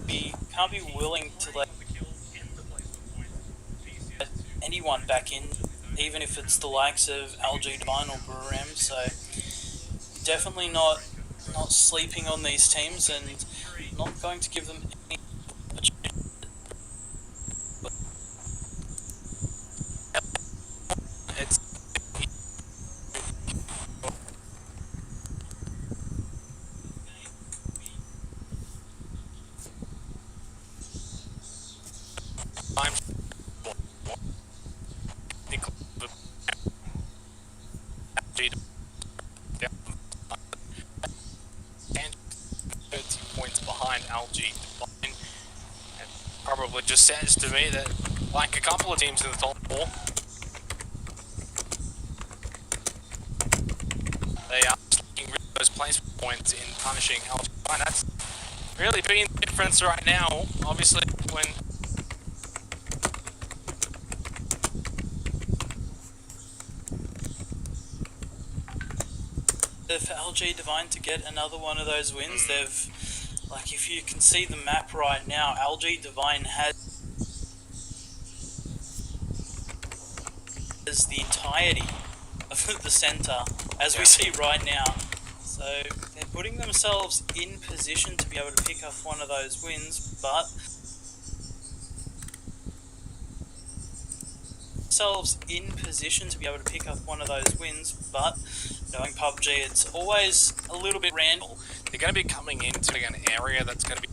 be willing to let anyone back in, even if it's the likes of LG Divine or Buram. So definitely not sleeping on these teams and not going to give them any opportunity. Probably just says to me that, like a couple of teams in the top four, they are taking those placement points in punishing LG. That's really been the difference right now. Obviously, when for LG Divine to get another one of those wins, they've, like, if you can see the map right now, LG Divine has the entirety of the center, as we see right now. So they're putting themselves in position to be able to pick up one of those wins, but knowing PUBG, it's always a little bit random. they're going to be coming into an area that's going to be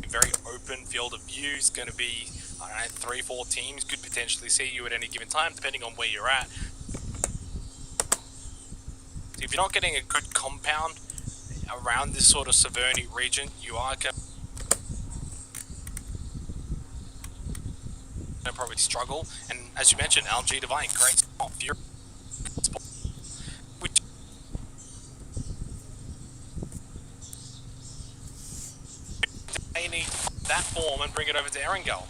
very open field of view. Is going to be, I don't know, 3-4 teams could potentially see you at any given time, depending on where you're at. So if you're not getting a good compound around this sort of Severny region, you are going to probably struggle. And as you mentioned, LG Divine, great spot for your spot. Which they need that form and bring it over to Erangel.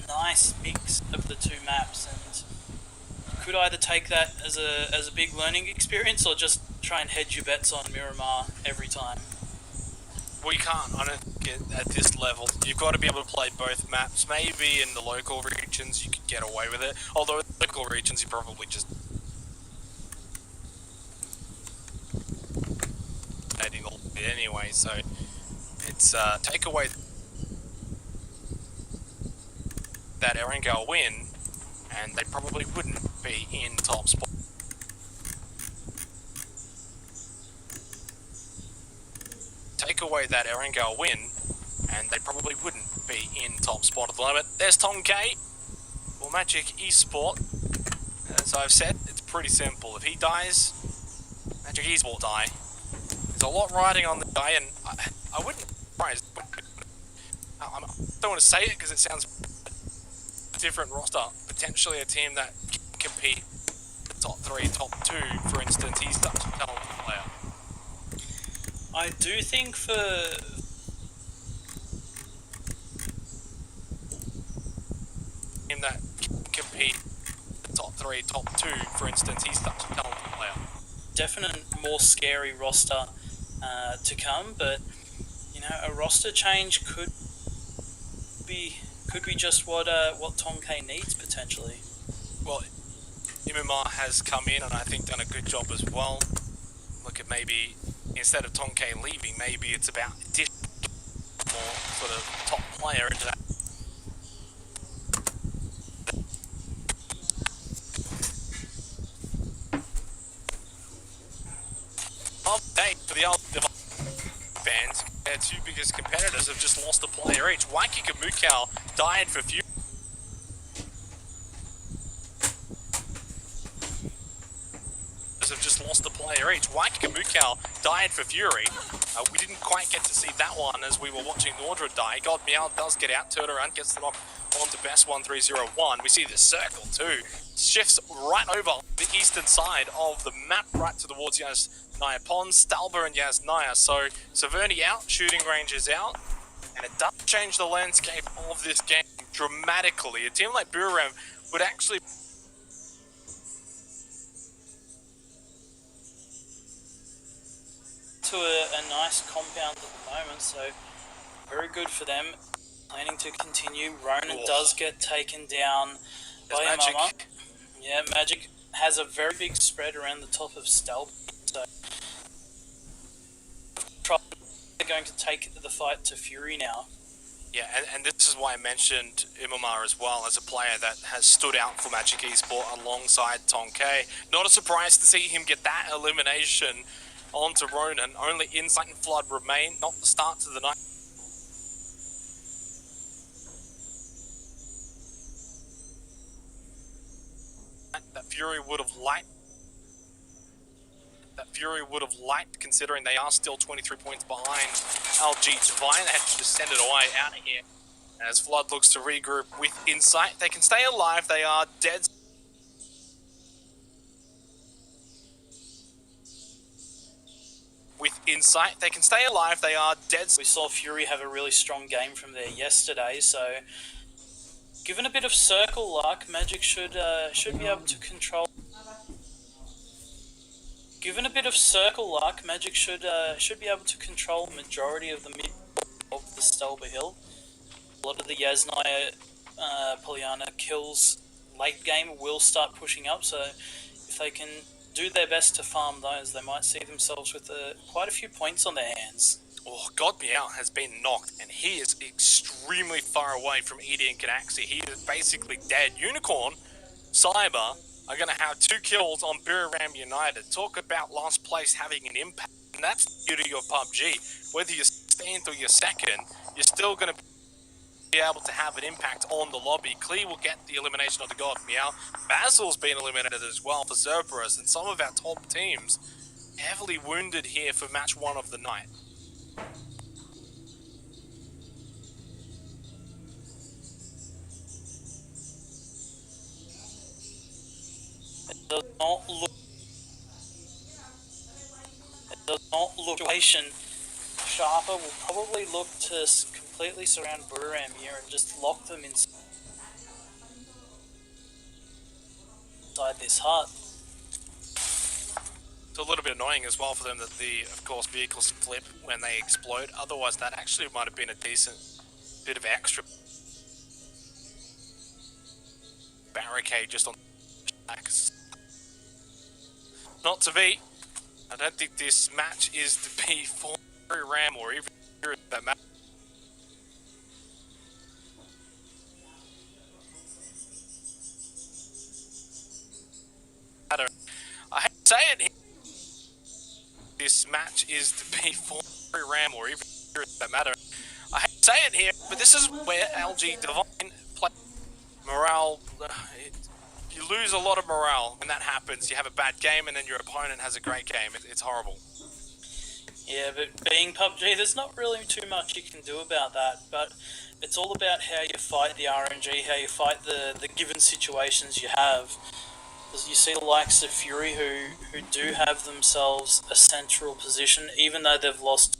Nice mix of the two maps, and could either take that as a big learning experience or just try and hedge your bets on Miramar every time. Well, you can't, I don't think, at this level. You've got to be able to play both maps. Maybe in the local regions you could get away with it, although in the local regions you probably just adding a little bit anyway, so it's take away that Erangel win, and they probably wouldn't be in top spot. Take away that Erangel win, and they probably wouldn't be in top spot at the moment. There's Tom K, or Magic Esport. As I've said, it's pretty simple. If he dies, Magic Esport die. There's a lot riding on the guy, and I wouldn't be surprised. I don't want to say it because it sounds different roster. Potentially a team that can compete top 3, top 2, for instance. He's such a talented player. I do think for team that can compete top 3, top 2, for instance. He's such a talented player. definite more scary roster to come, but you know, a roster change could be just what Tom K needs potentially. Well, MMR has come in and I think done a good job as well. Look at maybe instead of Tom K leaving, maybe it's about addition more sort of top player into that. Day for the old fans, their two biggest competitors have just lost a player each. Waikiki Mukau died for few. have just lost a player each. White and Mukau died for Fury. We didn't quite get to see that one as we were watching Nordra die. God Meow does get out, turn around, gets the knock on to Best 1301. We see the circle too. Shifts right over the eastern side of the map, right towards Yasnaya Pond, Stalber and Yasnaya. So Saverni out, shooting range is out, and it does change the landscape of this game dramatically. A team like Buram would actually to a nice compound at the moment, so very good for them. Planning to continue. Ronan does get taken down by Magic. Mama. Yeah, Magic has a very big spread around the top of Stealth, so they're going to take the fight to Fury now. Yeah, and this is why I mentioned Imamar as well as a player that has stood out for Magic Esport alongside Tonke. Not a surprise to see him get that elimination onto Ronan. Only Insight and Flood remain, not the start to the night. That Fury would have liked, considering they are still 23 points behind LG Divine. They had to just send it away out of here. As Flood looks to regroup with Insight, they can stay alive. They are dead. With Insight, they can stay alive. They are dead. We saw Fury have a really strong game from there yesterday, so given a bit of circle luck, Magic should be able to control. Given a bit of circle luck, Magic should be able to control the majority of the mid of the Stelber Hill. A lot of the Yasnaya Polyana kills late game will start pushing up, so if they can do their best to farm those, they might see themselves with quite a few points on their hands. Oh, God Meow has been knocked, and he is extremely far away from Edie and Ganaxi. He is basically dead. Unicorn, Cyber are going to have 2 kills on Buram United. Talk about last place having an impact, and that's the beauty of PUBG. Whether you're 16th or you're 2nd, you're still going to be able to have an impact on the lobby. Clee will get the elimination of the God Meow. Basil's been eliminated as well for Cerberus, and some of our top teams heavily wounded here for match 1 of the night. It does not look Sharper will probably look to completely surround Buram here and just lock them inside this hut. It's a little bit annoying as well for them that of course, vehicles flip when they explode. Otherwise, that actually might have been a decent bit of extra barricade just on the tracks. Not to be. I don't think this match is to be for Ram or even that match. I hate to say it here. This match is to be for Ram or even that matter. I hate to say it here, but this is where LG Divine play morale. You lose a lot of morale when that happens. You have a bad game and then your opponent has a great game. It's horrible. Yeah, but being PUBG, there's not really too much you can do about that, but it's all about how you fight the RNG, how you fight the given situations you have. Because you see the likes of Fury who do have themselves a central position, even though they've lost.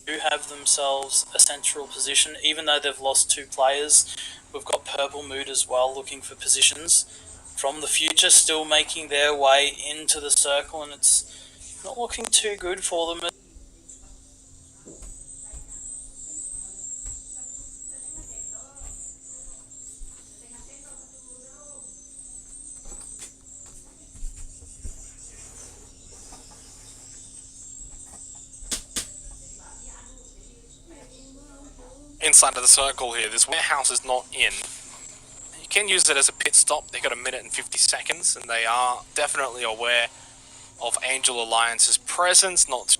Do have themselves a central position, even though they've lost 2 players. We've got Purple Mood as well, looking for positions from the future, still making their way into the circle, and it's not looking too good for them. Inside of the circle here, this warehouse is not in. You can use it as a pit stop. They got 1 minute and 50 seconds, and they are definitely aware of Angel Alliance's presence. Not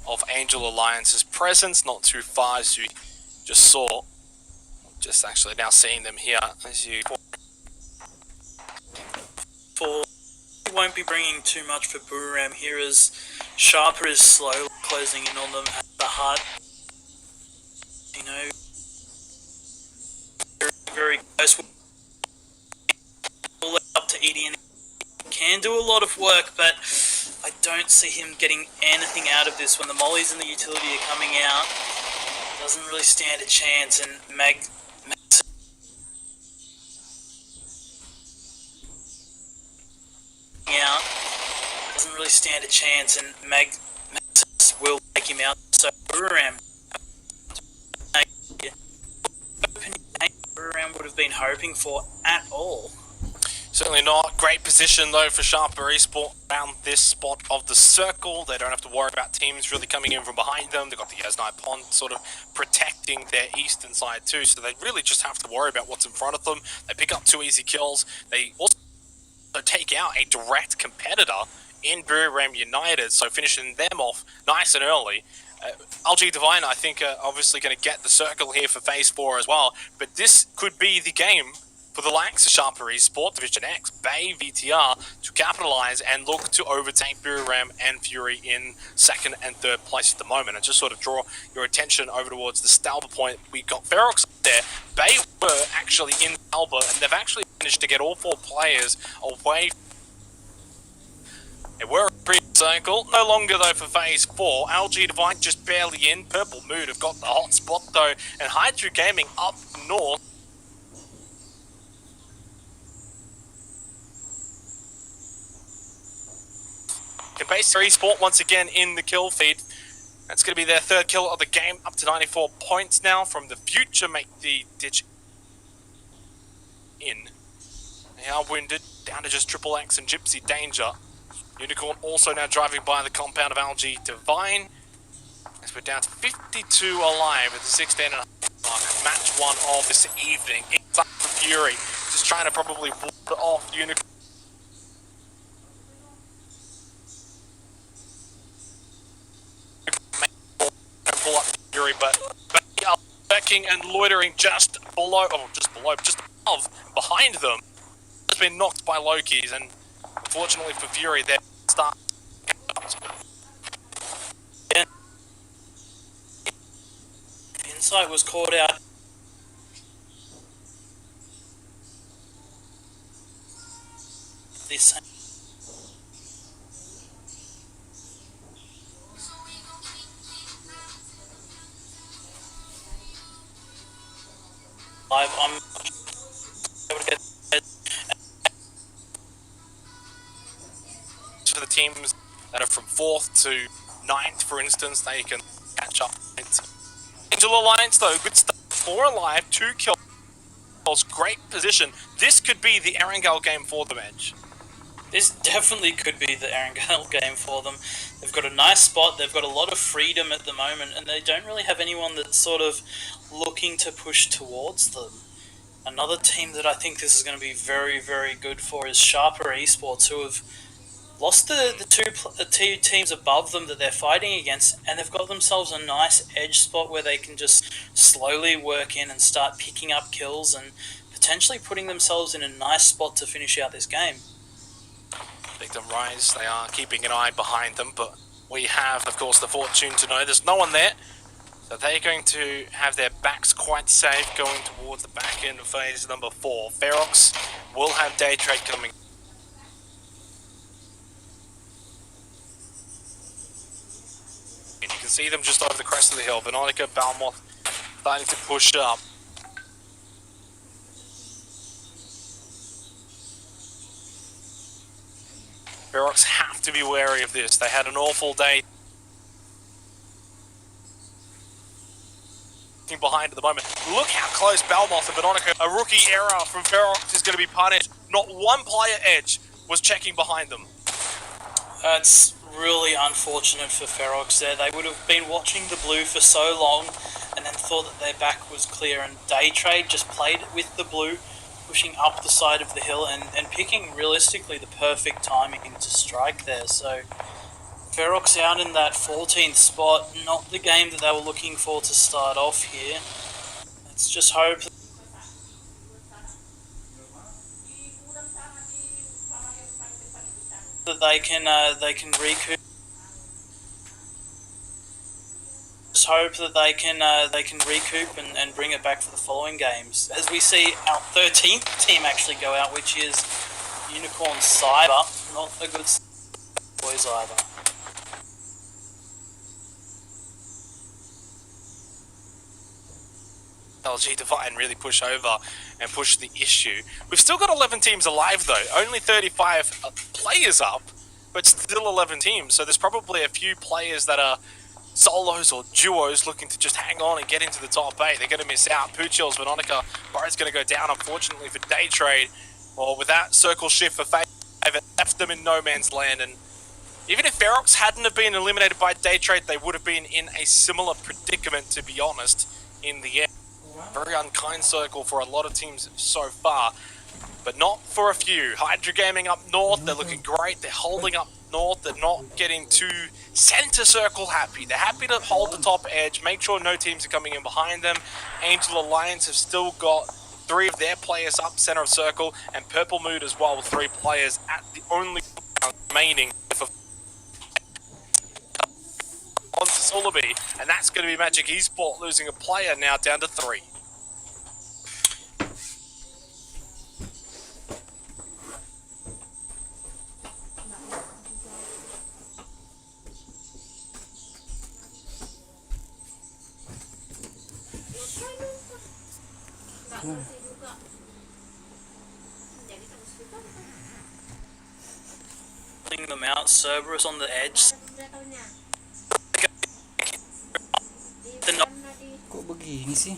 of Angel Alliance's presence, not too far as you just saw. Just actually now seeing them here as you... He won't be bringing too much for Booram here as Sharper is slowly closing in on them at the heart. You know, very close. All up to Edian. Can do a lot of work, but I don't see him getting anything out of this when the mollies and the utility are coming out. Doesn't really stand a chance, and out doesn't really stand a chance, and Mag will take him out. So Booram would have been hoping for at all. Certainly not. Great position though for Sharper Esport around this spot of the circle. They don't have to worry about teams really coming in from behind them. They've got the Yasnai Pond sort of protecting their eastern side too, so they really just have to worry about what's in front of them. They pick up 2 easy kills. They also take out a direct competitor in Booram United, so finishing them off nice and early. LG Divine, I think, are obviously going to get the circle here for Phase 4 as well, but this could be the game for the likes of Sharper Esport, Division X, Bay, VTR to capitalise and look to overtake Booram and Fury in 2nd and 3rd place at the moment. And just sort of draw your attention over towards the Stalba point. We got Ferox there. Bay were actually in Stalba, and they've actually managed to get all 4 players away. They were a pre-circle, no longer though for Phase 4. LG Divine just barely in. Purple Mood have got the hot spot though, and Hydra Gaming up north. Base Esport once again in the kill feed. That's going to be their 3rd kill of the game, up to 94 points now. From the future, make the ditch in. They are wounded, down to just Triple X and Gypsy Danger. Unicorn also now driving by the compound of LG Divine. As we're down to 52 alive at the 16.5 mark. Match 1 of this evening. It's up for Fury, just trying to probably ward off Unicorn. Up Fury, but they are lurking and loitering just above, behind them. Has been knocked by Lokis, and unfortunately for Fury, they're starting. Insight was caught out. This. I'm able to get for the teams that are from 4th to 9th, for instance, they can catch up. Angel Alliance though, good stuff. 4 alive, 2 kills, great position. This could be the Erangel game for them, Edge. This definitely could be the Erangel game for them. They've got a nice spot, they've got a lot of freedom at the moment, and they don't really have anyone that's sort of looking to push towards them. Another team that I think this is going to be very, very good for is Sharper Esports, who have lost the two teams above them that they're fighting against, and they've got themselves a nice edge spot where they can just slowly work in and start picking up kills and potentially putting themselves in a nice spot to finish out this game. Victim Rise, they are keeping an eye behind them, but we have, of course, the fortune to know there's no one there. So they're going to have their backs quite safe going towards the back end of phase number 4. Ferox will have day trade coming. And you can see them just over the crest of the hill. Veronica, Balmoth starting to push up. Ferox have to be wary of this. They had an awful day behind at the moment. Look how close Balmoth and Veronica, a rookie error from Ferox is going to be punished. Not one player Edge was checking behind them. That's really unfortunate for Ferox there. They would have been watching the blue for so long and then thought that their back was clear, and Day Trade just played with the blue, pushing up the side of the hill and picking realistically the perfect timing to strike there. So Ferox out in that 14th spot, not the game that they were looking for to start off here. Let's just hope that they can recoup. Just hope that they can recoup and bring it back for the following games. As we see our 13th team actually go out, which is Unicorn Cyber. Not a good boys either. LG Divine really push over and push the issue. We've still got 11 teams alive though, only 35 players up, but still 11 teams, so there's probably a few players that are solos or duos looking to just hang on and get into the top 8. They're going to miss out. Puchil's, Venonica, Bo's going to go down, unfortunately for Day Trade. Well, with that circle shift for Fave, it left them in no man's land, and even if Ferox hadn't have been eliminated by Day Trade, they would have been in a similar predicament, to be honest, in the end. Very unkind circle for a lot of teams so far, but not for a few. Hydra Gaming up north, they're looking great. They're holding up north. They're not getting too center circle happy. They're happy to hold the top edge, make sure no teams are coming in behind them. Angel Alliance have still got 3 of their players up center of circle, and Purple Mood as well with 3 players at the only remaining for on to Sulaby, and that's going to be Magic Esport losing a player now down to 3. Putting them out, Cerberus on the edge. Kok begini sih?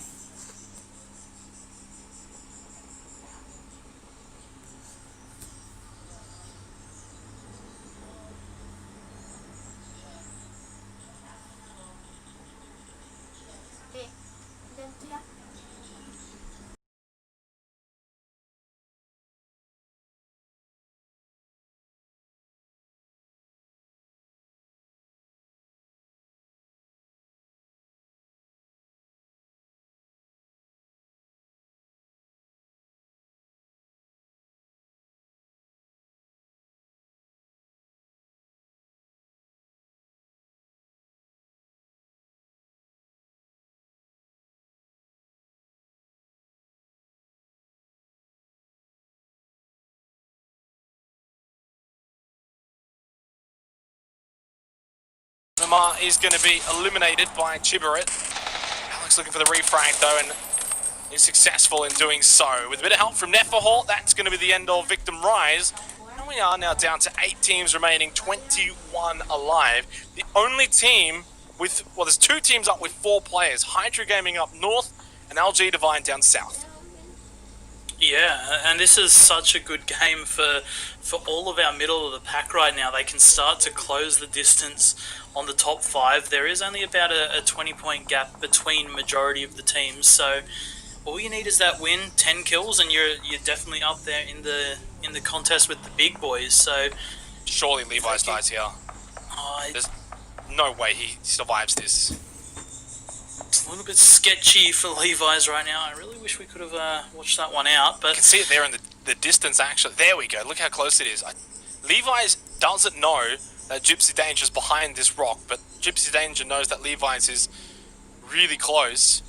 Terima is going to be eliminated by Chibaret. Alex looking for the refrag though, and is successful in doing so. With a bit of help from Neferhort, that's going to be the end of Victim Rise. And we are now down to 8 teams remaining, 21 alive. The only team with, well, there's 2 teams up with 4 players. Hydra Gaming up north and LG Divine down south. Yeah, and this is such a good game for all of our middle of the pack right now. They can start to close the distance on the top 5. There is only about a 20-point gap between majority of the teams, so all you need is that win, 10 kills, and you're definitely up there in the contest with the big boys. So surely Levi's dies here. There's no way he survives this. It's a little bit sketchy for Levi's right now. I really wish we could have watched that one out, but you can see it there in the distance actually. There we go, look how close it is. Levi's doesn't know that Gypsy Danger's behind this rock, but Gypsy Danger knows that Levi's is really close.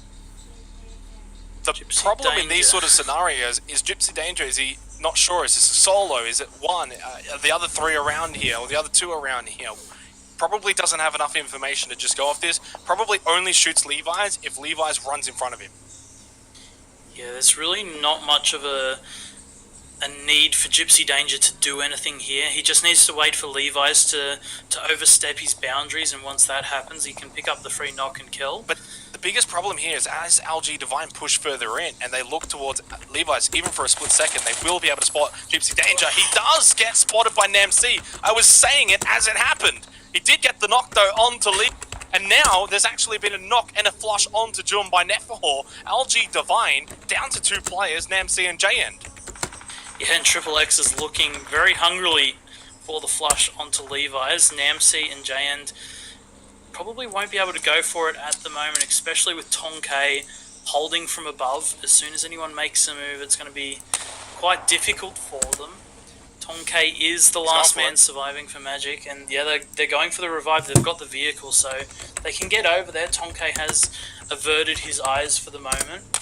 The problem in these sort of scenarios is Gypsy Danger, is he not sure, is this a solo, is it one, are the other 3 around here, or the other 2 around here? Probably doesn't have enough information to just go off this. Probably only shoots Levi's if Levi's runs in front of him. Yeah, there's really not much of a need for Gypsy Danger to do anything here. He just needs to wait for Levi's to overstep his boundaries, and once that happens, he can pick up the free knock and kill. But the biggest problem here is as LG Divine push further in and they look towards Levi's, even for a split second, they will be able to spot Gypsy Danger. He does get spotted by NAMC. I was saying it as it happened. He did get the knock though onto Lee, and now there's actually been a knock and a flush onto Jum by Neferhor. LG Divine down to 2 players, NAMC and J-End. Yeah, and Triple X is looking very hungrily for the flush onto Levi's. Namsi and Jayend probably won't be able to go for it at the moment, especially with Tonke holding from above. As soon as anyone makes a move, it's going to be quite difficult for them. Tonke is the last man surviving for Magic, and yeah, they're going for the revive. They've got the vehicle, so they can get over there. Tonke has averted his eyes for the moment.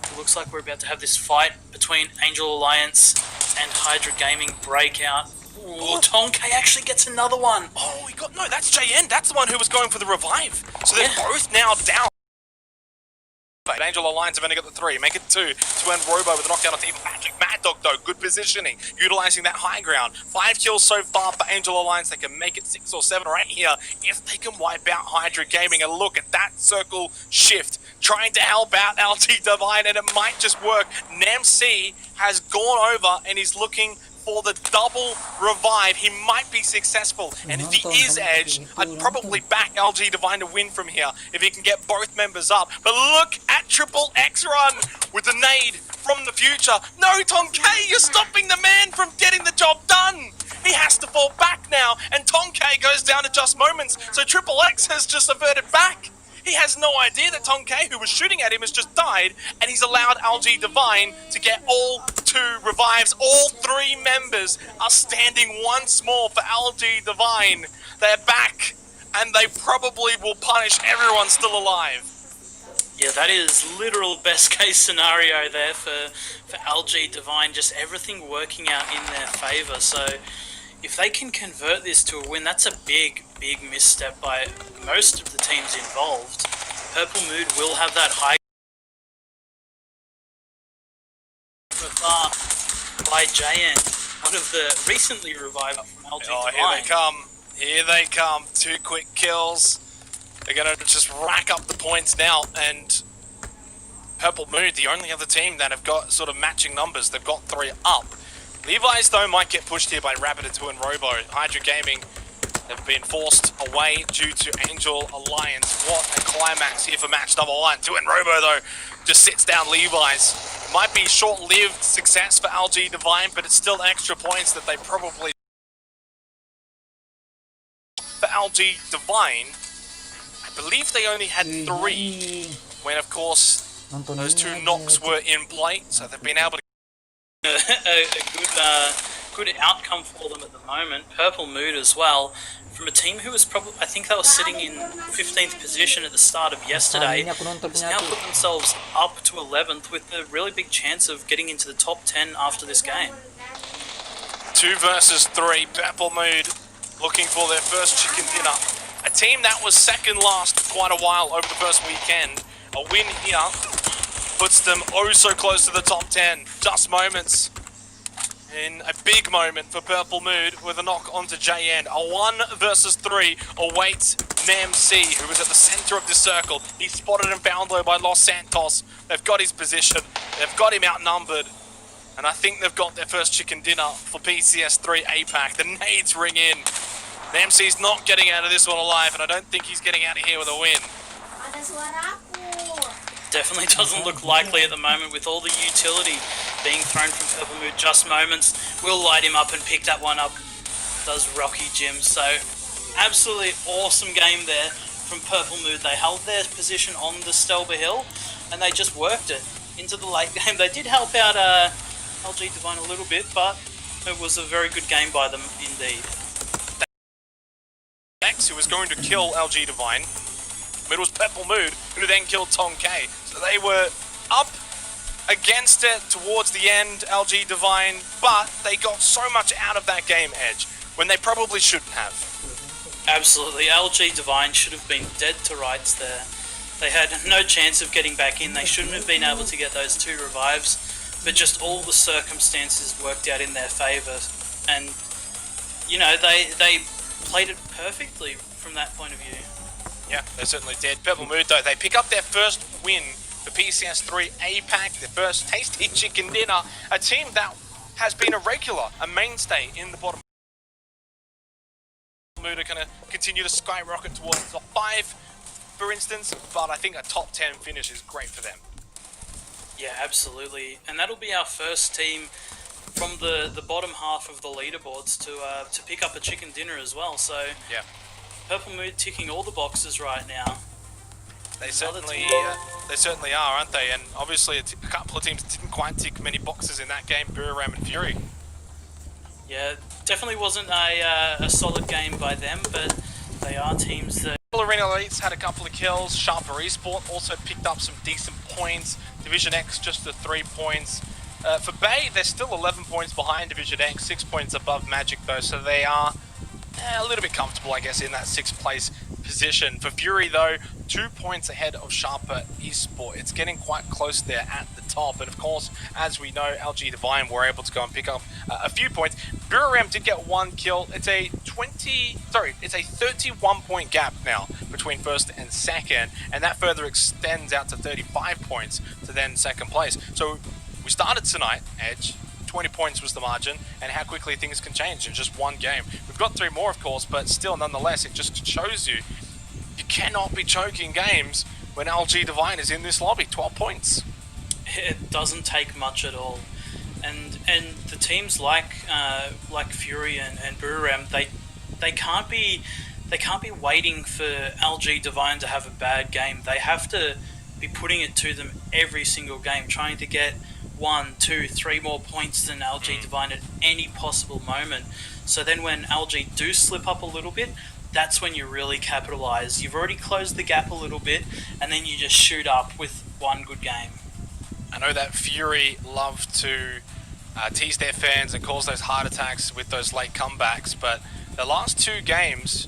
It looks like we're about to have this fight between Angel Alliance and Hydra Gaming breakout. Ooh, Tonke actually gets another one. Oh, he got, no, that's JN. That's the one who was going for the revive. So they're both now down. But Angel Alliance have only got the 3, make it 2 to end Robo with a knockdown on Team Magic. Mad Dog though, good positioning, utilising that high ground. 5 kills so far for Angel Alliance. They can make it 6 or 7 or 8 here if they can wipe out Hydra Gaming. And look at that circle shift, trying to help out LT Divine, and it might just work. Namc has gone over and he's looking for the double revive. He might be successful, and if he is Edge, I'd probably back LG Divine to win from here if he can get both members up. But look at Triple X run with the nade from the future. No, Tonke, you're stopping the man from getting the job done. He has to fall back now, and Tonke goes down to just moments, so Triple X has just averted back. He has no idea that Tonke, who was shooting at him, has just died, and he's allowed LG Divine to get all 2 revives. All 3 members are standing once more for LG Divine. They're back, and they probably will punish everyone still alive. Yeah, that is literal best case scenario there for LG Divine. Just everything working out in their favour. So if they can convert this to a win, that's a big misstep by most of the teams involved. Purple Mood will have that high by JN, one of the recently revived from LG Divine. Here they come. Here they come. 2 quick kills. They're going to just rack up the points now, and Purple Mood, the only other team that have got sort of matching numbers. They've got 3 up. Levi's, though, might get pushed here by Rabbit2 and Robo. Hydra Gaming have been forced away due to Angel Alliance. What a climax here for match number 1. 2 and Robo, though, just sits down Levi's. Might be short-lived success for LG Divine, but it's still extra points that they probably... For LG Divine, I believe they only had 3, when, of course, those 2 knocks were in play, so they've been able to... a good outcome for them at the moment. Purple Mood as well, from a team who was probably, I think they were sitting in 15th position at the start of yesterday, has now put themselves up to 11th with a really big chance of getting into the top 10 after this game. 2 versus 3, Purple Mood looking for their first chicken dinner. A team that was second last for quite a while over the first weekend. A win here puts them oh so close to the top 10. Just moments. In a big moment for Purple Mood with a knock onto JN. A 1 versus 3 awaits Namc, who is at the center of the circle. He's spotted and found though by Los Santos. They've got his position. They've got him outnumbered. And I think they've got their first chicken dinner for PCS3 APAC. The nades ring in. Namc's not getting out of this one alive, and I don't think he's getting out of here with a win. Definitely doesn't look likely at the moment with all the utility being thrown from Purple Mood. Just moments will light him up and pick that one up. Does Rocky Jim. So absolutely awesome game there from Purple Mood. They held their position on the Stelba Hill and they just worked it into the late game. They did help out LG Divine a little bit, but it was a very good game by them indeed. X, who was going to kill LG Divine, but it was Purple Mood who then killed Tonke. So they were up against it towards the end, LG Divine, but they got so much out of that game, Edge, when they probably shouldn't have. Absolutely, LG Divine should have been dead to rights there. They had no chance of getting back in. They shouldn't have been able to get those 2 revives, but just all the circumstances worked out in their favour. And, you know, they played it perfectly from that point of view. Yeah, they certainly did. Purple Mood, though, they pick up their first win for PCS3 APAC, their first tasty chicken dinner. A team that has been a regular, a mainstay in the bottom. Mood are going to continue to skyrocket towards the top 5, for instance, but I think a top 10 finish is great for them. Yeah, absolutely. And that'll be our first team from the bottom half of the leaderboards to pick up a chicken dinner as well. So yeah, Purple Mood ticking all the boxes right now. they certainly are, aren't they? And obviously a couple of teams didn't quite tick many boxes in that game, Buriram and Fury. Yeah, definitely wasn't a solid game by them, but they are teams that... Arena Elites had a couple of kills. Sharper Esport also picked up some decent points. Division X just the 3 points. For Bay, they're still 11 points behind Division X, 6 points above Magic though, so they are a little bit comfortable, I guess, in that 6th place position. For Fury though, 2 points ahead of Sharper Esport. It's getting quite close there at the top, and of course, as we know, LG Divine were able to go and pick up a few points. Buriram did get 1 kill. It's a 31 point gap now between first and second, and that further extends out to 35 points to then second place. So we started tonight, Edge, 20 points was the margin, and how quickly things can change in just one game. We've got 3 more, of course, but still, nonetheless, it just shows you cannot be choking games when LG Divine is in this lobby. 12 points. It doesn't take much at all, and the teams like Fury and Buriram, they can't be waiting for LG Divine to have a bad game. They have to be putting it to them every single game, trying to get 1, 2, 3 more points than LG Divine at any possible moment. So then when LG do slip up a little bit, that's when you really capitalize. You've already closed the gap a little bit, and then you just shoot up with one good game. I know that Fury love to tease their fans and cause those heart attacks with those late comebacks, but the last 2 games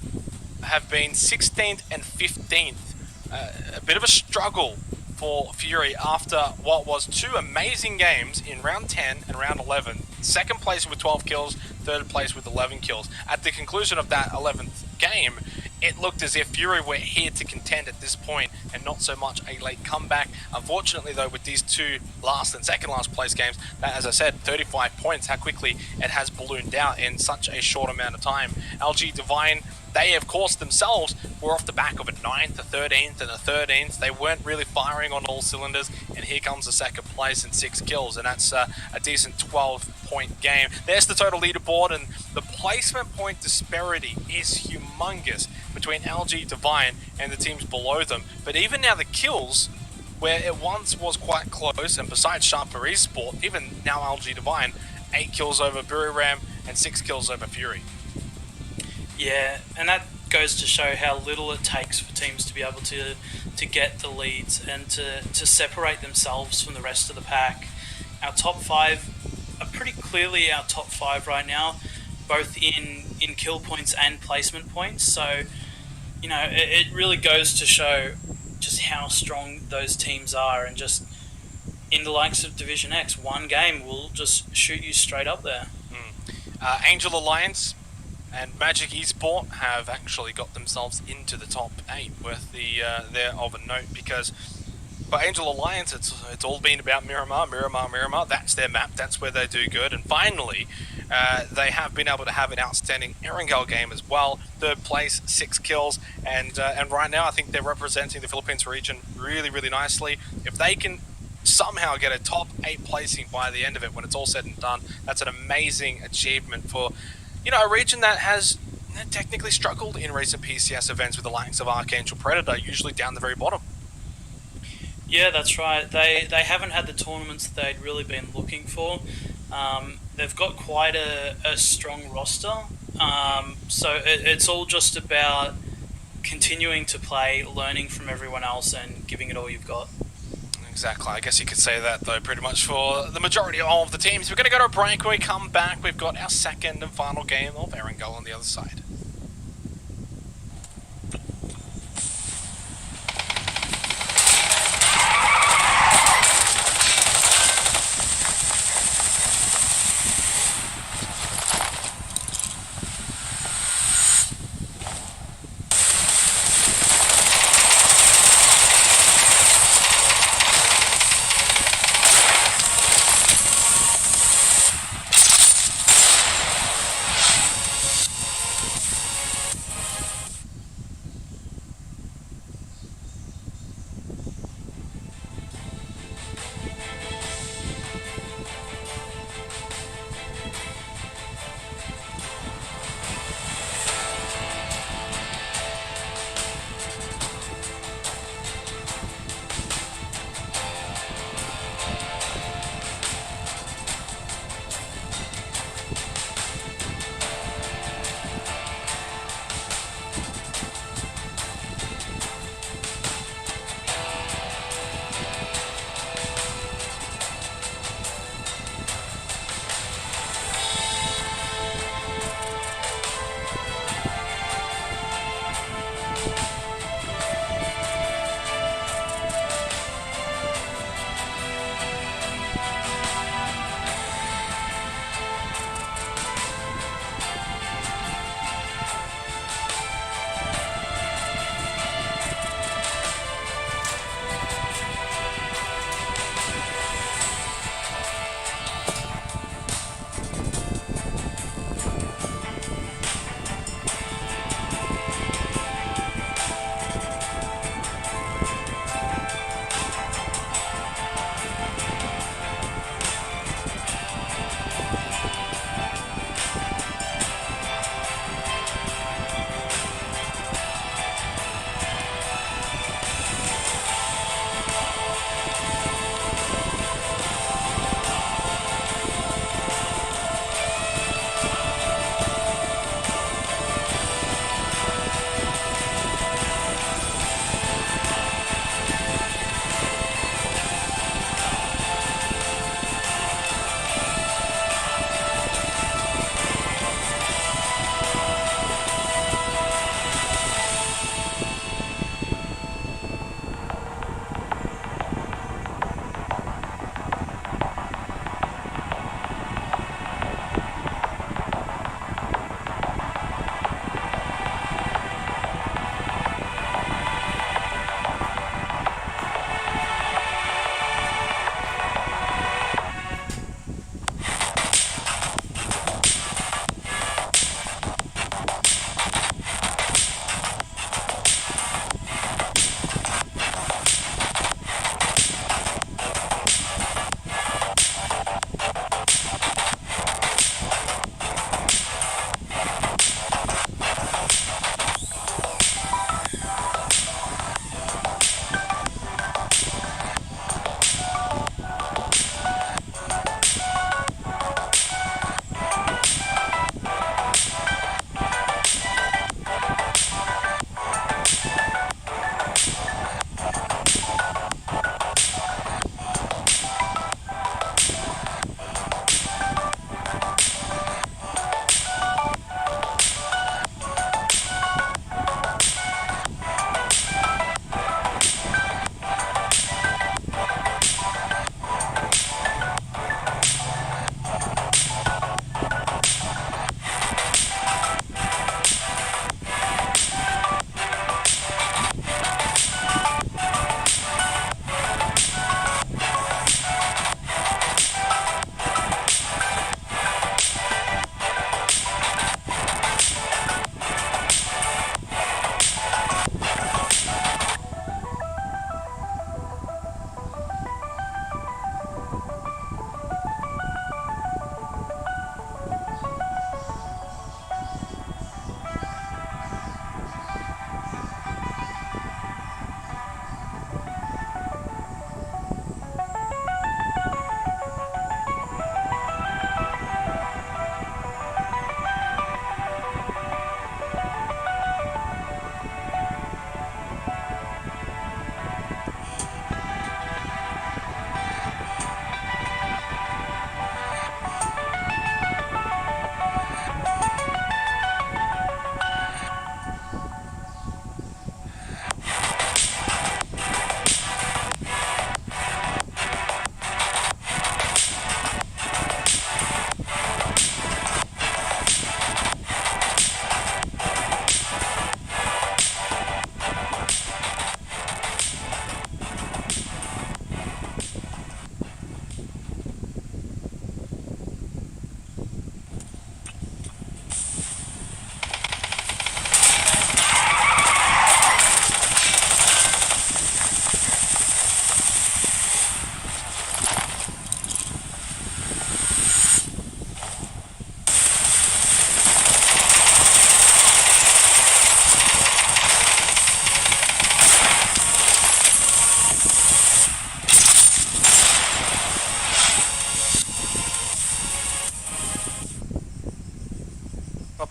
have been 16th and 15th. A bit of a struggle for Fury after what was 2 amazing games in round 10 and round 11. Second place with 12 kills, third place with 11 kills. At the conclusion of that 11th game, it looked as if Fury were here to contend at this point and not so much a late comeback. Unfortunately though, with these 2 last and second last place games, that, as I said, 35 points, how quickly it has ballooned out in such a short amount of time. LG Divine, they of course themselves were off the back of a 9th, a 13th and a 13th. They weren't really firing on all cylinders, and here comes the second place and 6 kills, and that's a decent 12-point game. There's the total leaderboard, and the placement point disparity is humongous between LG Divine and the teams below them. But even now the kills, where it once was quite close, and besides Sharper Esport, even now LG Divine, 8 kills over Buriram and 6 kills over Fury. Yeah, and that goes to show how little it takes for teams to be able to get the leads and to separate themselves from the rest of the pack. Our top 5 are pretty clearly our top 5 right now, both in kill points and placement points. So, you know, it really goes to show just how strong those teams are, and just in the likes of Division X, one game will just shoot you straight up there. Angel Alliance and Magic Esport have actually got themselves into the top 8, worth there of a note, because for Angel Alliance, it's all been about Miramar. That's their map, that's where they do good, and finally they have been able to have an outstanding Erangel game as well. 3rd place, 6 kills, and right now I think they're representing the Philippines region really, really nicely. If they can somehow get a top 8 placing by the end of it when it's all said and done, that's an amazing achievement for, you know, a region that has technically struggled in recent PCS events with the likes of Archangel Predator, usually down the very bottom. Yeah, that's right. They haven't had the tournaments that they'd really been looking for. They've got quite a strong roster, so it's all just about continuing to play, learning from everyone else, and giving it all you've got. Exactly. I guess you could say that, though, pretty much for the majority of the teams. We're going to go to a break. When we come back, we've got our second and final game of Erangel on the other side.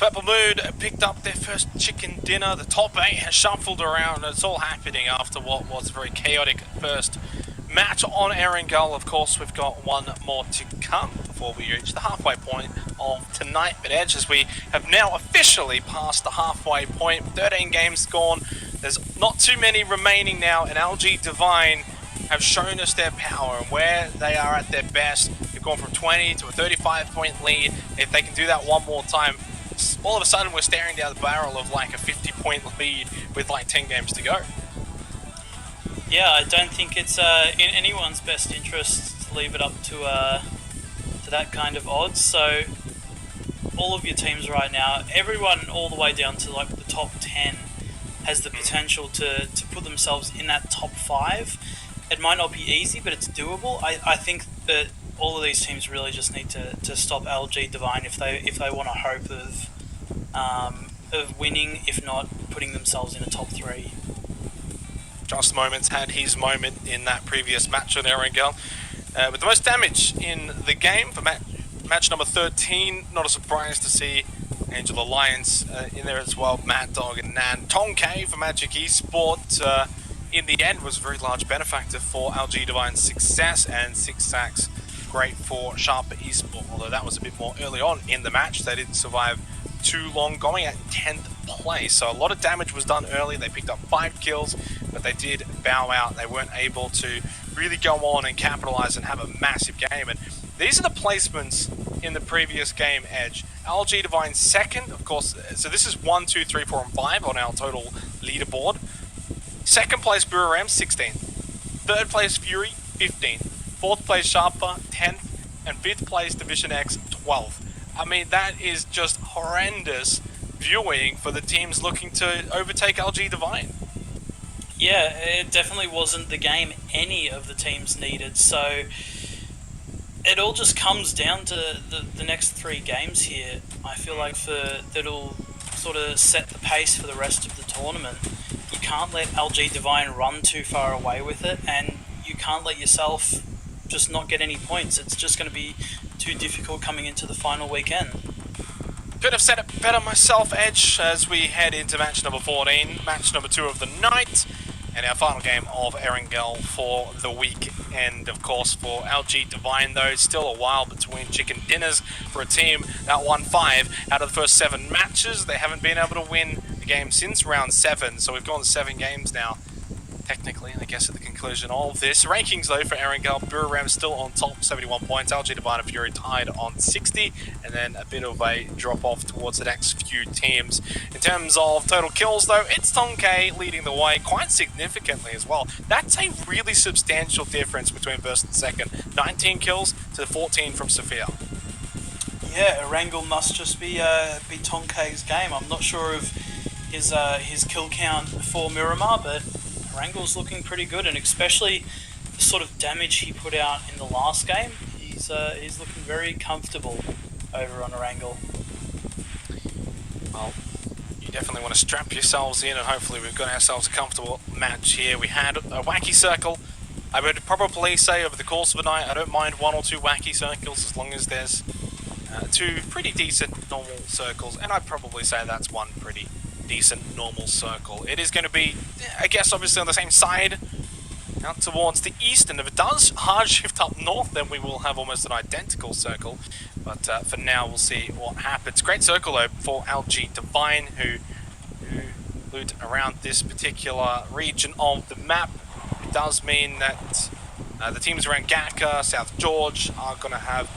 Purple Mood picked up their first chicken dinner. The top 8 has shuffled around. It's all happening after what was a very chaotic first match on Erangel. Of course, we've got one more to come before we reach the halfway point of tonight. But Edge, as we have now officially passed the halfway point, 13 games gone. There's not too many remaining now, and LG Divine have shown us their power and where they are at their best. They've gone from 20 to a 35-point lead. If they can do that one more time, all of a sudden we're staring down the barrel of like a 50-point lead with like 10 games to go. Yeah, I don't think it's in anyone's best interest to leave it up to that kind of odds. So all of your teams right now, everyone all the way down to like the top 10 has the potential to put themselves in that top 5. It might not be easy, but it's doable. I think that all of these teams really just need to stop LG Divine if they want a hope of winning, if not putting themselves in a top 3. Just Moments had his moment in that previous match on Erangel. With the most damage in the game for match number 13, not a surprise to see Angel Alliance in there as well, Mad Dog and Nan. Tong K for Magic Esport in the end was a very large benefactor for LG Divine's success, and 6 sacks great for Sharper Esport, although that was a bit more early on in the match. They didn't survive too long, going at 10th place, so a lot of damage was done early. They picked up 5 kills, but they did bow out. They weren't able to really go on and capitalize and have a massive game. And these are the placements in the previous game, Edge. LG Divine second, of course, so this is 1, 2, 3, 4, and 5 on our total leaderboard. Second place BUKAN, 16th. Third place Fury, 15th. Fourth place Sharper, 10th. And 5th place Division X, 12th. I mean, that is just horrendous viewing for the teams looking to overtake LG Divine. Yeah, it definitely wasn't the game any of the teams needed, so it all just comes down to the next 3 games here. I feel like that'll sort of set the pace for the rest of the tournament. You can't let LG Divine run too far away with it, and you can't let yourself just not get any points. It's just going to be too difficult coming into the final weekend. Could have said it better myself, Edge, as we head into match number 14, match number 2 of the night, and our final game of Erangel for the weekend. Of course, for LG Divine, though, still a while between chicken dinners for a team that won 5 out of the first 7 matches. They haven't been able to win the game since round 7, so we've gone 7 games now. Technically, I guess at the conclusion of this. Rankings though for Erangel, BUKAN still on top, 71 points, LG Divine and Fury tied on 60, and then a bit of a drop off towards the next few teams. In terms of total kills though, it's Tong K leading the way quite significantly as well. That's a really substantial difference between first and second. 19 kills to 14 from Sophia. Yeah, Erangel must just be Tong K's game. I'm not sure of his kill count for Miramar, but Erangel's looking pretty good, and especially the sort of damage he put out in the last game, he's looking very comfortable over on Erangel. Well, you definitely want to strap yourselves in, and hopefully we've got ourselves a comfortable match here. We had a wacky circle. I would probably say over the course of the night, I don't mind 1 or 2 wacky circles as long as there's 2 pretty decent normal circles, and I'd probably say that's 1 pretty decent normal circle. It is going to be, I guess, obviously on the same side out towards the east, and if it does hard shift up north, then we will have almost an identical circle, but for now we'll see what happens. Great circle though for LG Divine, who loot around this particular region of the map. It does mean that the teams around Gatka, South George are going to have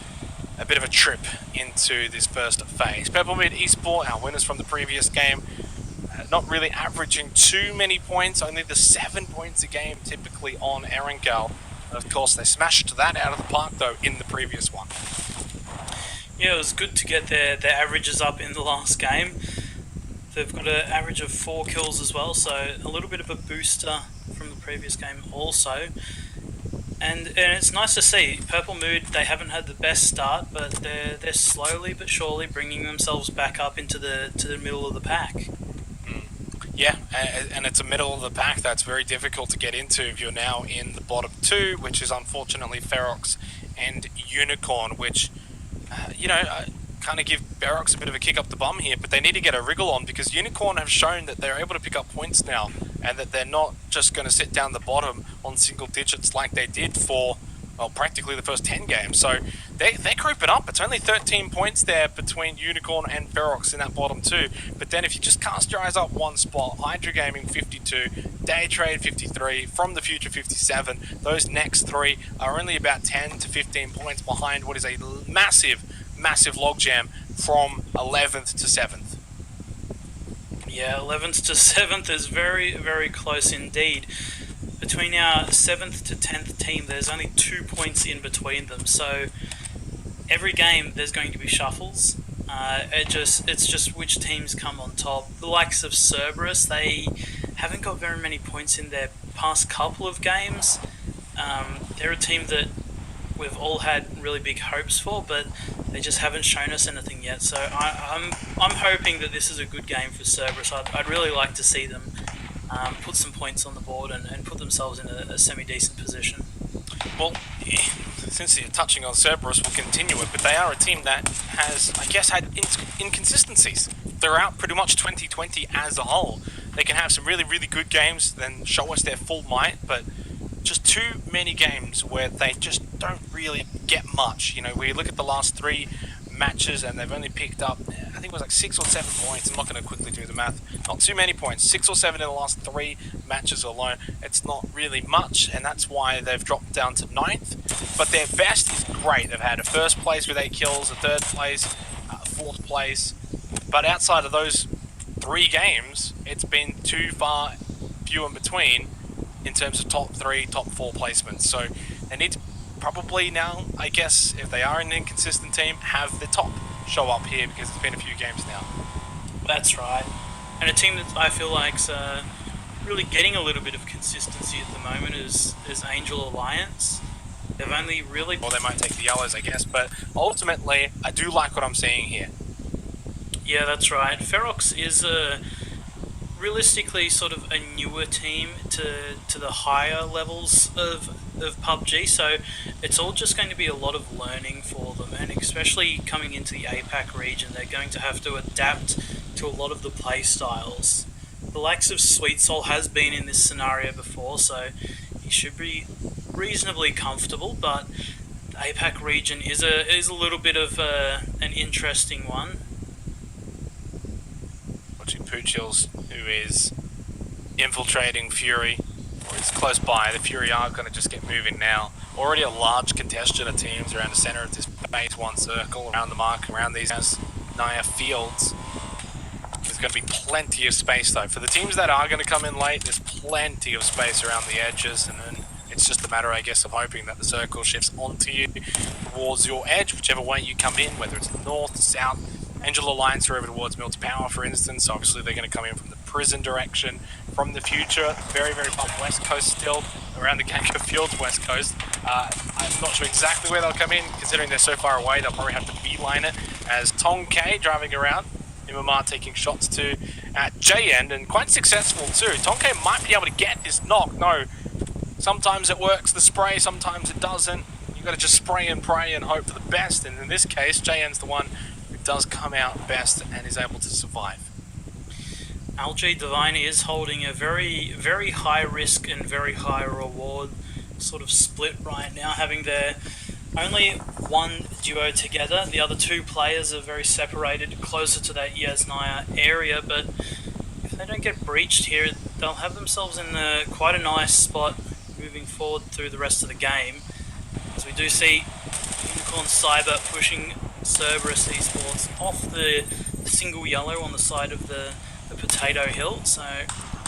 a bit of a trip into this first phase. Purple Mid Esport, our winners from the previous game, not really averaging too many points, only the 7 points a game typically on Erangel. Of course, they smashed that out of the park though in the previous one. Yeah, it was good to get their averages up in the last game. They've got an average of 4 kills as well, so a little bit of a booster from the previous game also. And it's nice to see Purple Mood. They haven't had the best start, but they're slowly but surely bringing themselves back up into the middle of the pack. Yeah, and it's a middle of the pack that's very difficult to get into if you're now in the bottom 2, which is unfortunately Ferox and Unicorn, which, you know, kind of give Ferox a bit of a kick up the bum here, but they need to get a wriggle on because Unicorn have shown that they're able to pick up points now and that they're not just going to sit down the bottom on single digits like they did for, well, practically the first 10 games. So they're creeping up. It's only 13 points there between Unicorn and Ferox in that bottom two. But then if you just cast your eyes up one spot, Hydra Gaming 52, Day Trade 53, From the Future 57, those next three are only about 10 to 15 points behind what is a massive logjam from 11th to 7th. Yeah, 11th to 7th is very, very close indeed. Between our 7th to 10th team, there's only 2 points in between them. So every game there's going to be shuffles. It's just which teams come on top. The likes of Cerberus, they haven't got very many points in their past couple of games. They're a team that we've all had really big hopes for, but they just haven't shown us anything yet. So I'm hoping that this is a good game for Cerberus. I'd really like to see them put some points on the board and put themselves in a semi-decent position. Well, since you're touching on Cerberus, we'll continue it, but they are a team that has, I guess, had inconsistencies throughout pretty much 2020 as a whole. They can have some really, really good games, then show us their full might, but just too many games where they just don't really get much. You know, we look at the last 3 matches and they've only picked up, I think it was like 6 or 7 points. I'm not going to quickly do the math. Not too many points. 6 or 7 in the last 3 matches alone. It's not really much, and that's why they've dropped down to 9th. But their best is great. They've had a 1st place with 8 kills, a 3rd place, 4th place. But outside of those 3 games, it's been too far few in between in terms of top 3, top 4 placements. So they need to probably now, I guess, if they are an inconsistent team, have the top show up here because it's been a few games now. That's right. And a team that I feel like's really getting a little bit of consistency at the moment is Angel Alliance. They've only really... Well, they might take the yellows, I guess, but ultimately, I do like what I'm seeing here. Yeah, that's right. Ferox is realistically sort of a newer team to the higher levels of PUBG, so it's all just going to be a lot of learning for them, and especially coming into the APAC region, they're going to have to adapt to a lot of the play styles. The likes of Sweet Soul has been in this scenario before, so he should be reasonably comfortable, but the APAC region is a little bit of an interesting one. Watching Poochills, who is infiltrating Fury, or is close by. The Fury are going to just get moving now. Already a large congestion of teams around the center of this phase 1 circle, around the mark, around these Naya fields. There's going to be plenty of space though. For the teams that are going to come in late, there's plenty of space around the edges, and then it's just a matter, I guess, of hoping that the circle shifts onto you towards your edge, whichever way you come in, whether it's north, south. Angel Alliance are over towards Milton Power, for instance. Obviously, they're going to come in from the prison direction, from the future, very, very far west coast still, around the Ganko Fields west coast. I'm not sure exactly where they'll come in, considering they're so far away. They'll probably have to beeline it as Tong K driving around. Imamar taking shots to at J end, and quite successful too. Tong K might be able to get this knock. No, sometimes it works, the spray, sometimes it doesn't. You've got to just spray and pray and hope for the best, and in this case, J N's the one who does come out best and is able to survive. LG Divine is holding a very, very high risk and very high reward sort of split right now, having their only one duo together. The other 2 players are very separated, closer to that Yasnaya area, but if they don't get breached here, they'll have themselves in quite a nice spot moving forward through the rest of the game. As we do see Unicorn Cyber pushing Cerberus Esports off the single yellow on the side of the Potato Hill, so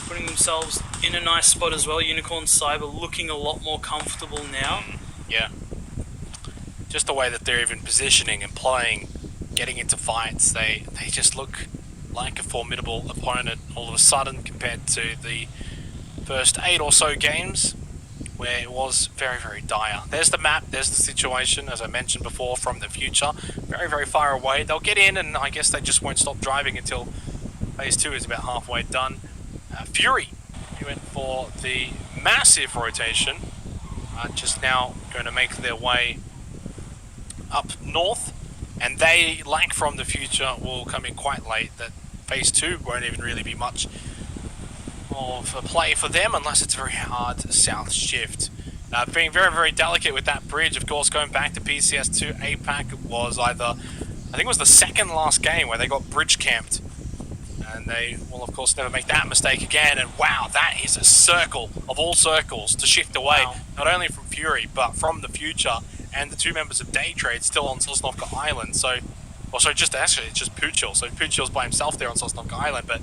putting themselves in a nice spot as well. Unicorn Cyber looking a lot more comfortable now. Yeah. Just the way that they're even positioning and playing, getting into fights, they just look like a formidable opponent all of a sudden compared to the first 8 or so games where it was very, very dire. There's the map, there's the situation, as I mentioned before, from the future. Very, very far away. They'll get in, and I guess they just won't stop driving until phase 2 is about halfway done. Fury, who went for the massive rotation, just now going to make their way up north and they, like from the future, will come in quite late. That phase 2 won't even really be much of a play for them unless it's a very hard south shift. Being very, very delicate with that bridge, of course, going back to PCS2 APAC was either, I think it was the second last game where they got bridge camped. And they will, of course, never make that mistake again. And wow, that is a circle of all circles to shift away, not only from Fury, but from the future. And the 2 members of Day Trade still on Sosnovka Island. So, well, sorry, just actually, it's just Puchil. So Puchil's by himself there on Sosnovka Island. But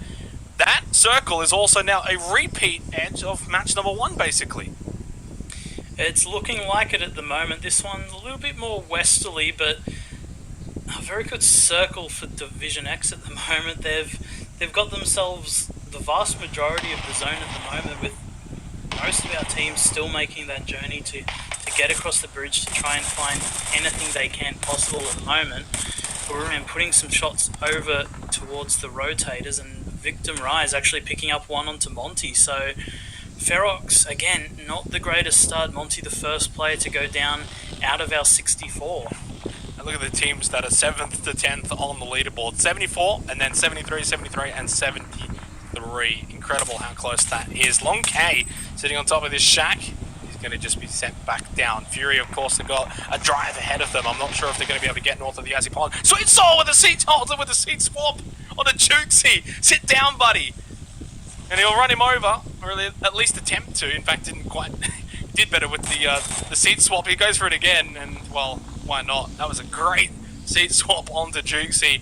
that circle is also now a repeat edge of match number 1, basically. It's looking like it at the moment. This one a little bit more westerly, but a very good circle for Division X at the moment. They've got themselves the vast majority of the zone at the moment, with most of our teams still making that journey to get across the bridge to try and find anything they can possible at the moment. And putting some shots over towards the rotators, and Victim Rise actually picking up one onto Monty. So Ferox, again, not the greatest start. Monty, the first player to go down out of our 64. And look at the teams that are 7th to 10th on the leaderboard. 74, and then 73, 73, and 73. Incredible how close that is. Long K sitting on top of this shack. He's going to just be sent back down. Fury, of course, have got a drive ahead of them. I'm not sure if they're going to be able to get north of the Azzy Pond. Sweet Soul with a seat holder with a seat swap on a Jukesy. Sit down, buddy. And he'll run him over, or at least attempt to. In fact, didn't quite. Did better with the seat swap. He goes for it again, and well, why not? That was a great seat swap onto Jukesy.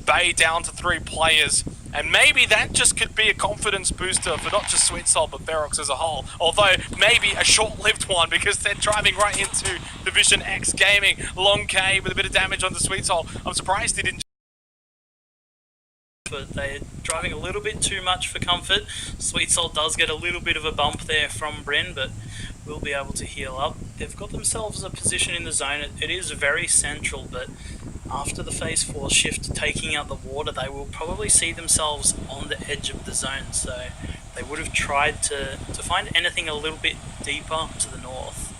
Bay down to 3 players, and maybe that just could be a confidence booster for not just Sweet Soul but Ferox as a whole. Although maybe a short-lived one, because they're driving right into Division X Gaming. Long K with a bit of damage on the Sweet Soul. I'm surprised he didn't. But they're driving a little bit too much for comfort. Sweet Soul does get a little bit of a bump there from Bren, but will be able to heal up. They've got themselves a position in the zone. It is very central, but after the phase 4 shift taking out the water, they will probably see themselves on the edge of the zone. So they would have tried to find anything a little bit deeper to the north.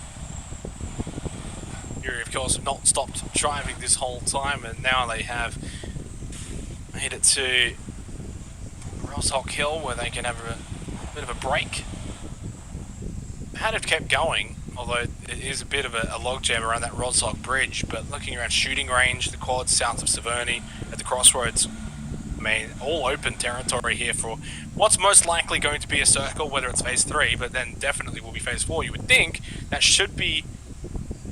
Fury, of course, have not stopped driving this whole time, and now they have made it to Roshawk Hill where they can have a bit of a break. Had it kept going, although it is a bit of a logjam around that Roshawk Bridge, but looking around shooting range, the quads south of Severny, at the crossroads, I mean, all open territory here for what's most likely going to be a circle, whether it's phase 3, but then definitely will be phase 4. You would think that should be,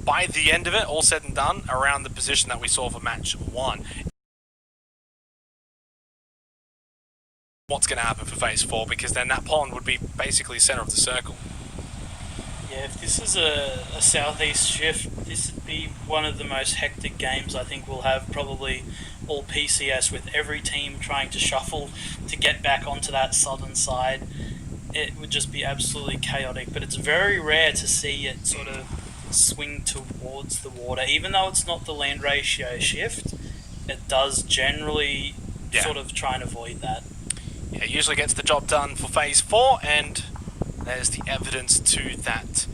by the end of it, all said and done, around the position that we saw for match 1. What's going to happen for phase 4, because then that pond would be basically center of the circle. Yeah, if this is a southeast shift, this would be one of the most hectic games I think we'll have, probably all PCS, with every team trying to shuffle to get back onto that southern side. It would just be absolutely chaotic, but it's very rare to see it sort of swing towards the water. Even though it's not the land ratio shift, it does generally sort of try and avoid that. Yeah, it usually gets the job done for phase 4, and there's the evidence to that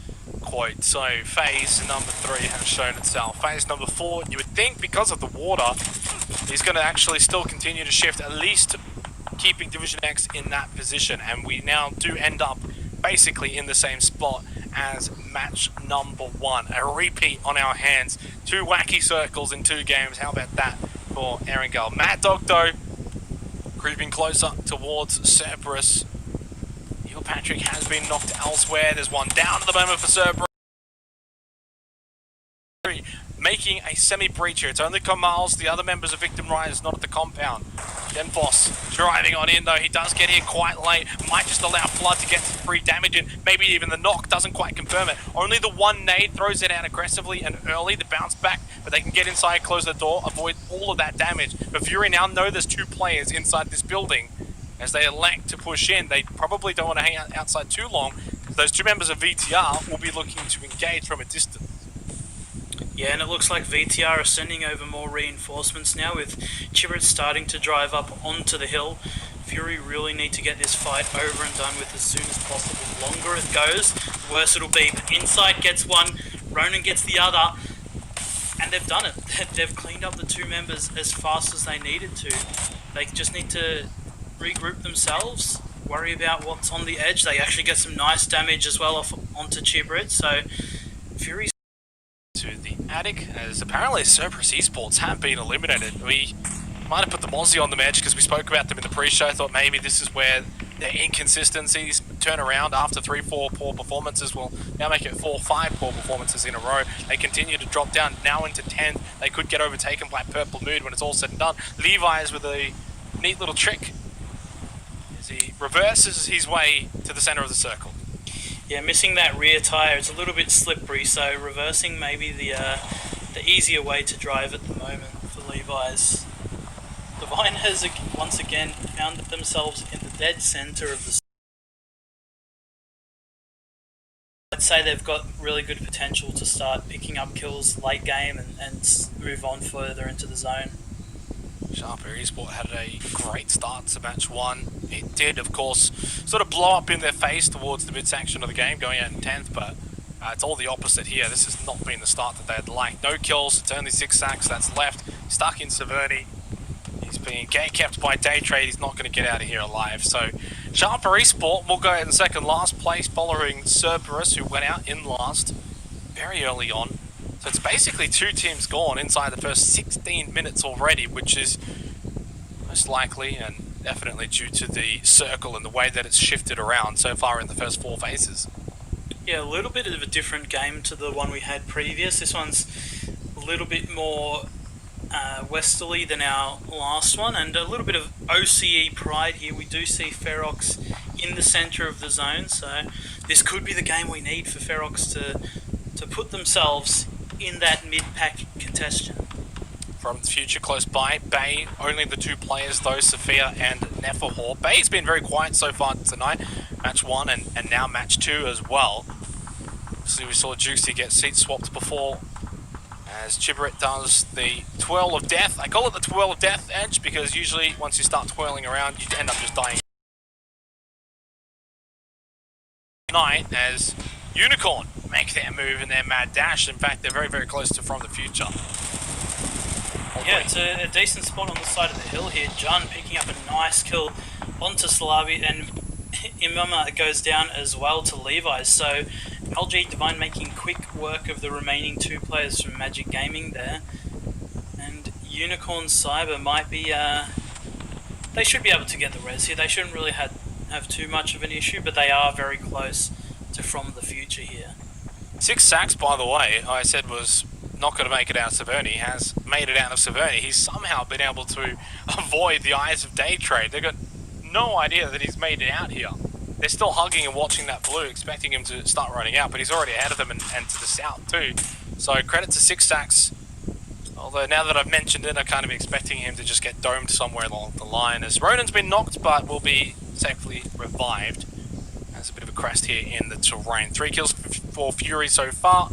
quote. So phase number 3 has shown itself. Phase number 4, you would think because of the water, he's going to actually still continue to shift, at least keeping Division X in that position, and we now do end up basically in the same spot as match number 1. A repeat on our hands. 2 wacky circles in 2 games. How about that for Erangel? Mad Dog, though, creeping closer towards Cerberus. Neil Patrick has been knocked elsewhere. There's one down at the moment for Cerberus. Making a semi-breach here. It's only Kamals, the other members of Victim Rise, not at the compound. Denfos driving on in, though. He does get here quite late. Might just allow Flood to get some free damage in. Maybe even the knock doesn't quite confirm it. Only the one nade throws it out aggressively and early. The bounce back, but they can get inside, close the door, avoid all of that damage. But Fury now know there's 2 players inside this building. As they elect to push in, they probably don't want to hang out outside too long, because those 2 members of VTR will be looking to engage from a distance. Yeah, and it looks like VTR are sending over more reinforcements now, with Chibrit starting to drive up onto the hill. Fury really need to get this fight over and done with as soon as possible. The longer it goes, the worse it'll be. But inside gets one, Ronan gets the other. And they've done it. They've cleaned up the two members as fast as they needed to. They just need to regroup themselves, worry about what's on the edge. They actually get some nice damage as well off onto Chibrit, so Fury's to the attic, as apparently Cerberus Esports have been eliminated. We might have put the Mozzie on the edge because we spoke about them in the pre-show. Thought maybe this is where their inconsistencies turn around after 3-4 poor performances. Will now make it 4-5 poor performances in a row. They continue to drop down, now into 10th. They could get overtaken by Purple Mood when it's all said and done. Levi's with a neat little trick as he reverses his way to the center of the circle. Yeah, missing that rear tyre. It's a little bit slippery, so reversing maybe the easier way to drive at the moment for Levi's. Divine has once again found themselves in the dead center of the. I'd say they've got really good potential to start picking up kills late game and move on further into the zone. Sharper Esport had a great start to match one. It did, of course, sort of blow up in their face towards the midsection of the game, going out in 10th, but it's all the opposite here. This has not been the start that they'd like. No kills, it's only 6 sacks that's left. Stuck in Severny. He's being kept by Day Trade. He's not going to get out of here alive. So Sharper Esport will go out in second last place, following Cerberus, who went out in last very early on. So it's basically 2 teams gone inside the first 16 minutes already, which is most likely and definitely due to the circle and the way that it's shifted around so far in the first 4 phases. Yeah, a little bit of a different game to the one we had previous. This one's a little bit more westerly than our last one, and a little bit of OCE pride here. We do see Ferox in the center of the zone, so this could be the game we need for Ferox to put themselves in that mid-pack contention. From the future close by, Bay, only the 2 players though, Sophia and Neferhor. Bay's been very quiet so far tonight, match 1 and now match 2 as well. So we saw Juicy get seat swapped before, as Chibrit does the twirl of death. I call it the twirl of death, Edge, because usually once you start twirling around, you end up just dying. Tonight, as Unicorn make their move and their mad dash. In fact, they're very, very close to From the Future. Yeah, it's a decent spot on the side of the hill here. Jun picking up a nice kill onto Slavi, and Imama goes down as well to Levi. So LG Divine making quick work of the remaining 2 players from Magic Gaming there. And Unicorn Cyber might be, they should be able to get the res here. They shouldn't really have too much of an issue, but they are very close to From the Future here. 6 sacks, by the way, I said was not going to make it out of Severny, has made it out of Severny. He's somehow been able to avoid the eyes of Day Trade. They've got no idea that he's made it out here. They're still hugging and watching that blue, expecting him to start running out, but he's already ahead of them and to the south too. So credit to 6 sacks. Although now that I've mentioned it, I'm kind of expecting him to just get domed somewhere along the line, as Ronan's been knocked but will be safely revived. There's a bit of a crest here in the terrain. 3 kills for Fury so far,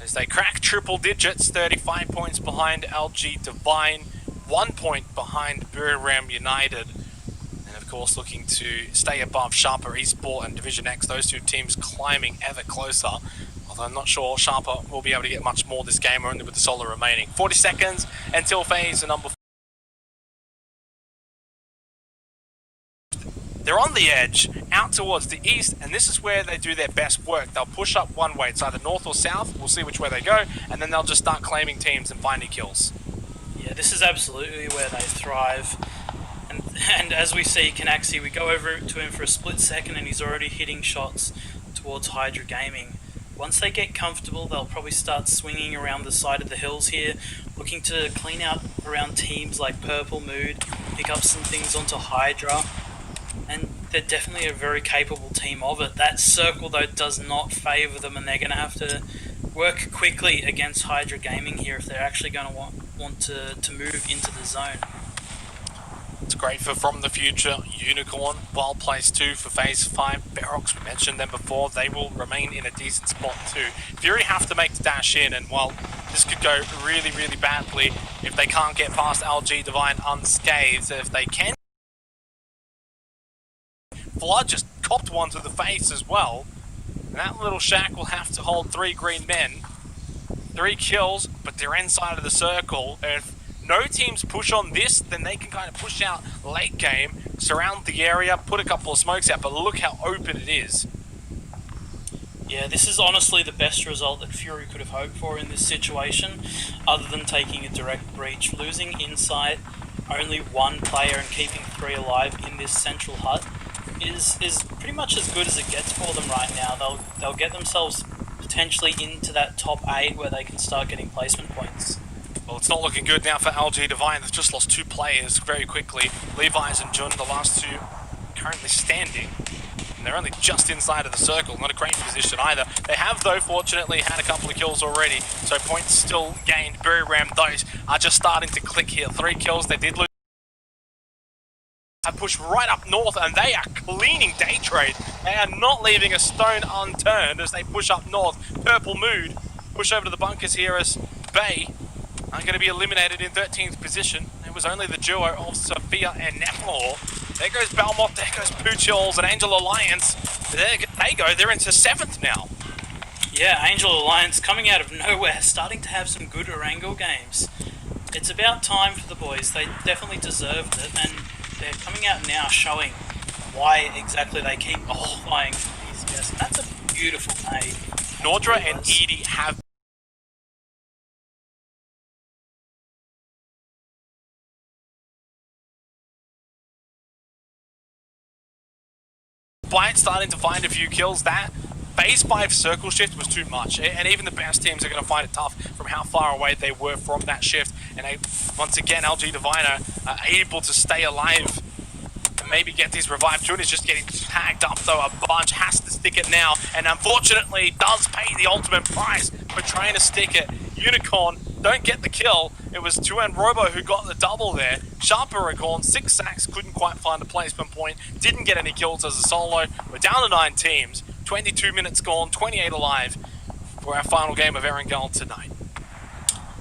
as they crack triple digits, 35 points behind LG Divine, 1 point behind Buriram United, and of course looking to stay above Sharper Esport and Division X. Those 2 teams climbing ever closer, although I'm not sure Sharper will be able to get much more this game, only with the solo remaining. 40 seconds until phase number 4. They're on the edge, out towards the east, and this is where they do their best work. They'll push up one way, it's either north or south, we'll see which way they go, and then they'll just start claiming teams and finding kills. Yeah, this is absolutely where they thrive. And as we see Canaxi, we go over to him for a split second and he's already hitting shots towards Hydra Gaming. Once they get comfortable, they'll probably start swinging around the side of the hills here, looking to clean out around teams like Purple Mood, pick up some things onto Hydra. And they're definitely a very capable team of it. That circle, though, does not favour them, and they're going to have to work quickly against Hydra Gaming here if they're actually going to want to move into the zone. It's great for From the Future. Unicorn, well placed too for phase 5. Ferox, we mentioned them before, they will remain in a decent spot too. Fury have to make the dash in, and well, this could go really, really badly if they can't get past LG Divine unscathed. If they can, Flood just copped one to the face as well, and that little shack will have to hold 3 green men. 3 kills, but they're inside of the circle. If no teams push on this, then they can kind of push out late game, surround the area, put a couple of smokes out, but look how open it is. Yeah, this is honestly the best result that Fury could have hoped for in this situation, other than taking a direct breach. Losing insight, only 1 player and keeping 3 alive in this central hut is pretty much as good as it gets for them right now. They'll get themselves potentially into that top 8 where they can start getting placement points. Well, it's not looking good now for LG Divine. They've just lost 2 players very quickly. Levi's and Jun, the last 2 currently standing. And they're only just inside of the circle. Not a great position either. They have, though, fortunately, had a couple of kills already. So points still gained. Berry Ram, those are just starting to click here. 3 kills. They did lose. Have pushed right up north, and they are cleaning day trade. They are not leaving a stone unturned as they push up north. Purple Mood push over to the bunkers here as Bay are going to be eliminated in 13th position. It was only the duo of Sophia and Nepal. There goes Belmont, there goes Poochills and Angel Alliance. There they go, they're into 7th now. Yeah, Angel Alliance coming out of nowhere, starting to have some good Erangel games. It's about time for the boys. They definitely deserved it, and they're coming out now showing why exactly they keep qualifying for these guys. That's a beautiful nade. Nordra and Edie have Blight starting to find a few kills. That phase 5 circle shift was too much, and even the best teams are going to find it tough from how far away they were from that shift. And once again, LG Diviner are able to stay alive and maybe get these revived. Jun is just getting tagged up though. A bunch has to stick it now, and unfortunately does pay the ultimate price for trying to stick it. Unicorn don't get the kill. It was Tuan Robo who got the double there. Sharper Aragon, 6 sacks, couldn't quite find a placement point, didn't get any kills as a solo. We're down to 9 teams, 22 minutes gone, 28 alive for our final game of Erangel tonight.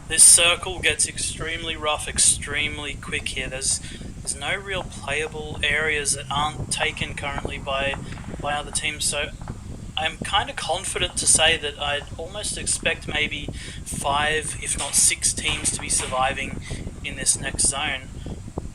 This circle gets extremely rough, extremely quick here. There's no real playable areas that aren't taken currently by other teams, so I'm kind of confident to say that I'd almost expect maybe 5, if not 6 teams to be surviving in this next zone.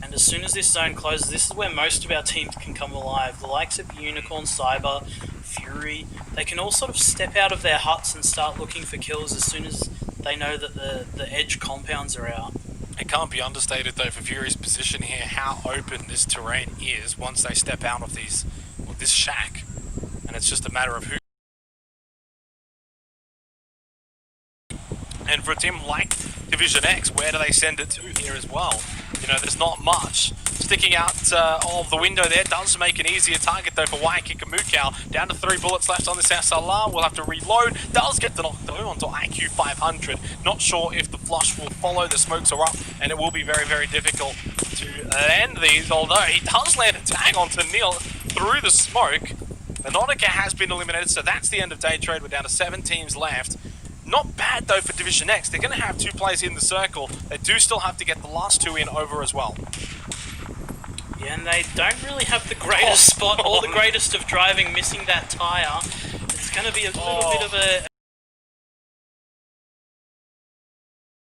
And as soon as this zone closes, this is where most of our teams can come alive. The likes of Unicorn, Cyber, Fury, they can all sort of step out of their huts and start looking for kills as soon as they know that the edge compounds are out. It can't be understated though for Fury's position here, how open this terrain is once they step out of this shack. And it's just a matter of who. And for a team like Division X, where do they send it to here as well? You know, there's not much. Sticking out of the window there does make an easier target though for Waikiki Mukau. Down to 3 bullets left on this SLR. We'll have to reload. Does get the knockdown onto IQ 500. Not sure if the flush will follow. The smokes are up, and it will be very, very difficult to land these. Although he does land a tag onto Neil through the smoke. MENONTON has been eliminated, so that's the end of day trade. We're down to 7 teams left. Not bad though for Division X. They're going to have 2 players in the circle. They do still have to get the last 2 in over as well. Yeah, and they don't really have the greatest spot or the greatest of driving, missing that tyre. It's going to be a little bit of a...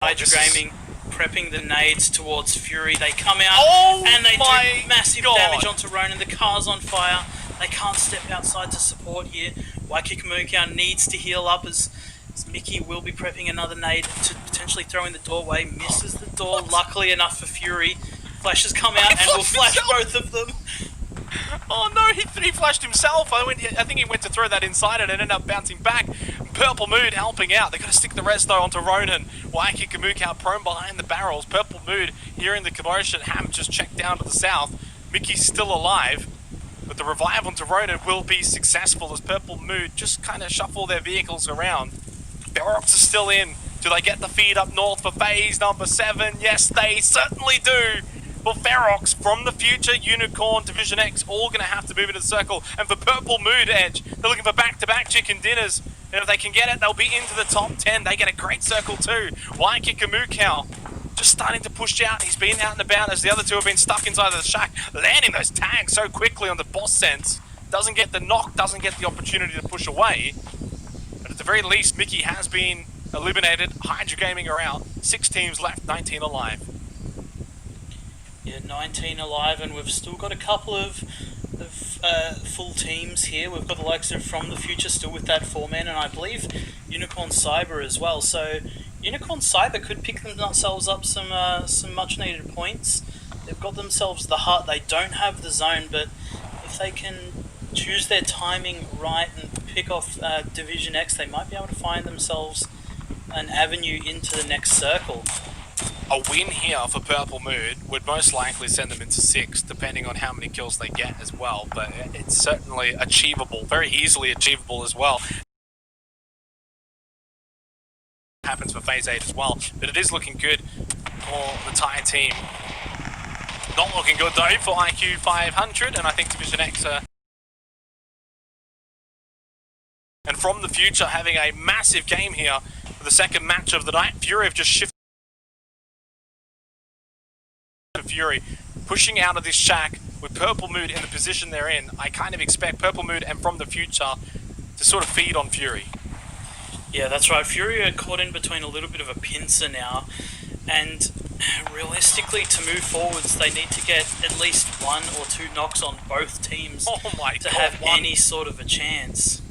Gaming prepping the nades towards Fury. They come out and they do massive damage onto Ronan. The car's on fire. They can't step outside to support here. Waikiki Mukau needs to heal up as Mickey will be prepping another nade to potentially throw in the doorway. Misses the door, luckily enough for Fury. Flashes come out and will flash both of them. Oh no, he flashed himself. I think he went to throw that inside and it ended up bouncing back. Purple Mood helping out. They've got to stick the res though onto Ronan. Waikiki Mukau prone behind the barrels. Purple Mood hearing the commotion. Ham just checked down to the south. Mickey's still alive. But the revive onto Ronan will be successful as Purple Mood just kind of shuffle their vehicles around. Ferox is still in. Do they get the feed up north for phase number 7? Yes, they certainly do. Well, Ferox from the future, Unicorn, Division X, all going to have to move into the circle. And for Purple Mood Edge, they're looking for back-to-back chicken dinners. And if they can get it, they'll be into the top 10. They get a great circle too. Waikiki Mukau just starting to push out. He's been out and about as the other 2 have been stuck inside of the shack. Landing those tags so quickly on the boss sense. Doesn't get the knock, doesn't get the opportunity to push away. But at the very least, Mickey has been eliminated. Hydra Gaming are out. 6 teams left, 19 alive. Yeah, 19 alive, and we've still got a couple of full teams here. We've got the likes of From the Future still with that 4-man, and I believe Unicorn Cyber as well. So Unicorn Cyber could pick themselves up some much needed points. They've got themselves the heart. They don't have the zone, but if they can choose their timing right and pick off Division X, they might be able to find themselves an avenue into the next circle. A win here for Purple Mood would most likely send them into 6, depending on how many kills they get as well, but it's certainly achievable, very easily achievable as well. Happens for Phase 8 as well, but it is looking good for the Thai team. Not looking good though for IQ 500, and I think Division X and From the Future having a massive game here for the second match of the night. Fury have just shifted. Fury pushing out of this shack with Purple Mood in the position they're in. I kind of expect Purple Mood and From the Future to sort of feed on Fury. Yeah, that's right. Fury are caught in between a little bit of a pincer now, and realistically, to move forwards, they need to get at least 1 or 2 knocks on both teams to have any sort of a chance.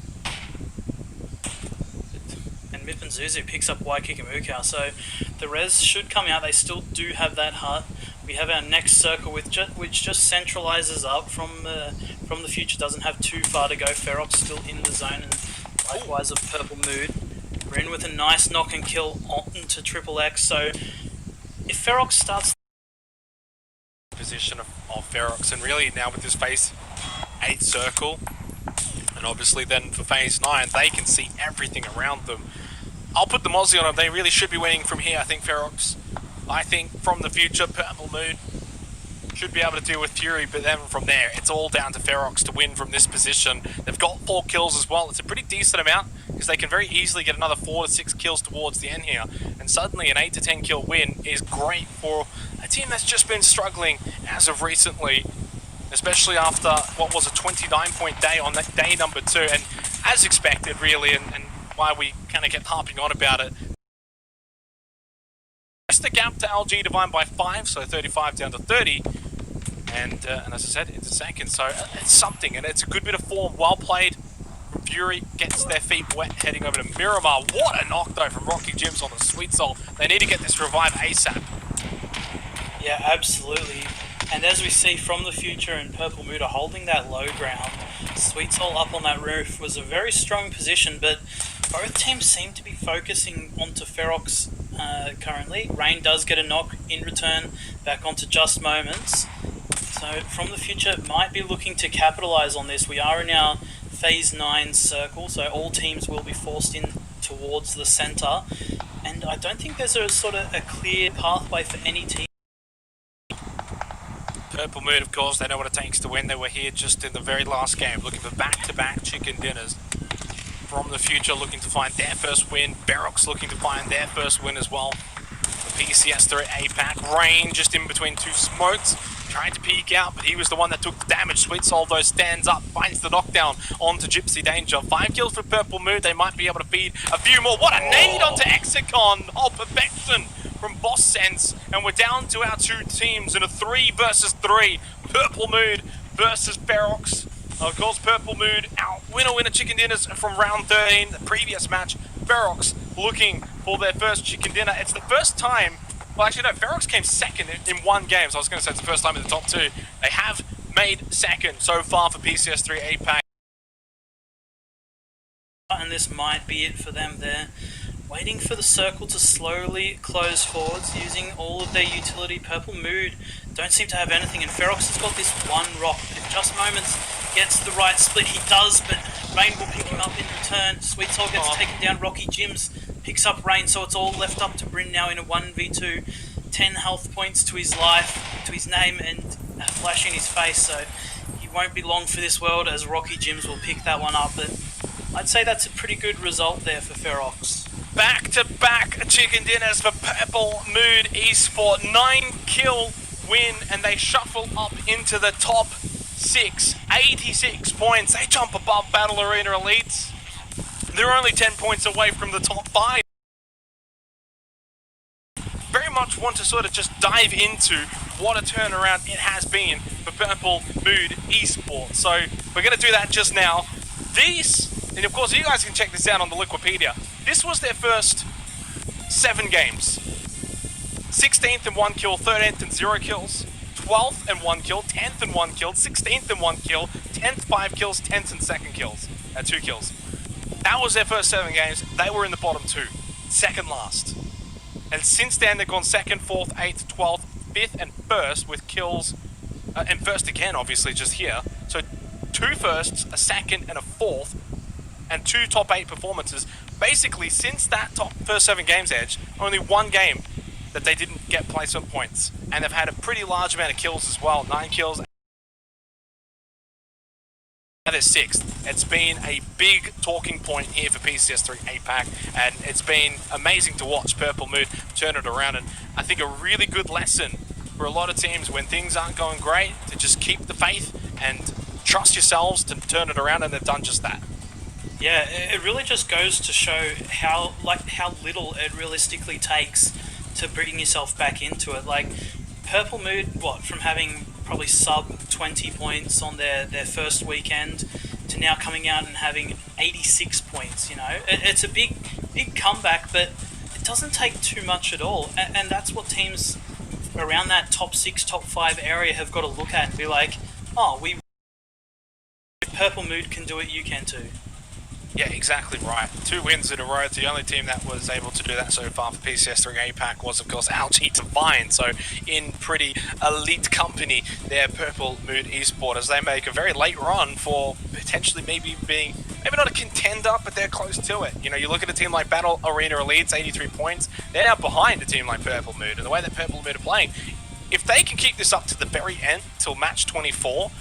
And Mip and Zuzu picks up Waikiki, so the res should come out. They still do have that hut. We have our next circle which just centralizes up. From the Future doesn't have too far to go. Ferox still in the zone, and likewise of Purple Mood. We're in with a nice knock and kill onto Triple X. So if Ferox starts position of Ferox, and really now with this Phase 8 circle, and obviously then for Phase 9, they can see everything around them. I'll put the Mozzie on them. They really should be winning from here. I think Ferox. I think From the Future, Purple Mood should be able to deal with Fury, but then from there, it's all down to Ferox to win from this position. They've got 4 kills as well. It's a pretty decent amount, because they can very easily get another 4 to 6 kills towards the end here. And suddenly an 8 to 10 kill win is great for a team that's just been struggling as of recently, especially after what was a 29-point day on that day number 2. And as expected, really, and why we kind of kept harping on about it, the gap to LG Divine by 5, so 35 down to 30, and as I said, it's a second, so it's something, and it's a good bit of form, well played. Fury gets their feet wet, heading over to Miramar. What a knock though from Rocky Jims on the Sweet Soul. They need to get this revived ASAP. Yeah, absolutely. And as we see, From the Future and Purple Mood are holding that low ground. Sweet Soul up on that roof was a very strong position, but both teams seem to be focusing onto Ferox currently. Rain does get a knock in return back onto Just Moments. So From the Future might be looking to capitalize on this. We are in our Phase 9 circle, so all teams will be forced in towards the center. And I don't think there's a sort of a clear pathway for any team. Purple Moon, of course, they know what it takes to win. They were here just in the very last game, looking for back-to-back chicken dinners. From the Future looking to find their first win. Berox looking to find their first win as well. The PCS3 APAC. Rain just in between 2 smokes. Trying to peek out, but he was the one that took the damage. Sweet Soul, though, stands up, finds the knockdown onto Gypsy Danger. 5 kills for Purple Moon. They might be able to feed a few more. What a nade onto Exicon. Oh, perfection from Boss Sense. And we're down to our 2 teams in a 3 versus 3. Purple Moon versus Ferox. Of course, Purple Moon out winner chicken dinners from round 13, the previous match. Ferox looking for their first chicken dinner. It's the first time, well actually no, Ferox came second in 1 game, so I was going to say it's the first time in the top 2. They have made second so far for PCS3 APAC. And this might be it for them there. Waiting for the circle to slowly close forwards, using all of their utility. Purple Mood don't seem to have anything, and Ferox has got this 1 rock. If Just Moments gets the right split, he does, but Rain will pick him up in return. Sweet Soul gets taken down. Rocky Jims picks up Rain, so it's all left up to Bryn now in a 1v2. 10 health points to his life, to his name, and a flash in his face, so he won't be long for this world as Rocky Jims will pick that one up. But I'd say that's a pretty good result there for Ferox. Back-to-back chicken dinners for Purple Mood Esport. 9-kill win, and they shuffle up into the top 6. 86 points. They jump above Battle Arena Elites. They're only 10 points away from the top 5. want to sort of just dive into what a turnaround it has been for Purple Mood Esports. So we're going to do that just now. And of course you guys can check this out on the Wikipedia. This was their first 7 games. 16th and 1 kill, 13th and 0 kills, 12th and 1 kill, 10th and 1 kill, 16th and 1 kill, 10th 5 kills, 10th and 2nd kills, 2 kills. That was their first 7 games. They were in the bottom 2, second last. And since then they've gone 2nd, 4th, 8th, 12th, 5th and 1st with kills, and 1st again obviously just here. So 2 firsts, a 2nd and a 4th, and 2 top 8 performances. Basically since that first 7 games edge, only 1 game that they didn't get placement points. And they've had a pretty large amount of kills as well, 9 kills. Now they're 6th. It's been a big talking point here for PCS3 APAC, and it's been amazing to watch Purple Mood turn it around. And I think a really good lesson for a lot of teams when things aren't going great, to just keep the faith and trust yourselves to turn it around, and they've done just that. Yeah, it really just goes to show how little it realistically takes to bring yourself back into it. Like Purple Mood, from having probably sub 20 points on their first weekend to now coming out and having 86 points, you know. It's a big comeback, but it doesn't take too much at all. And that's what teams around that top 6, top 5 area have got to look at and be like, oh, if Purple Mood can do it, you can too. Yeah, exactly right. 2 wins in a row. The only team that was able to do that so far for PCS3 APAC was, of course, LG Divine. So, in pretty elite company there, Purple Mood Esports, as they make a very late run for potentially maybe being, maybe not a contender, but they're close to it. You know, you look at a team like Battle Arena Elites, 83 points. They're now behind a team like Purple Mood. And the way that Purple Mood are playing, if they can keep this up to the very end, till match 24,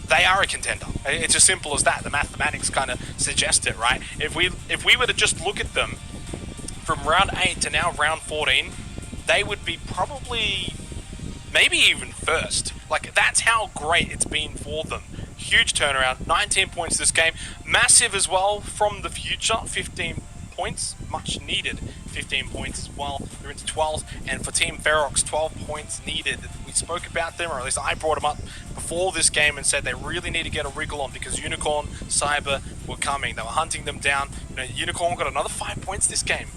they are a contender. It's as simple as that. The mathematics kind of suggest it, right? If we were to just look at them from round 8 to now round 14, they would be probably maybe even first. Like, that's how great it's been for them. Huge turnaround, 19 points this game. Massive as well from the future, 15 points, much needed 15 points as well. They're into 12th, and for Team Ferox, 12 points needed. We spoke about them, or at least I brought them up before this game and said they really need to get a wriggle on because Unicorn, Cyber were coming. They were hunting them down. You know, Unicorn got another 5 points this game.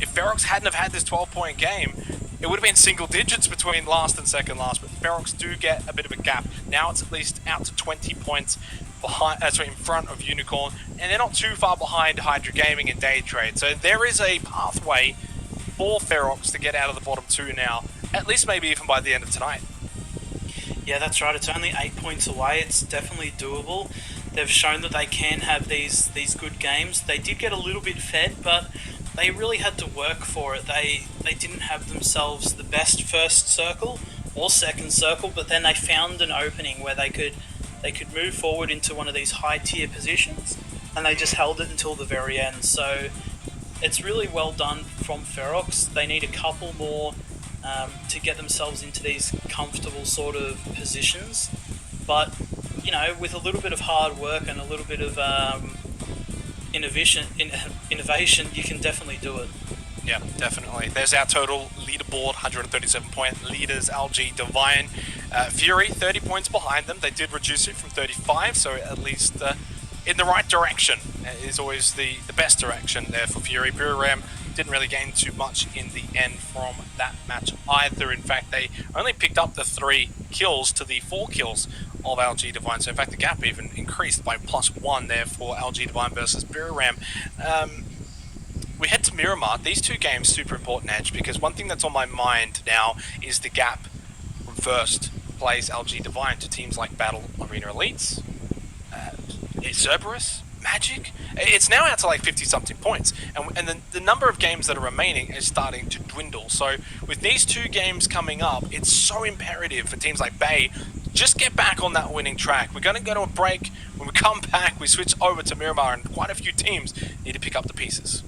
If Ferox hadn't have had this 12-point game, it would have been single digits between last and second last, but Ferox do get a bit of a gap. Now it's at least out to 20 points behind, in front of Unicorn, and they're not too far behind Hydra Gaming and Day Trade. So there is a pathway for Ferox to get out of the bottom 2 now, at least maybe even by the end of tonight. Yeah, that's right. It's only 8 points away. It's definitely doable. They've shown that they can have these good games. They did get a little bit fed, but they really had to work for it. They didn't have themselves the best first circle or second circle, but then they found an opening where they could move forward into one of these high tier positions, and they just held it until the very end. So it's really well done from Ferox. They need a couple more to get themselves into these comfortable sort of positions, but you know, with a little bit of hard work and a little bit of innovation, you can definitely do it. Yeah, definitely. There's our total leaderboard, 137 point leaders, LG Divine. Fury, 30 points behind them. They did reduce it from 35, so at least in the right direction is always the best direction there for Fury. Ram didn't really gain too much in the end from that match either. In fact, they only picked up the 3 kills to the 4 kills of LG Divine. So in fact, the gap even increased by +1 there for LG Divine versus Ram. We head to Miramar. These 2 games super important, Edge, because one thing that's on my mind now is the gap from first plays LG Divine to teams like Battle Arena Elites, Cerberus, Magic. It's now out to like 50-something points, and the number of games that are remaining is starting to dwindle. So with these 2 games coming up, it's so imperative for teams like Bay just get back on that winning track. We're going to go to a break. When we come back, we switch over to Miramar, and quite a few teams need to pick up the pieces.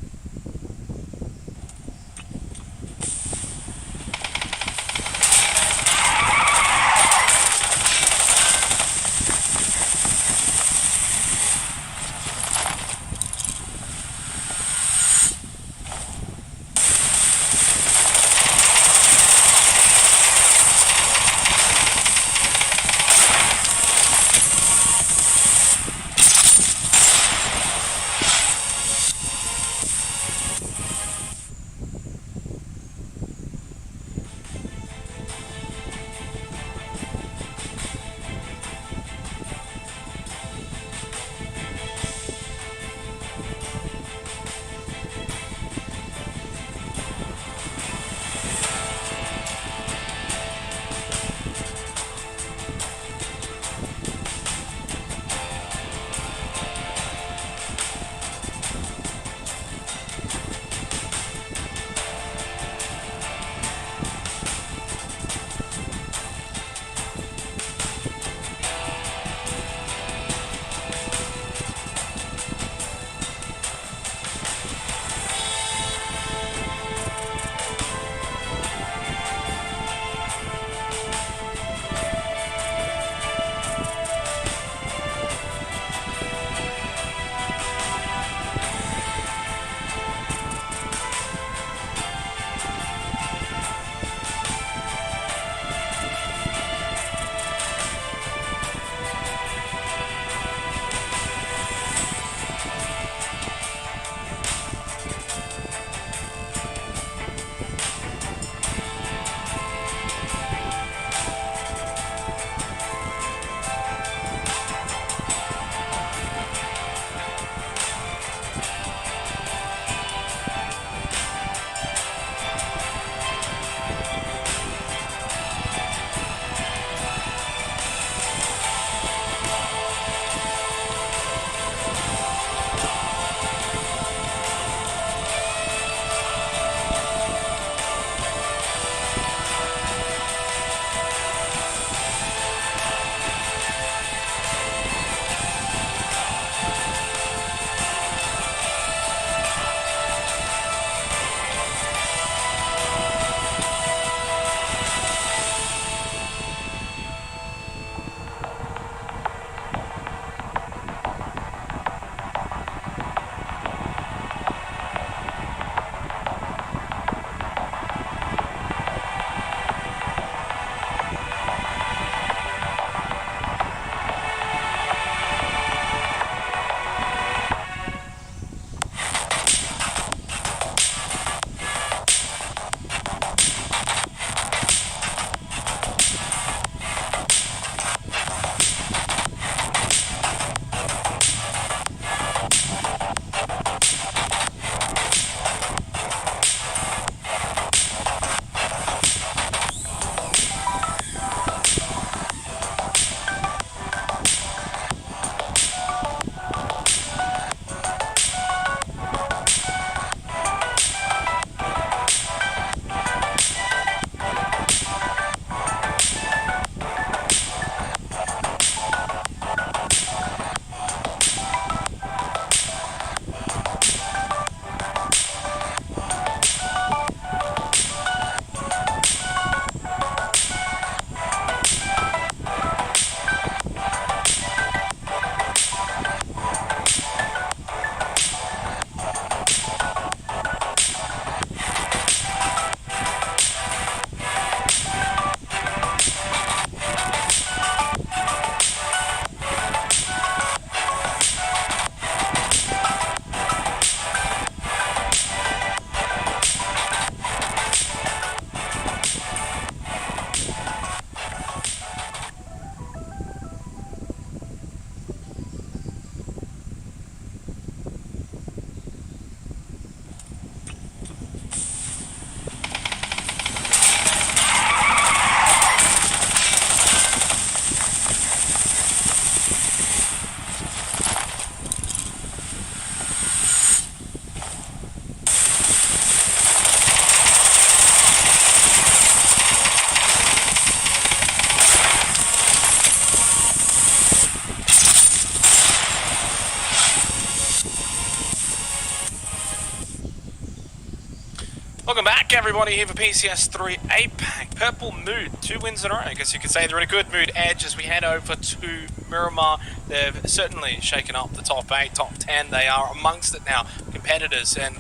Welcome back, everybody, here for PCS3 APAC. Purple mood, 2 wins in a row. I guess you could say they're in a good mood. Edge as we head over to Miramar. They've certainly shaken up the top 8, top 10. They are amongst it now, competitors. And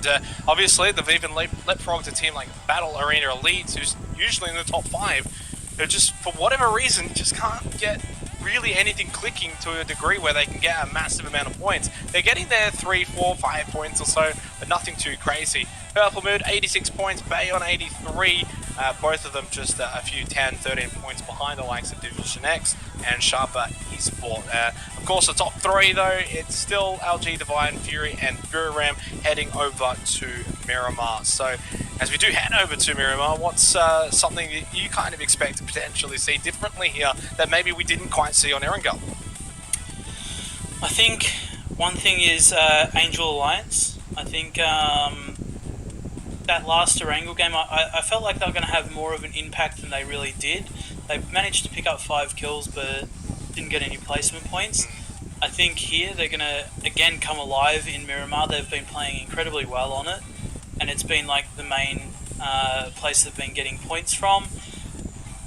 obviously, they've even leapfrogged a team like Battle Arena Elites, who's usually in the top 5. Who just, for whatever reason, just can't get really anything clicking to a degree where they can get a massive amount of points. They're getting their 3, 4, 5 points or so, but nothing too crazy. Purple Mood, 86 points, Bay on 83. Both of them just a few 10, 13 points behind the likes of Division X and Sharper Esport. Of course, the top 3, though, it's still LG Divine, Fury, and BUKAN heading over to Miramar. So, as we do head over to Miramar, what's something that you kind of expect to potentially see differently here that maybe we didn't quite see on Erangel? I think one thing is Angel Alliance. I think that last Erangel game, I felt like they were going to have more of an impact than they really did. They managed to pick up 5 kills, but didn't get any placement points. I think here they're going to, again, come alive in Miramar. They've been playing incredibly well on it, and it's been like the main place they've been getting points from.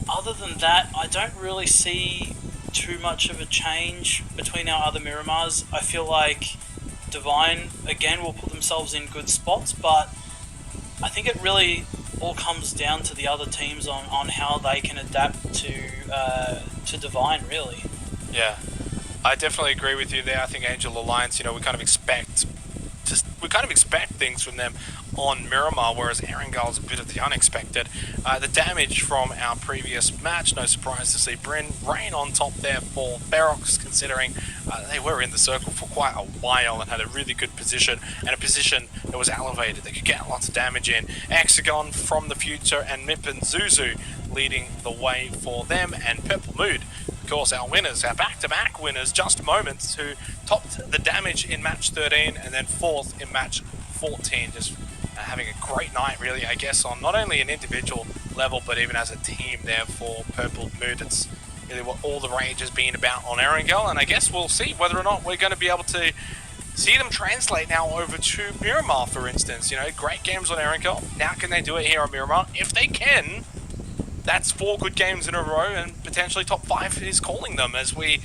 Other than that, I don't really see too much of a change between our other Miramars. I feel like Divine, again, will put themselves in good spots, but I think it really all comes down to the other teams on how they can adapt to Divine, really. Yeah, I definitely agree with you there. I think Angel Alliance, we kind of expect things from them on Miramar, whereas Erangel's a bit of the unexpected. The damage from our previous match, no surprise to see Bryn Rain on top there for Ferox, considering they were in the circle for quite a while and had a really good position, and a position that was elevated. They could get lots of damage in. Hexagon from the future and Mip and Zuzu leading the way for them, and Purple Mood, of course, our winners, our back-to-back winners, Just Moments, who topped the damage in match 13 and then 4th in match 14. Just having a great night, really, I guess, on not only an individual level, but even as a team there for Purple Mood. It's really what all the rage has been about on Erangel, and I guess we'll see whether or not we're going to be able to see them translate now over to Miramar, for instance. Great games on Erangel. Now can they do it here on Miramar? If they can, that's 4 good games in a row, and potentially top 5 is calling them as we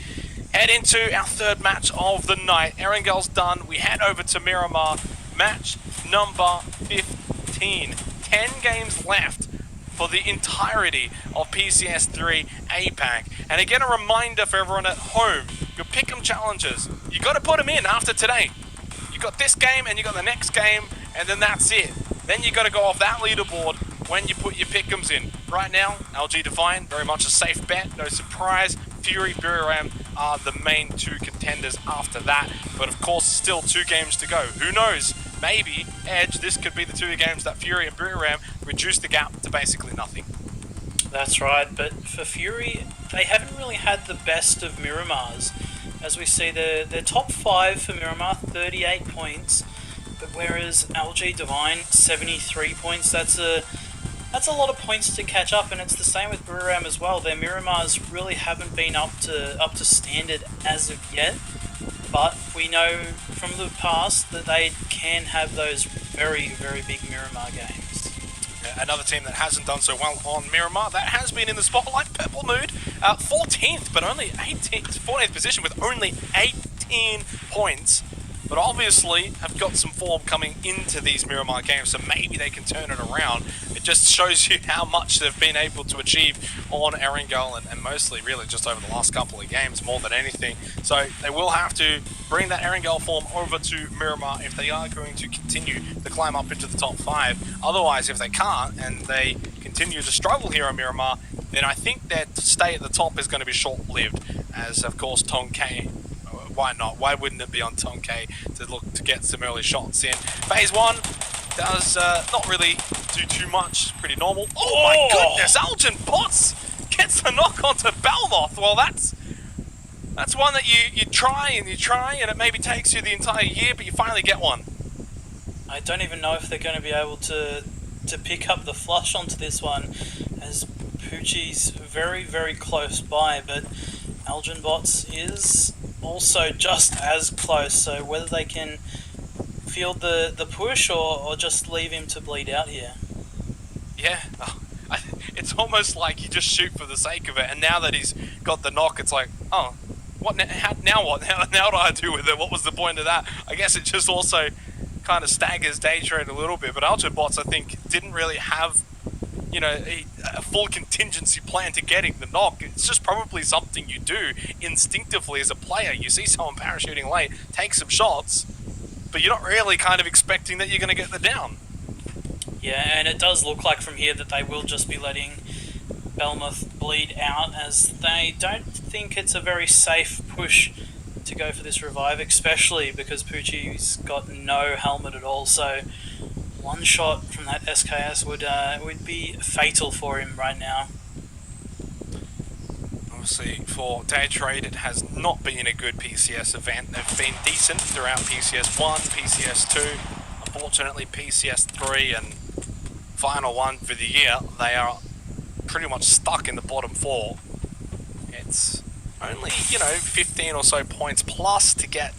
head into our 3rd match of the night. Erangel's done. We head over to Miramar. Match number 15. 10 games left for the entirety of PCS3 APAC. And again, a reminder for everyone at home, your pick'em challenges, you got to put them in after today. You got this game and you got the next game, and then that's it. Then you got to go off that leaderboard when you put your pick'ems in. Right now, LG Divine, very much a safe bet, no surprise. Fury, BUKAN are the main 2 contenders after that. But of course, still 2 games to go. Who knows? Maybe, Edge, this could be the 2 games that Fury and BUKAN reduce the gap to basically nothing. That's right, but for Fury, they haven't really had the best of Miramars. As we see, their top 5 for Miramar, 38 points, but whereas LG Divine, 73 points, that's a lot of points to catch up, and it's the same with BUKAN as well. Their Miramars really haven't been up to standard as of yet, but we know from the past that they can have those very, very big Miramar games. Another team that hasn't done so well on Miramar, that has been in the spotlight, Purple Mood, 14th, but only 14th position with only 18 points. But obviously have got some form coming into these Miramar games, so maybe they can turn it around. It just shows you how much they've been able to achieve on Erangel, and mostly really just over the last couple of games more than anything. So they will have to bring that Erangel form over to Miramar if they are going to continue to climb up into the top 5. Otherwise, if they can't and they continue to struggle here on Miramar, then I think that stay at the top is going to be short-lived, as of course Tonke, why not? Why wouldn't it be on Tonke to look to get some early shots in? Phase 1 does not really do too much, pretty normal. Oh my goodness, Algin Potts gets the knock onto Belmoth. Well, that's one that you try and it maybe takes you the entire year, but you finally get one. I don't even know if they're going to be able to pick up the flush onto this one, as Poochie's very, very close by, but Algin Bots is also just as close, so whether they can field the push or just leave him to bleed out here. Yeah, it's almost like you just shoot for the sake of it, and now that he's got the knock, it's like, oh, what now what? Now what do I do with it? What was the point of that? I guess it just also kind of staggers day trade a little bit, but Ultrabots, I think, didn't really have, you know, a full contingency plan to getting the knock. It's just probably something you do instinctively as a player. You see someone parachuting late, take some shots, but you're not really kind of expecting that you're going to get the down. Yeah, and it does look like from here that they will just be letting Belmouth bleed out, as they don't think it's a very safe push to go for this revive, especially because Poochie's got no helmet at all, so one shot from that SKS would be fatal for him right now. Obviously, for Day Trade, it has not been a good PCS event. They've been decent throughout PCS1, PCS2, unfortunately PCS3 and final one for the year, they are pretty much stuck in the bottom 4. It's only, you know, 15 or so points plus to get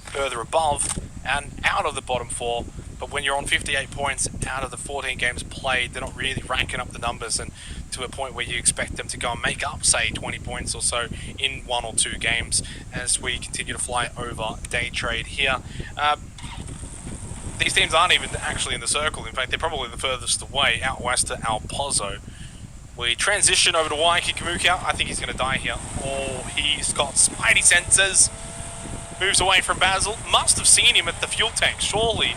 further above and out of the bottom 4, but when you're on 58 points out of the 14 games played, they're not really ranking up the numbers and to a point where you expect them to go and make up, say, 20 points or so in 1 or 2 games as we continue to fly over Day Trade here. These teams aren't even actually in the circle. In fact, they're probably the furthest away, out west to Al Pozo. We transition over to Waikiki-Kamuka. I think he's going to die here. Oh, he's got spidey sensors. Moves away from Basil. Must have seen him at the fuel tank, surely.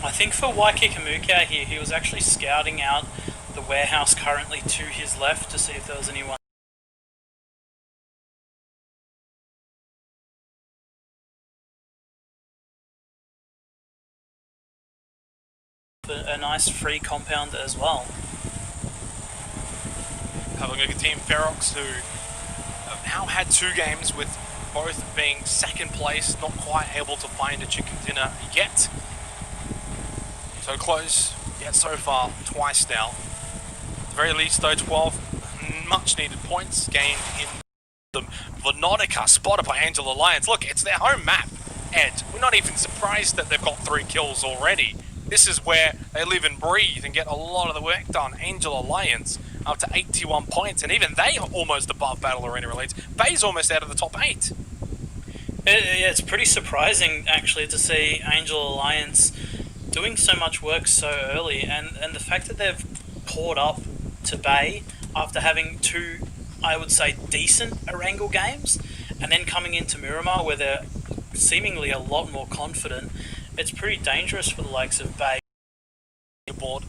I think for Waikiki-Kamuka here, he was actually scouting out the warehouse currently to his left to see if there was anyone. A nice free compound as well. Having a good team, Ferox, who have now had 2 games with both being second place, not quite able to find a chicken dinner yet. So close, yet so far, twice now. At the very least though, 12 much needed points gained in the Venotica, spotted by Angel Alliance. Look, it's their home map, Ed. We're not even surprised that they've got 3 kills already. This is where they live and breathe and get a lot of the work done. Angel Alliance up to 81 points, and even they are almost above Battle Arena Elites. Bay's almost out of the top 8. Yeah, it's pretty surprising actually to see Angel Alliance doing so much work so early, and the fact that they've poured up to Bay after having 2, I would say, decent Erangel games, and then coming into Miramar where they're seemingly a lot more confident. It's pretty dangerous for the likes of Bay. Board.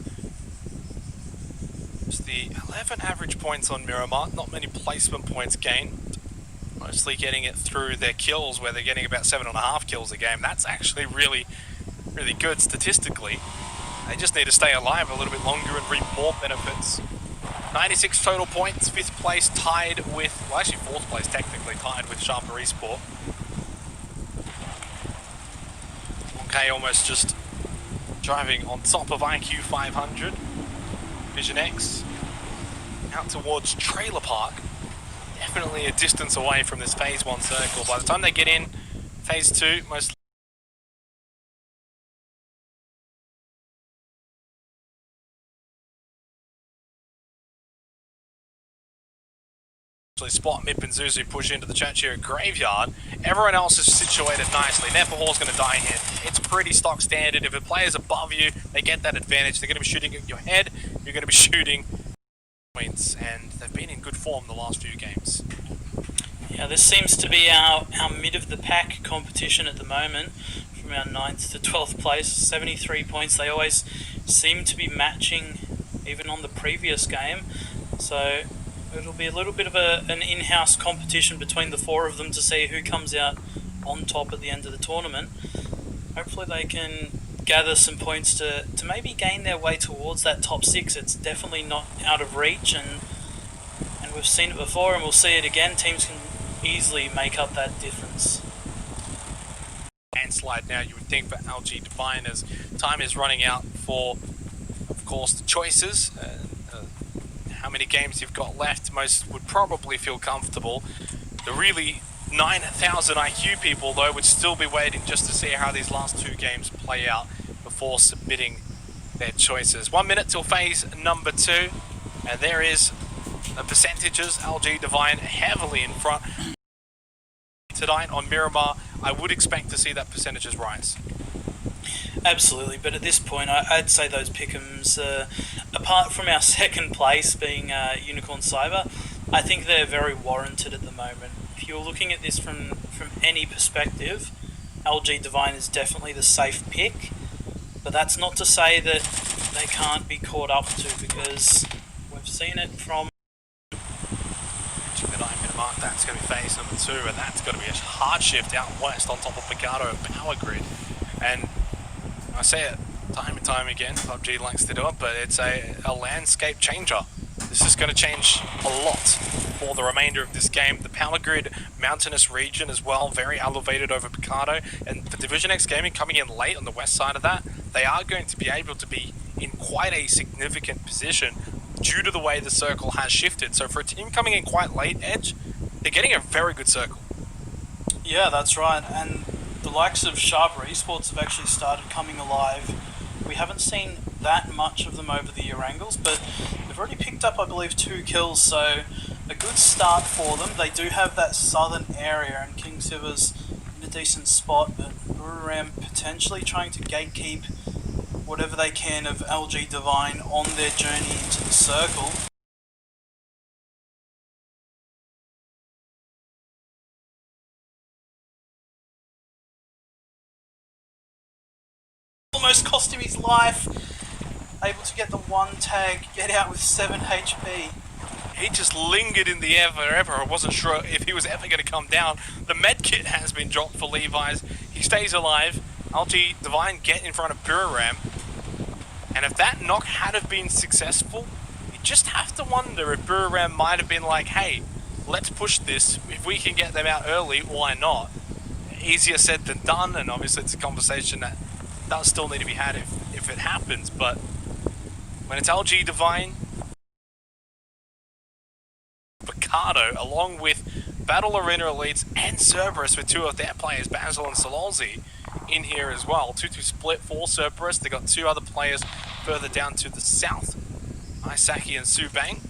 It's the 11 average points on Miramar, not many placement points gained. Mostly getting it through their kills, where they're getting about 7.5 kills a game. That's actually really good statistically. They just need to stay alive a little bit longer and reap more benefits. 96 total points, 5th place tied with, well actually 4th place technically, tied with Sharper Esport. Okay, almost just driving on top of IQ 500. Vision X out towards Trailer Park. Definitely a distance away from this Phase 1 circle. By the time they get in, Phase 2, most spot Mip and Zuzu push into the Chachira Graveyard. Everyone else is situated nicely. Nepahor's going to die here. It's pretty stock standard. If a player's above you, they get that advantage. They're going to be shooting at your head. You're going to be shooting points, and they've been in good form the last few games. Yeah, this seems to be our mid of the pack competition at the moment, from our 9th to 12th place. 73 points. They always seem to be matching, even on the previous game. So it'll be a little bit of an in-house competition between the 4 of them to see who comes out on top at the end of the tournament. Hopefully they can gather some points to maybe gain their way towards that top 6. It's definitely not out of reach, and we've seen it before and we'll see it again. Teams can easily make up that difference. Landslide now, you would think, for LG Divine, as time is running out for, of course, the choices. How many games you've got left, most would probably feel comfortable. The really 9,000 IQ people, though, would still be waiting just to see how these last 2 games play out before submitting their choices. 1 minute till phase number 2, and there is the percentages. LG Divine heavily in front tonight on Miramar. I would expect to see that percentages rise. Absolutely, but at this point, I'd say those pick'ems, apart from our second place being Unicorn Cyber, I think they're very warranted at the moment. If you're looking at this from any perspective, LG Divine is definitely the safe pick, but that's not to say that they can't be caught up to, because we've seen it from... Reaching the 9-minute mark, that's going to be phase number 2, and that's going to be a hard shift out west on top of Mikado Power Grid. And I say it time and time again, PUBG likes to do it, but it's a landscape changer. This is going to change a lot for the remainder of this game. The Power Grid mountainous region as well, very elevated over Picardo, and for Division X Gaming coming in late on the west side of that, they are going to be able to be in quite a significant position due to the way the circle has shifted. So for a team coming in quite late, Edge, they're getting a very good circle. Yeah, that's right, and the likes of Sharper Esports have actually started coming alive. We haven't seen that much of them over the Erangels, but they've already picked up, I believe, 2 kills, so a good start for them. They do have that southern area, and King Silver's in a decent spot, but Buriram potentially trying to gatekeep whatever they can of LG Divine on their journey into the circle. Almost cost him his life. Able to get the 1 tag, get out with 7 HP. He just lingered in the air forever. I wasn't sure if he was ever going to come down. The med kit has been dropped for Levi's. He stays alive. LG Divine get in front of Buriram. And if that knock had have been successful, you just have to wonder if Buriram might have been like, hey, let's push this. If we can get them out early, why not? Easier said than done, and obviously it's a conversation that does still need to be had if it happens, but when it's LG Divine, Picardo, along with Battle Arena Elites and Cerberus with 2 of their players, Basil and Sololzi, in here as well. 2-2 split for Cerberus. They got 2 other players further down to the south, Isaki and Subang.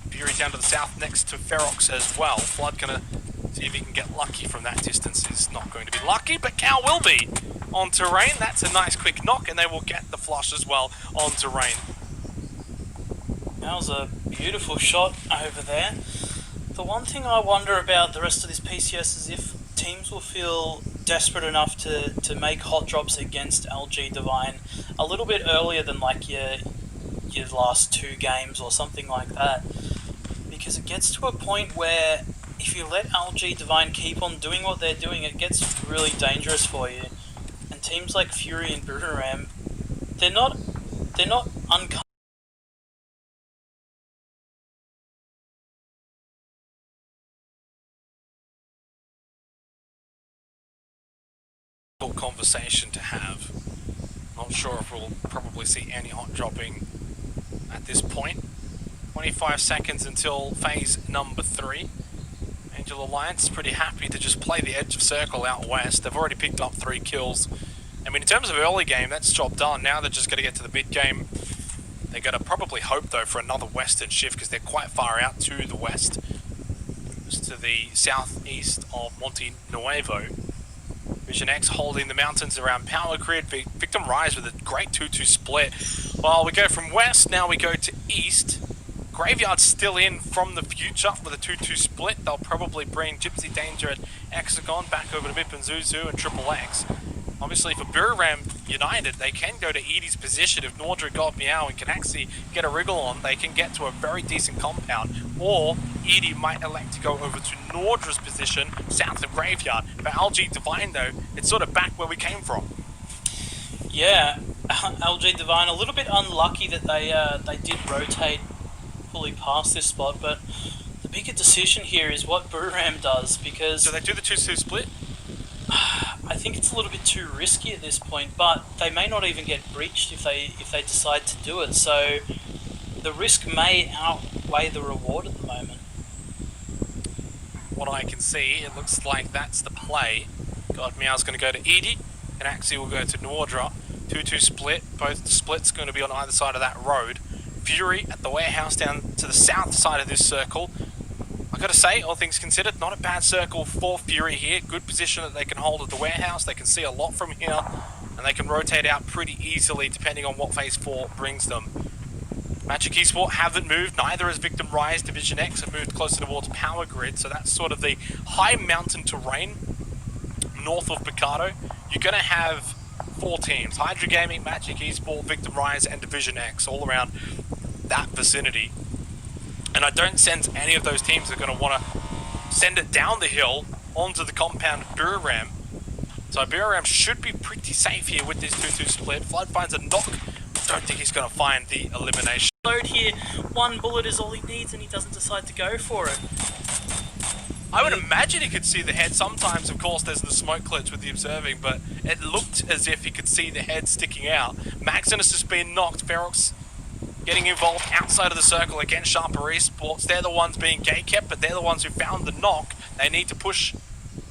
Fury down to the south next to Ferox as well. Flood gonna see if he can get lucky from that distance. Is not going to be lucky, but Cal will be on terrain. That's a nice quick knock, and they will get the flush as well on terrain. That was a beautiful shot over there. The one thing I wonder about the rest of this PCS is if teams will feel desperate enough to make hot drops against LG Divine a little bit earlier than like your last 2 games or something like that. Because it gets to a point where if you let LG Divine keep on doing what they're doing, it gets really dangerous for you. And teams like Fury and Buriram, they're not uncomfortable. Conversation to have. Not sure if we'll probably see any hot dropping at this point. 25 seconds until phase number 3. Angel Alliance pretty happy to just play the edge of circle out west. They've already picked up 3 kills. I mean, in terms of early game, that's job done. Now they're just going to get to the mid game. They're going to probably hope, though, for another western shift because they're quite far out to the west. Just to the southeast of Monte Nuevo. Vision X holding the mountains around Power Grid. Victim Rise with a great 2-2 split. Well, we go from west, now we go to east. Graveyard's still in from the future with a 2-2 split. They'll probably bring Gypsy Danger at Hexagon back over to Mip and Zuzu and Triple X. Obviously for Buriram United, they can go to Edie's position. If Nordra got Meow and can actually get a wriggle on, they can get to a very decent compound. Or Edie might elect to go over to Nordra's position south of Graveyard. For LG Divine though, it's sort of back where we came from. Yeah, LG Divine a little bit unlucky that they did rotate fully past this spot, but the bigger decision here is what Buriram does, because... Do they do the 2-2 split? I think it's a little bit too risky at this point, but they may not even get breached if they decide to do it, so the risk may outweigh the reward at the moment. What I can see, it looks like that's the play. God Meow's going to go to Edie, and Axie will go to Nordra. 2-2 split. Both splits going to be on either side of that road. Fury at the warehouse down to the south side of this circle. I've got to say, all things considered, not a bad circle for Fury here. Good position that they can hold at the warehouse. They can see a lot from here, and they can rotate out pretty easily depending on what Phase 4 brings them. Magic Esport haven't moved, neither has Victim Rise. Division X have moved closer towards Power Grid, so that's sort of the high mountain terrain north of Picado. You're going to have 4 teams, Hydra Gaming, Magic Esport, Victim Rise, and Division X, all around that vicinity. And I don't sense any of those teams are going to want to send it down the hill onto the compound of BUKAN. So BUKAN should be pretty safe here with this 2-2 split. Flood finds a knock. Don't think he's going to find the elimination. Load here, 1 bullet is all he needs and he doesn't decide to go for it. I would imagine he could see the head. Sometimes, of course, there's the smoke glitch with the observing, but it looked as if he could see the head sticking out. Maximus has been knocked. Ferox getting involved outside of the circle against Sharper Esports. They're the ones being gate-kept, but they're the ones who found the knock. They need to push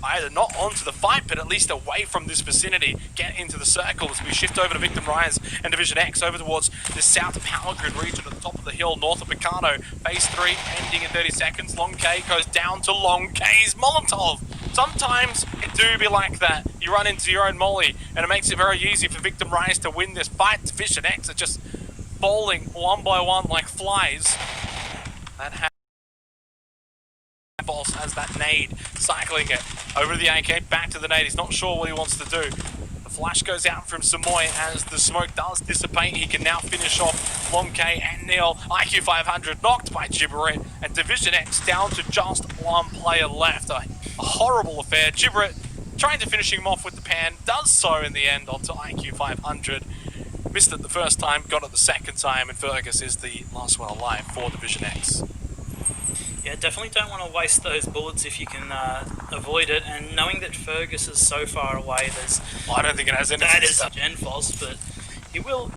either not onto the fight, but at least away from this vicinity, get into the circle as we shift over to Victim Rise and Division X over towards the south Power Grid region at the top of the hill, north of Picado. Phase 3 ending in 30 seconds. Long K goes down to Long K's Molotov. Sometimes it do be like that. You run into your own molly, and it makes it very easy for Victim Rise to win this fight. Division X are just falling one by one like flies. That Boss has that nade, cycling it over to the AK, back to the nade. He's not sure what he wants to do. The flash goes out from Samoy as the smoke does dissipate. He can now finish off Long K and Neil. IQ 500 knocked by Gibberit, and Division X down to just 1 player left. A horrible affair. Gibberit trying to finish him off with the pan, does so in the end onto IQ 500. Missed it the first time, got it the second time, and Fergus is the last one alive for Division X. Yeah, definitely don't want to waste those bullets if you can avoid it, and knowing that Fergus is so far away, there's... I don't think it has anything that to is stop. Genfos, but he will...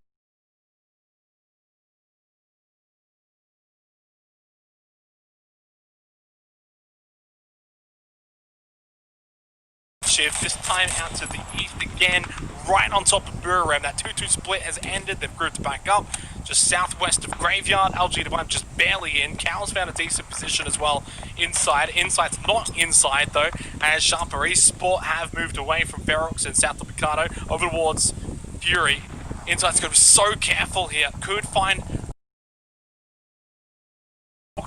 Shift, this time out to the east again, right on top of BUKAN. That 2-2 split has ended, they've grouped back up, just southwest of Graveyard. LG Divine just barely in. Cal's found a decent position as well inside. Inside's not inside though, as Sharper Esport have moved away from Ferox and south of Picado over towards Fury. Inside's got to be so careful here. Could find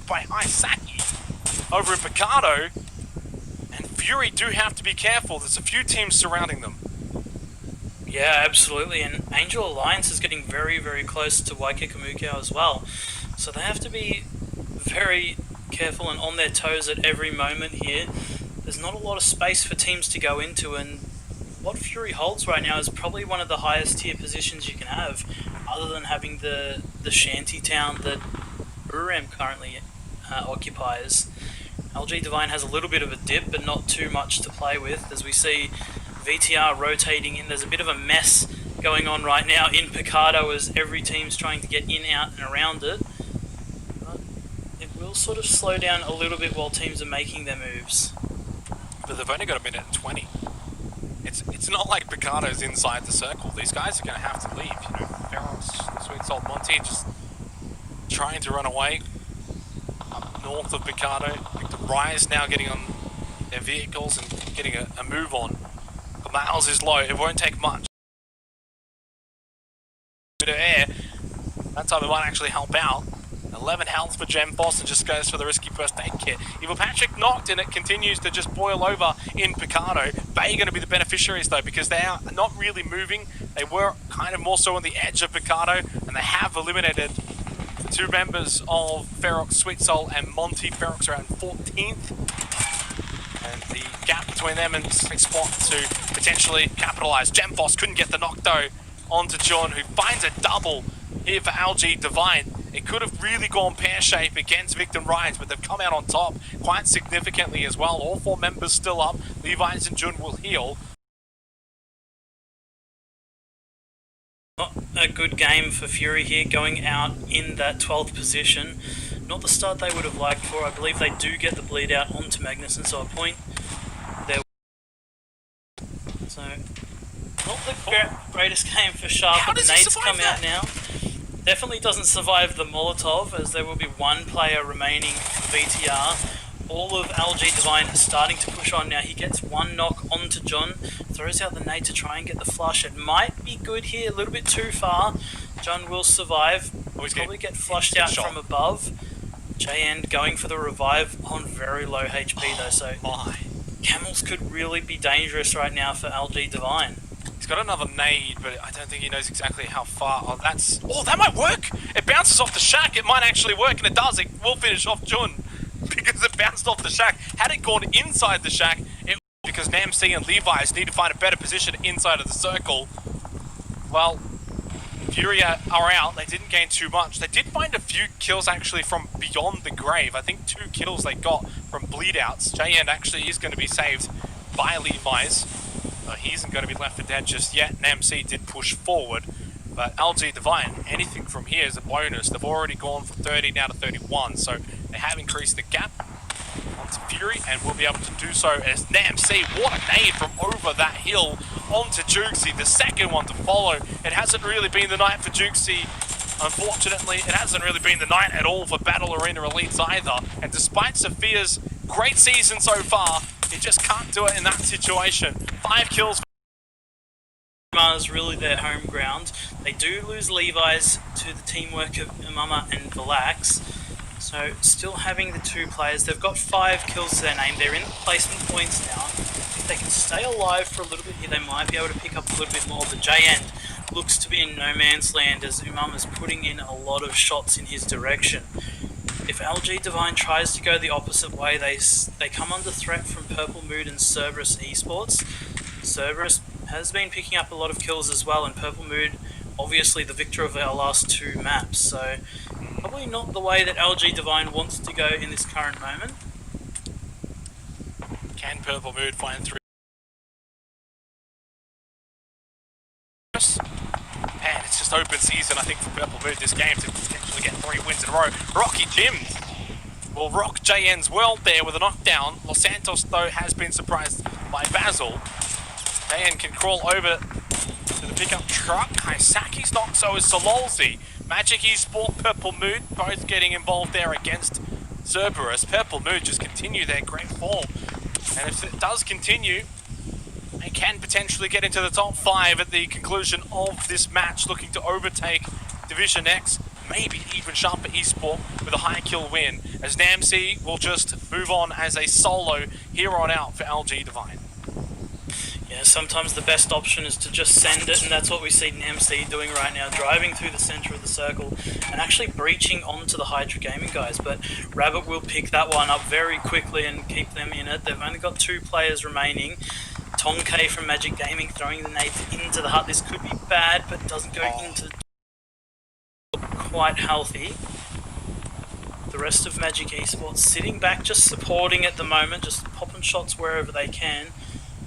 by Isaki over in Picado. Fury do have to be careful. There's a few teams surrounding them. Yeah, absolutely. And Angel Alliance is getting very, very close to Waikakamukau as well. So they have to be very careful and on their toes at every moment here. There's not a lot of space for teams to go into, and what Fury holds right now is probably one of the highest tier positions you can have, other than having the shanty town that BUKAN currently occupies. LG Divine has a little bit of a dip, but not too much to play with, as we see VTR rotating in. There's a bit of a mess going on right now in Picado as every team's trying to get in, out, and around it. But it will sort of slow down a little bit while teams are making their moves. But they've only got a minute and 20. It's not like Picado's inside the circle. These guys are going to have to leave. You know, Ferox, Sweet Salt Monty just trying to run away up north of Picado. The Rise now getting on their vehicles and getting a move on. The miles is low. It won't take much. Bit of air. That time it might actually help out. 11 health for Genfos and just goes for the risky first aid kit. Evil Patrick knocked, and it continues to just boil over in Picado. Bay going to be the beneficiaries though, because they are not really moving. They were kind of more so on the edge of Picado, and they have eliminated the 2 members of Ferox, Sweet Soul, and Monty. Ferox around 14th. And the gap between them and Sweet Spot to potentially capitalise. Genfos couldn't get the knock though onto John, who finds a double here for LG Divine. It could have really gone pear-shaped against Victim Rise, but they've come out on top quite significantly as well. All 4 members still up. Levi's and Jun will heal. A good game for Fury here, going out in that 12th position. Not the start they would have liked for. I believe they do get the bleed out onto Magnuson, so a point there. So Not the greatest game for Sharp, How but the does he nades survive come out now. Definitely doesn't survive the Molotov, as there will be one player remaining for VTR. All of LG Divine is starting to push on now. He gets one knock onto John, throws out the nade to try and get the flush. It might be good here, a little bit too far. John will survive. He'll probably get flushed out from above. JN going for the revive on very low HP though, so Camels could really be dangerous right now for LG Divine. He's got another nade, but I don't think he knows exactly how far. Oh, that might work! It bounces off the shack, it might actually work, and it does. It will finish off Jun, because it bounced off the shack. Had it gone inside the shack, it because NAMC and Levi's need to find a better position inside of the circle. Well, Fury are out. They didn't gain too much. They did find a few kills actually from beyond the grave. I think 2 kills they got from bleed outs. JN actually is going to be saved by Levi's. He isn't going to be left for dead just yet. NAMC did push forward, but LG Divine, anything from here is a bonus. They've already gone from 30 now to 31, so they have increased the gap onto Fury, and will be able to do so as NAMC, what a nade from over that hill onto Jukesy, the second one to follow. It hasn't really been the night for Jukesy. Unfortunately, it hasn't really been the night at all for Battle Arena Elites either, and despite Sophia's great season so far, he just can't do it in that situation. 5 kills. Is really their home ground. They do lose Levi's to the teamwork of Mama and Valax. So still having the 2 players, they've got 5 kills to their name. They're in the placement points now. If they can stay alive for a little bit here, they might be able to pick up a little bit more. The J-End looks to be in no man's land as Umama's putting in a lot of shots in his direction. If LG Divine tries to go the opposite way, they come under threat from Purple Mood and Cerberus Esports. Cerberus has been picking up a lot of kills as well, and Purple Mood, obviously the victor of our last 2 maps, so probably not the way that LG Divine wants to go in this current moment. Can Purple Mood find through? Man, it's just open season, I think, for Purple Mood this game to potentially get 3 wins in a row. Rocky Jims will rock JN's world there with a knockdown. Los Santos, though, has been surprised by Basil. JN can crawl over to the pickup truck. Haisaki's not, so is Sololzi. Magic Esport, Purple Mood, both getting involved there against Cerberus. Purple Mood just continue their great form. And if it does continue, they can potentially get into the top 5 at the conclusion of this match, looking to overtake Division X, maybe even Sharper Esport with a high kill win, as NAMC will just move on as a solo here on out for LG Divine. Yeah, sometimes the best option is to just send it, and that's what we see NAMC doing right now, driving through the center of the circle and actually breaching onto the Hydra Gaming guys, but Rabbit will pick that one up very quickly and keep them in it. They've only got 2 players remaining. Tonke from Magic Gaming throwing the nades into the hut. This could be bad, but doesn't go into quite healthy. The rest of Magic Esports sitting back, just supporting at the moment, just popping shots wherever they can.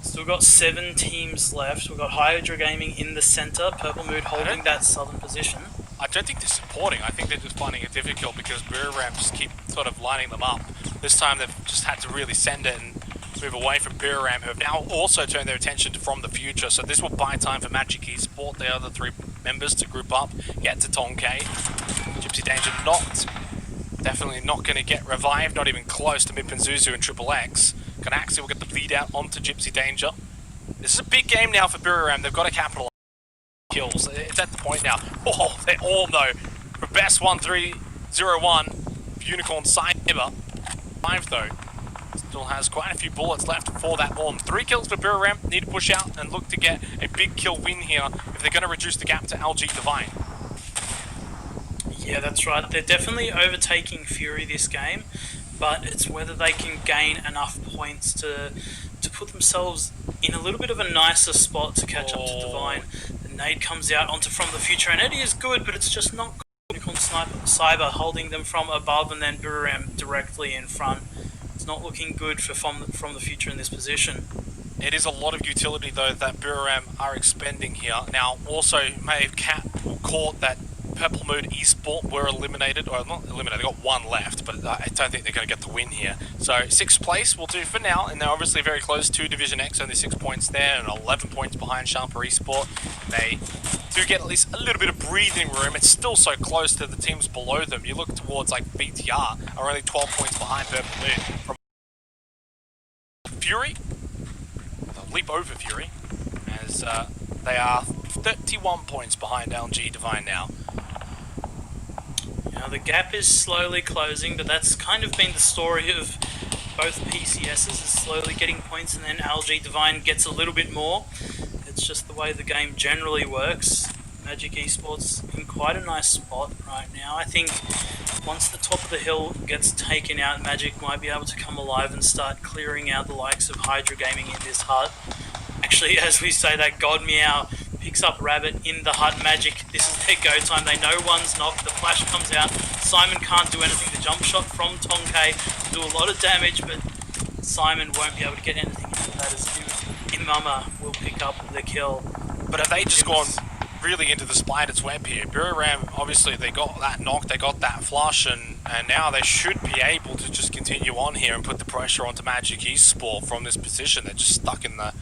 Still got 7 teams left. We've got Hydra Gaming in the center, Purple Mood holding that southern position. I don't think they're supporting. I think they're just finding it difficult because Buriram just keep sort of lining them up. This time they've just had to really send it and move away from Buriram, who have now also turned their attention to From the Future. So this will buy time for Magic Esport, the other 3 members, to group up, get to Tonke. Gypsy Danger definitely not going to get revived, not even close to Mipinzuzu and Triple X. Ganaxi will get the lead out onto Gypsy Danger. This is a big game now for Buriram. They've got to capitalize kills. It's at the point now. Oh, they all know. For best 1301, Unicorn Cyber. 5 though. Still has quite a few bullets left for that one. 3 kills for Buriram. Need to push out and look to get a big kill win here if they're going to reduce the gap to LG Divine. Yeah, that's right. They're definitely overtaking Fury this game, but it's whether they can gain enough points to put themselves in a little bit of a nicer spot to catch up to Divine. The nade comes out onto From the Future, and it is good, but it's just not good. Unicorn Cyber holding them from above, and then Buriram directly in front. It's not looking good for From the Future in this position. It is a lot of utility though that Buriram are expending here. Now also may have caught that Purple Moon Esport were eliminated, or not eliminated, they got one left, but I don't think they're going to get the win here. So 6th place will do for now, and they're obviously very close to Division X, only 6 points there, and 11 points behind Shamper Esport. They do get at least a little bit of breathing room. It's still so close to the teams below them. You look towards like BTR, are only 12 points behind Purple Moon. From Fury, they'll leap over Fury, as they are 31 points behind LG Divine now. Now the gap is slowly closing, but that's kind of been the story of both PCSs, is slowly getting points and then LG Divine gets a little bit more. It's just the way the game generally works. Magic Esports in quite a nice spot right now. I think once the top of the hill gets taken out, Magic might be able to come alive and start clearing out the likes of Hydra Gaming in this hut. Actually, as we say that, God Meow picks up Rabbit in the hut. Magic, this is their go time. They know one's knocked. The flash comes out. Simon can't do anything. The jump shot from Tonkay will do a lot of damage, but Simon won't be able to get anything out of that as Imama will pick up the kill. But have they just gone really into the spider's web here? Buriram, obviously they got that knock, they got that flush, and now they should be able to just continue on here and put the pressure onto Magic Esport from this position. They're just stuck in the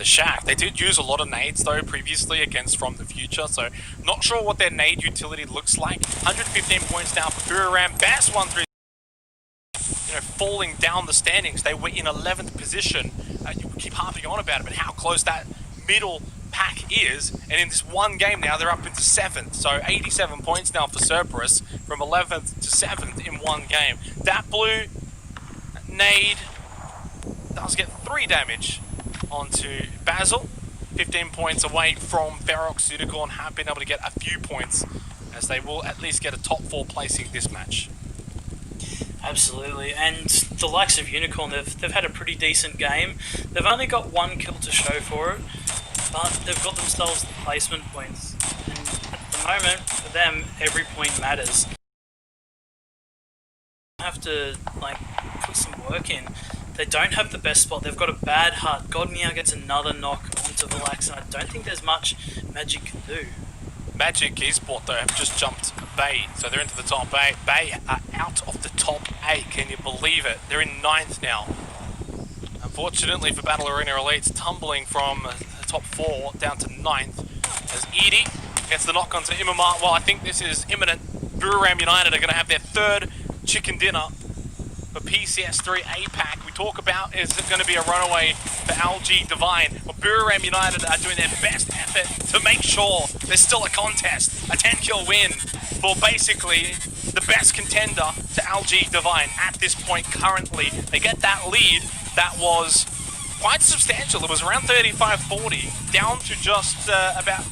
shack. They did use a lot of nades though previously against From the Future, so not sure what their nade utility looks like. 115 points now for Buriram. Bass 1-3, falling down the standings. They were in 11th position. You keep harping on about it, but how close that middle pack is, and in this one game now they're up into 7th, so 87 points now for Cerberus from 11th to 7th in one game. That blue nade does get 3 damage onto Basil. 15 points away from Ferox. Unicorn have been able to get a few points, as they will at least get a top 4 placing this match. Absolutely, and the likes of Unicorn, they've had a pretty decent game. They've only got 1 kill to show for it, but they've got themselves the placement points. And at the moment, for them, every point matters. They have to put some work in. They don't have the best spot. They've got a bad hut. Godmeow gets another knock onto Valax, and I don't think there's much Magic can do. Magic Esport though have just jumped Bay, so they're into the top 8. Bay are out of the top 8, can you believe it? They're in 9th now. Unfortunately for Battle Arena Elites, tumbling from the top 4 down to 9th, as Edie gets the knock onto Imamar. Well, I think this is imminent. Buriram United are going to have their 3rd chicken dinner for PCS3 APAC. We talk about, is it going to be a runaway for LG Divine? Well, Buriram United are doing their best effort to make sure there's still a contest, a 10-kill win for basically the best contender to LG Divine at this point currently. They get that lead that was quite substantial. It was around 35-40, down to just about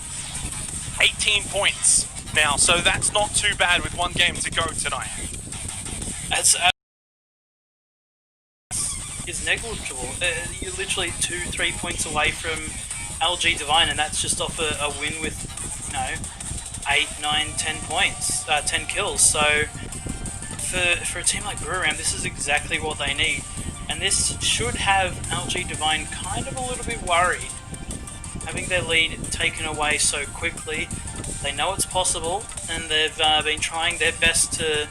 18 points now. So that's not too bad with 1 game to go tonight. It's negligible. You're literally 2-3 points away from LG Divine, and that's just off a win with, 8, 9, 10 points, 10 kills. So for a team like Buriram, this is exactly what they need, and this should have LG Divine kind of a little bit worried, having their lead taken away so quickly. They know it's possible, and they've been trying their best to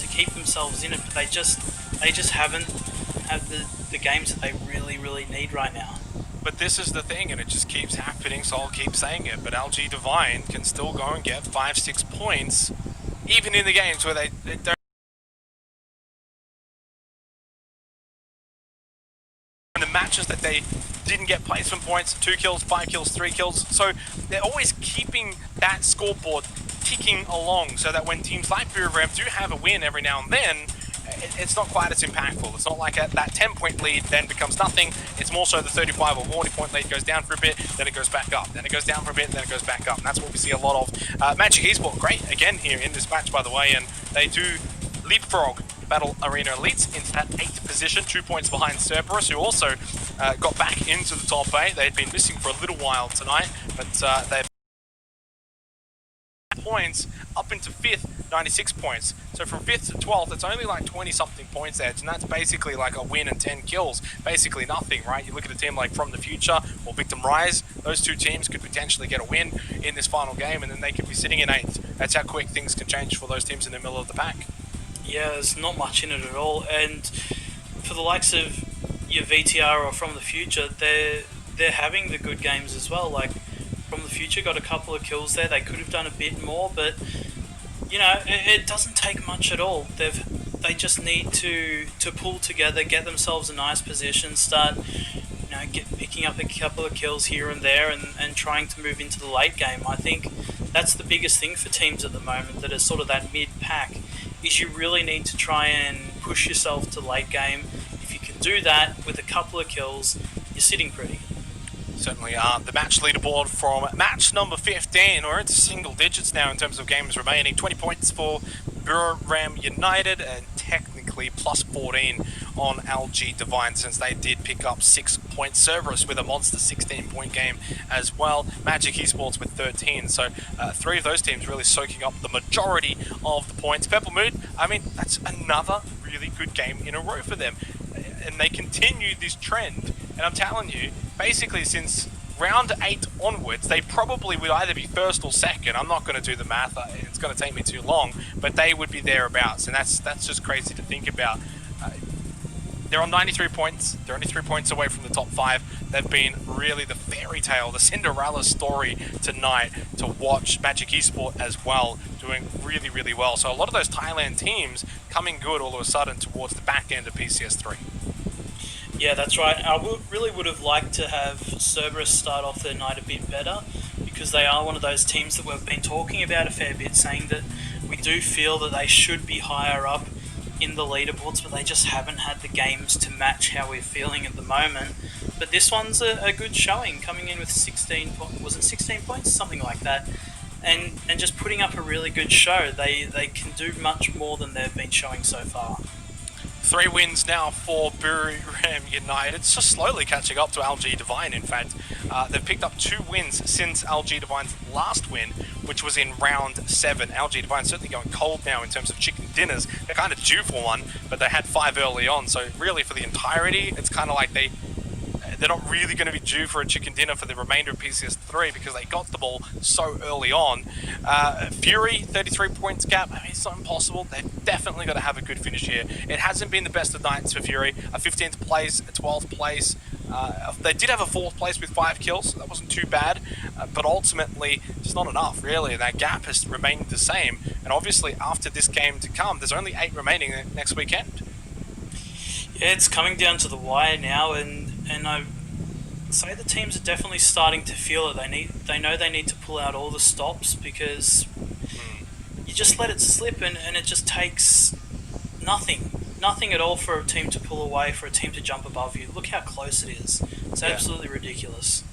keep themselves in it, but they just haven't had the games that they really need right now. But this is the thing, and it just keeps happening, so I'll keep saying it, but LG Divine can still go and get 5-6 points, even in the games where they don't. In the matches that they didn't get placement points, 2 kills, 5 kills, 3 kills, so they're always keeping that scoreboard ticking along, so that when teams like Buriram do have a win every now and then, it's not quite as impactful. It's not like that 10-point lead then becomes nothing. It's more so the 35 or 40-point lead goes down for a bit, then it goes back up. Then it goes down for a bit, then it goes back up. And that's what we see a lot of. Magic Esport, great again here in this match, by the way, and they do leapfrog Battle Arena Elites into that 8th position, 2 points behind Cerberus, who also got back into the top 8. They had been missing for a little while tonight, but they've points, up into 5th, 96 points. So from 5th to 12th, it's only like 20-something points edge, and that's basically like a win and 10 kills. Basically nothing, right? You look at a team like From the Future or Victim Rise, those two teams could potentially get a win in this final game, and then they could be sitting in 8th. That's how quick things can change for those teams in the middle of the pack. Yeah, there's not much in it at all, and for the likes of your VTR or From the Future, they're having the good games as well. Like, From the Future got a couple of kills there. They could have done a bit more, but you know, it doesn't take much at all. They just need to pull together, get themselves a nice position, start, you know, picking up a couple of kills here and there, and trying to move into the late game. I think that's the biggest thing for teams at the moment that is sort of that mid pack, is you really need to try and push yourself to late game. If you can do that with a couple of kills, you're sitting pretty. Certainly are. The match leaderboard from match number 15, we're into single digits now in terms of games remaining. 20 points for BUKAN United, and technically plus 14 on LG Divine, since they did pick up 6 points. Cerberus with a monster 16-point game as well. Magic Esports with 13. So 3 of those teams really soaking up the majority of the points. Purple Moon, I mean, that's another really good game in a row for them. And they continue this trend. And I'm telling you, basically since round 8 onwards, they probably would either be first or second. I'm not going to do the math, it's going to take me too long, but they would be thereabouts, and that's just crazy to think about. They're on 93 points, they're only 3 points away from the top 5. They've been really the fairy tale, the Cinderella story tonight to watch. Magic Esport as well, doing really, really well. So a lot of those Thailand teams coming good all of a sudden towards the back end of PCS3. Yeah, that's right. I really would have liked to have Cerberus start off their night a bit better, because they are one of those teams that we've been talking about a fair bit, saying that we do feel that they should be higher up in the leaderboards, but they just haven't had the games to match how we're feeling at the moment. But this one's a good showing, coming in with 16 was it 16 points? Something like that. And just putting up a really good show. They can do much more than they've been showing so far. 3 wins now for BUKAN United. It's just slowly catching up to LG Divine, in fact. They've picked up 2 wins since LG Divine's last win, which was in round 7. LG Divine certainly going cold now in terms of chicken dinners. They're kind of due for one, but they had 5 early on. So really for the entirety, it's kind of like they're not really going to be due for a chicken dinner for the remainder of PCS3 because they got the ball so early on. Fury, 33 points gap. I mean, it's not impossible. They've definitely got to have a good finish here. It hasn't been the best of nights for Fury. A 15th place, a 12th place. They did have a 4th place with 5 kills. That wasn't too bad, but ultimately just not enough, really. That gap has remained the same. And obviously, after this game to come, there's only 8 remaining next weekend. Yeah, it's coming down to the wire now, and I say the teams are definitely starting to feel it. They know they need to pull out all the stops, because you just let it slip and it just takes nothing at all for a team to pull away, for a team to jump above you. Look how close it is. It's absolutely ridiculous.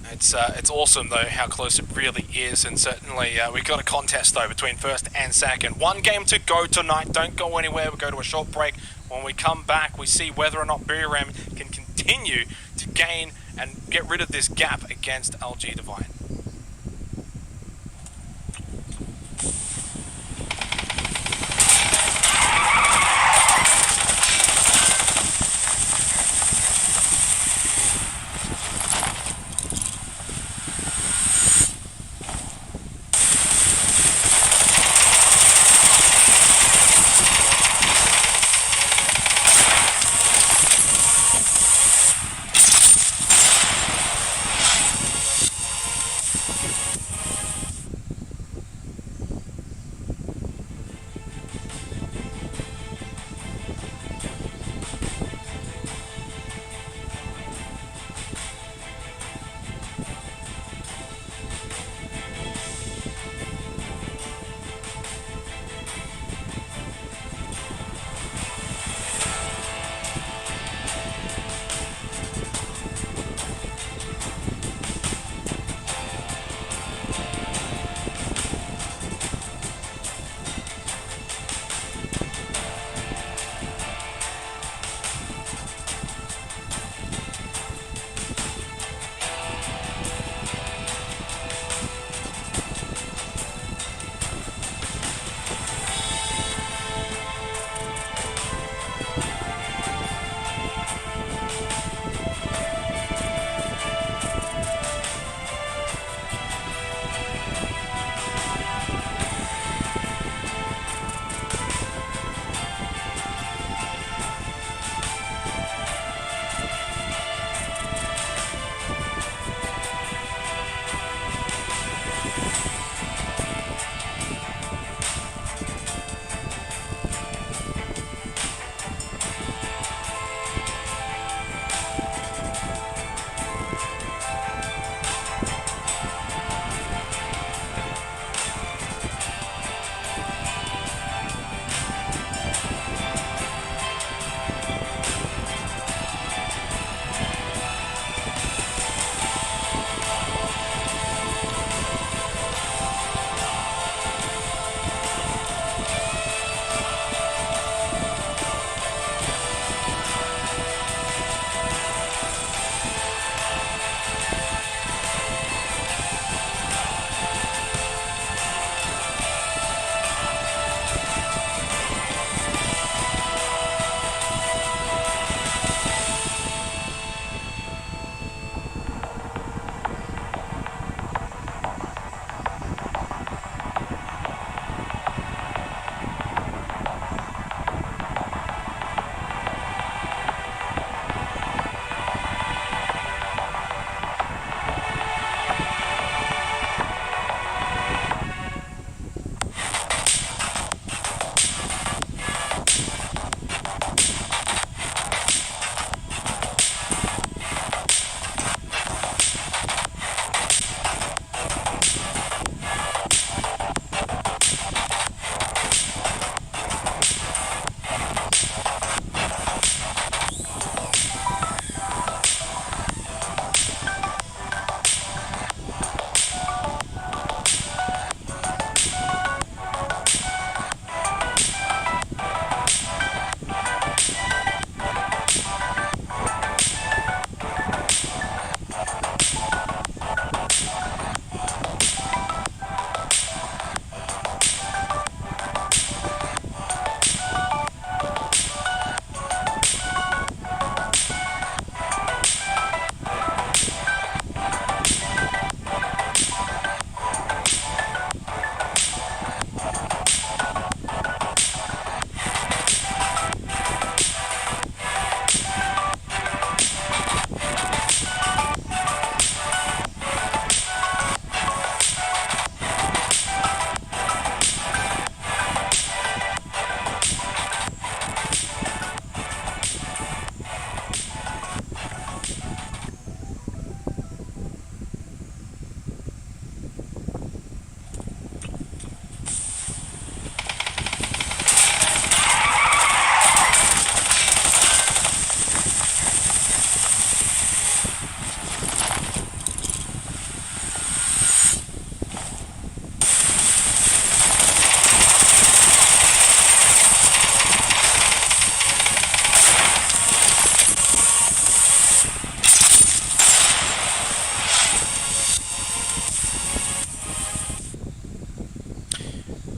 It's awesome though how close it really is, and certainly we've got a contest though between first and second. 1 game to go tonight. Don't go anywhere. We'll go to a short break. When we come back, we see whether or not BUKAN can continue to gain and get rid of this gap against LG Divine.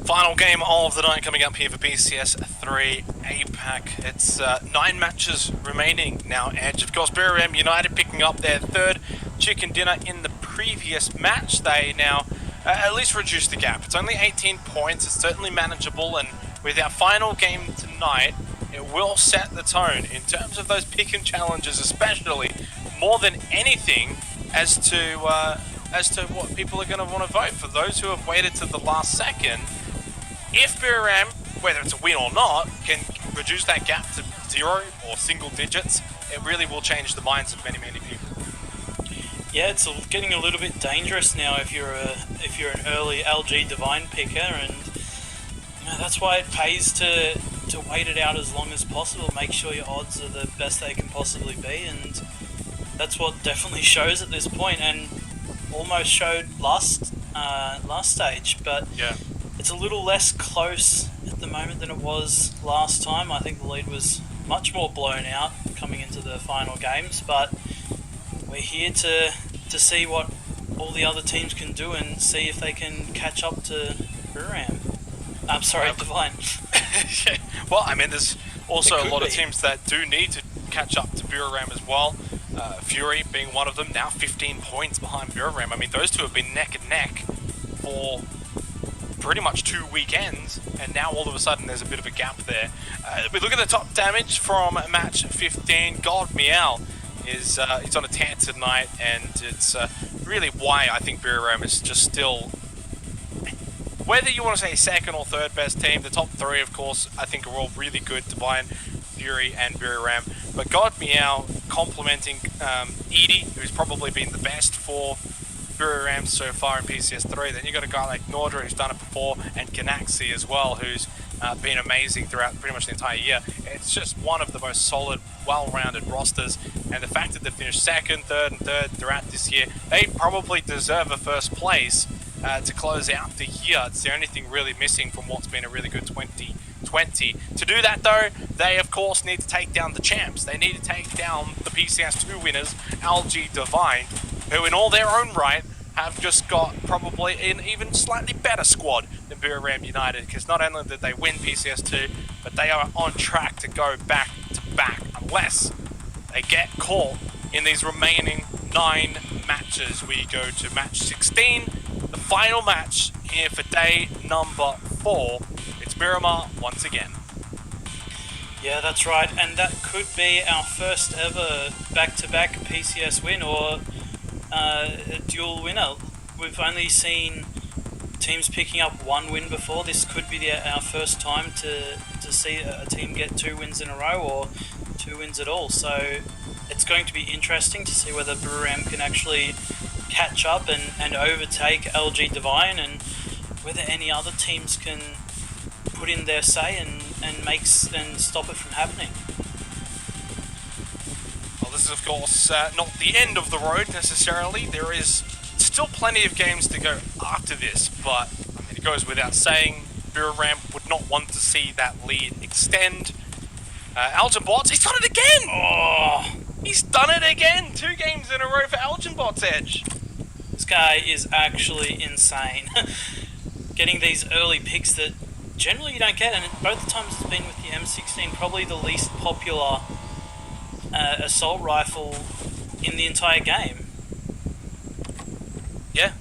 Final game of the night coming up here for PCS3 APAC. It's 9 matches remaining now, Edge. Of course, BUKAN United picking up their third chicken dinner in the previous match. They now at least reduced the gap. It's only 18 points. It's certainly manageable, and with our final game tonight, it will set the tone in terms of those pick and challenges, especially more than anything as to what people are going to want to vote. For those who have waited to the last second, if BUKAN, whether it's a win or not, can reduce that gap to 0 or single digits, it really will change the minds of many, many people. Yeah, it's getting a little bit dangerous now if you're an early LG Divine picker, and that's why it pays to wait it out as long as possible. Make sure your odds are the best they can possibly be, and that's what definitely shows at this point, and almost showed last stage. But yeah, it's a little less close at the moment than it was last time. I think the lead was much more blown out coming into the final games, but we're here to see what all the other teams can do and see if they can catch up to BUKAN. I'm sorry, Divine. Well, I mean, there's also a lot of teams that do need to catch up to BUKAN as well. Fury being one of them, now 15 points behind BUKAN. I mean, those two have been neck and neck for pretty much 2 weekends, and now all of a sudden there's a bit of a gap there. We look at the top damage from match 15. God Meow is he's on a tear tonight, and it's really why I think BUKAN is just still, whether you want to say second or third best team, the top 3 of course I think are all really good, Divine, Fury and BUKAN. But God Meow complementing Edie, who's probably been the best for BUKAN so far in PCS3. Then you got a guy like Nordra, who's done it before, and Ganaxi as well, who's been amazing throughout pretty much the entire year. It's just one of the most solid, well-rounded rosters, and the fact that they finished second, third and third throughout this year, they probably deserve a first place to close out the year. It's the only thing really missing from what's been a really good 2020. To do that though, they of course need to take down the champs. They need to take down the PCS2 winners, LG Divine, who in all their own right have just got probably an even slightly better squad than BUKAN United, because not only did they win PCS2, but they are on track to go back to back unless they get caught in these remaining 9 matches. We go to match 16, the final match here for day number 4. It's Miramar once again. Yeah, that's right, and that could be our first ever back-to-back PCS win, or a dual winner. We've only seen teams picking up 1 win before. This could be our first time to see a team get 2 wins in a row, or 2 wins at all. So it's going to be interesting to see whether BUKAN can actually catch up and overtake LG Divine, and whether any other teams can put in their say and stop it from happening. Well, this is of course not the end of the road necessarily. There is still plenty of games to go after this, but I mean, it goes without saying, BUKAN would not want to see that lead extend. Algenbots, he's done it again! Oh, he's done it again! 2 games in a row for Algenbots, Edge. This guy is actually insane. Getting these early picks that generally you don't get, and both the times it's been with the M16, probably the least popular assault rifle in the entire game. Yeah,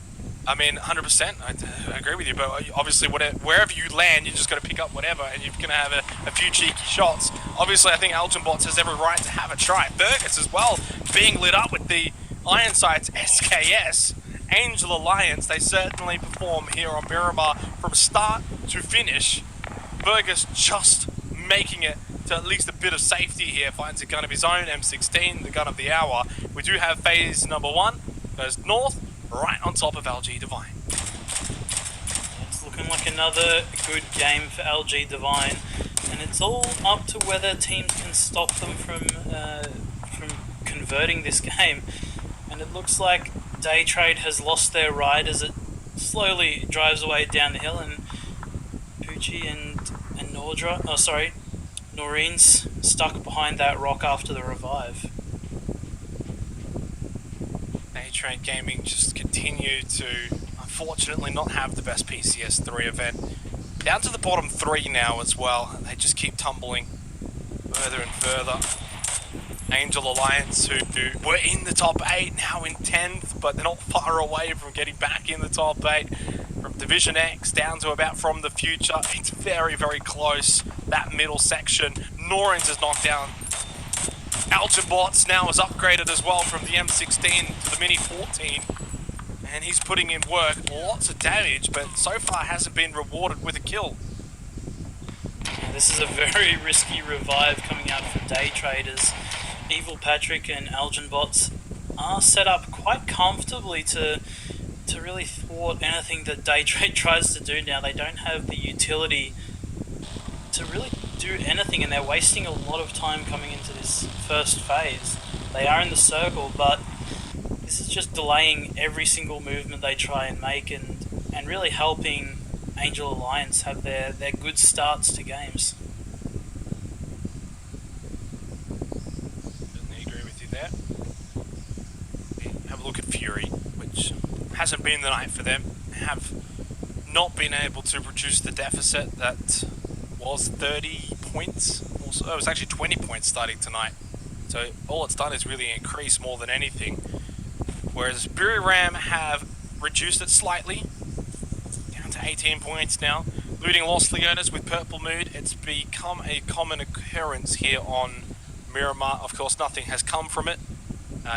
I mean, 100%, I agree with you, but obviously wherever you land, you just got to pick up whatever, and you're going to have a few cheeky shots. Obviously, I think Algenbots has every right to have a try. Fergus as well, being lit up with the iron sights, SKS, Angel Alliance, they certainly perform here on Miramar from start to finish. Fergus just making it to at least a bit of safety here, finds a gun of his own, M16, the gun of the hour. We do have phase number 1, goes north, right on top of LG Divine. It's looking like another good game for LG Divine, and it's all up to whether teams can stop them from converting this game. And it looks like Day Trade has lost their ride as it slowly drives away down the hill, and Poochie and Nordra, Noreen's stuck behind that rock after the revive. Day Trade Gaming just continue to unfortunately not have the best PCS3 event Down to the bottom 3 now as well. They just keep tumbling further and further. Angel Alliance, who were in the top 8, now in 10th, but they're not far away from getting back in the top 8. From Division X down to about From the Future, it's very, very close. That middle section, Norins is knocked down. Algenbots now is upgraded as well from the M16 to the Mini 14. And he's putting in work, lots of damage, but so far hasn't been rewarded with a kill. This is a very risky revive coming out for day traders. Evil Patrick and Algenbots are set up quite comfortably to really thwart anything that day trade tries to do now. They don't have the utility to really do anything, and they're wasting a lot of time coming into this first phase. They are in the circle, but this is just delaying every single movement they try and make, and really helping Angel Alliance have their good starts to games. Certainly agree with you there. Have a look at Fury, which hasn't been the night for them. Have not been able to reduce the deficit that was 30 points. Also, it was actually 20 points starting tonight. So all it's done is really increase more than anything. Whereas Buriram have reduced it slightly, down to 18 points now. Looting Lost Leonas with Purple Mood, it's become a common occurrence here on Miramar. Of course, nothing has come from it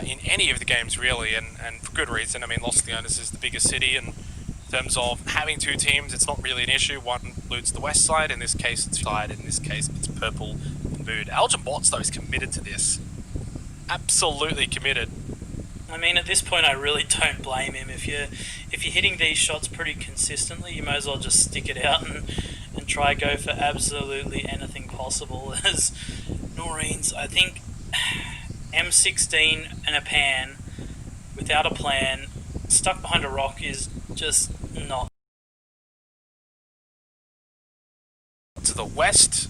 in any of the games really, and for good reason. I mean, Lost Leonas is the biggest city, and in terms of having 2 teams, it's not really an issue. One loots the west side, in this case it's side, in this case it's Purple Mood. Algenbots though is committed to this. Absolutely committed. I mean, at this point, I really don't blame him. If you're hitting these shots pretty consistently, you may as well just stick it out and try go for absolutely anything possible. As Noreen's, I think, M16 and a pan without a plan, stuck behind a rock, is just not. To the west,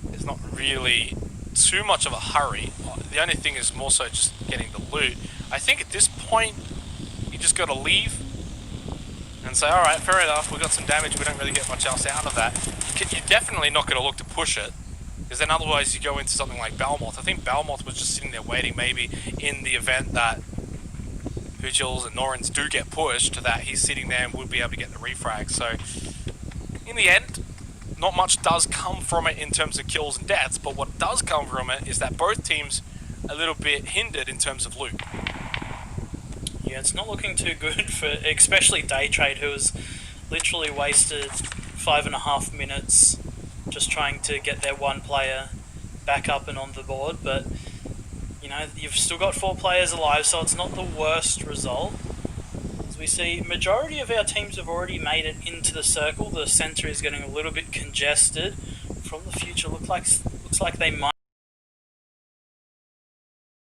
there's not really too much of a hurry. The only thing is more so just getting the loot. I think at this point, you just got to leave and say, alright, fair enough, we got some damage, we don't really get much else out of that. You're definitely not going to look to push it, because then otherwise you go into something like Belmoth. I think Belmoth was just sitting there waiting, maybe in the event that Pujils and Norins do get pushed, that he's sitting there and would be able to get the refrag. So, in the end, not much does come from it in terms of kills and deaths, but what does come from it is that both teams are a little bit hindered in terms of loot. Yeah, it's not looking too good for especially Day Trade, who has literally wasted 5.5 minutes just trying to get their one player back up and on the board. But you know, you've still got 4 players alive, so it's not the worst result. We see majority of our teams have already made it into the circle. The center is getting a little bit congested. From the future, looks like they might,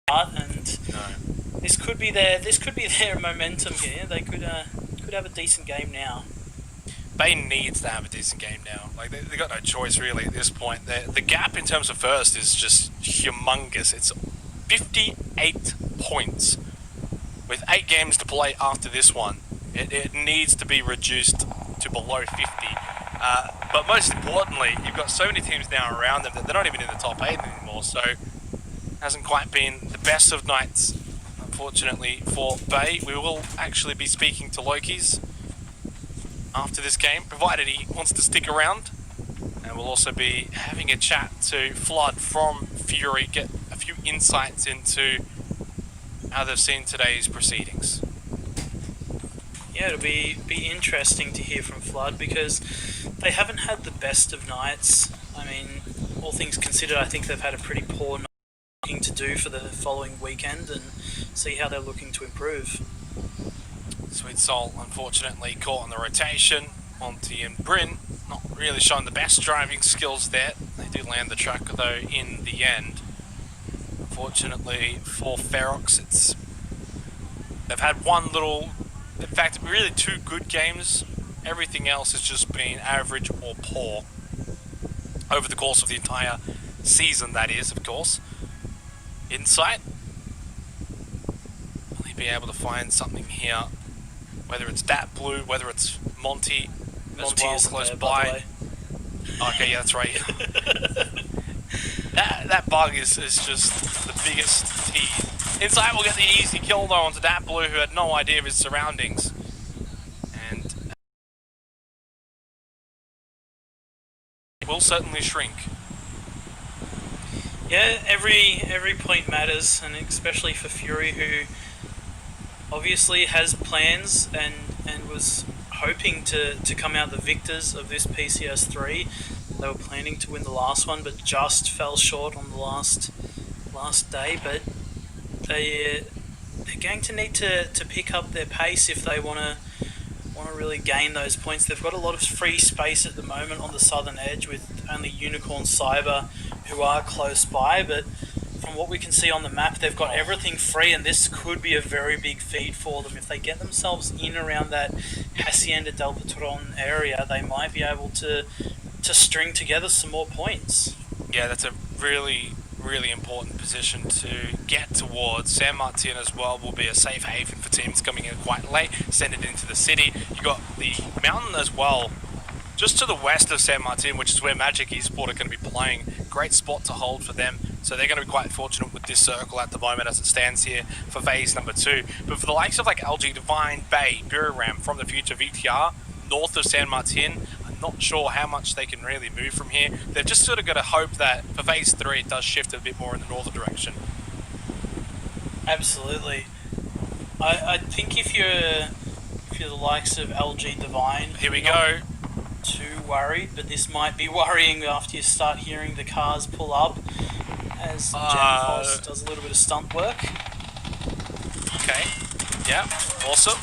and No. this could be their momentum here. They could have a decent game now. Bay needs to have a decent game now. Like they got no choice really at this point. The gap in terms of first is just humongous. It's 58 points. With 8 games to play after this one, it needs to be reduced to below 50. But most importantly, you've got so many teams now around them that they're not even in the top 8 anymore, so it hasn't quite been the best of nights, unfortunately, for Bay. We will actually be speaking to Loki's after this game, provided he wants to stick around. And we'll also be having a chat to Flood from Fury, get a few insights into how they've seen today's proceedings. Yeah, it'll be interesting to hear from Flood, because they haven't had the best of nights. I mean, all things considered, I think they've had a pretty poor night. Looking to do for the following weekend and see how they're looking to improve. Sweet Soul, unfortunately, caught on the rotation. Monty and Bryn not really showing the best driving skills there. They do land the truck though in the end. Fortunately for Ferox, they've had one little, in fact really 2 good games. Everything else has just been average or poor over the course of the entire season, that is, of course. Insight, will he be able to find something here? Whether it's that blue, whether it's Monty, as Monty well, isn't close there, by. the way. Okay, yeah, that's right. that bug is just the biggest tease. Inside will get the easy kill though onto that blue who had no idea of his surroundings. And it will certainly shrink. Yeah, every point matters, and especially for Fury, who obviously has plans and was hoping to come out the victors of this PCS3. They were planning to win the last one, but just fell short on the last day. But they're going to need to pick up their pace if they want to really gain those points. They've got a lot of free space at the moment on the southern edge with only Unicorn Cyber, who are close by, but from what we can see on the map, they've got everything free, and this could be a very big feed for them. If they get themselves in around that Hacienda del Patron area, they might be able to string together some more points. Yeah, that's a really important position to get towards. San Martin as well will be a safe haven for teams coming in quite late, send it into the city. You got the mountain as well, just to the west of San Martin, which is where Magic Esport are going to be playing. Great spot to hold for them, so they're going to be quite fortunate with this circle at the moment as it stands here for phase number 2. But for the likes of like LG Divine, Bay, Buriram, from the future VTR, north of San Martin, I'm not sure how much they can really move from here. They've just sort of got to hope that for phase 3 it does shift a bit more in the northern direction. Absolutely. I think if you're the likes of LG Divine, Here we go. Too worried, but this might be worrying after you start hearing the cars pull up as Gemfos does a little bit of stunt work. Okay, yeah, awesome.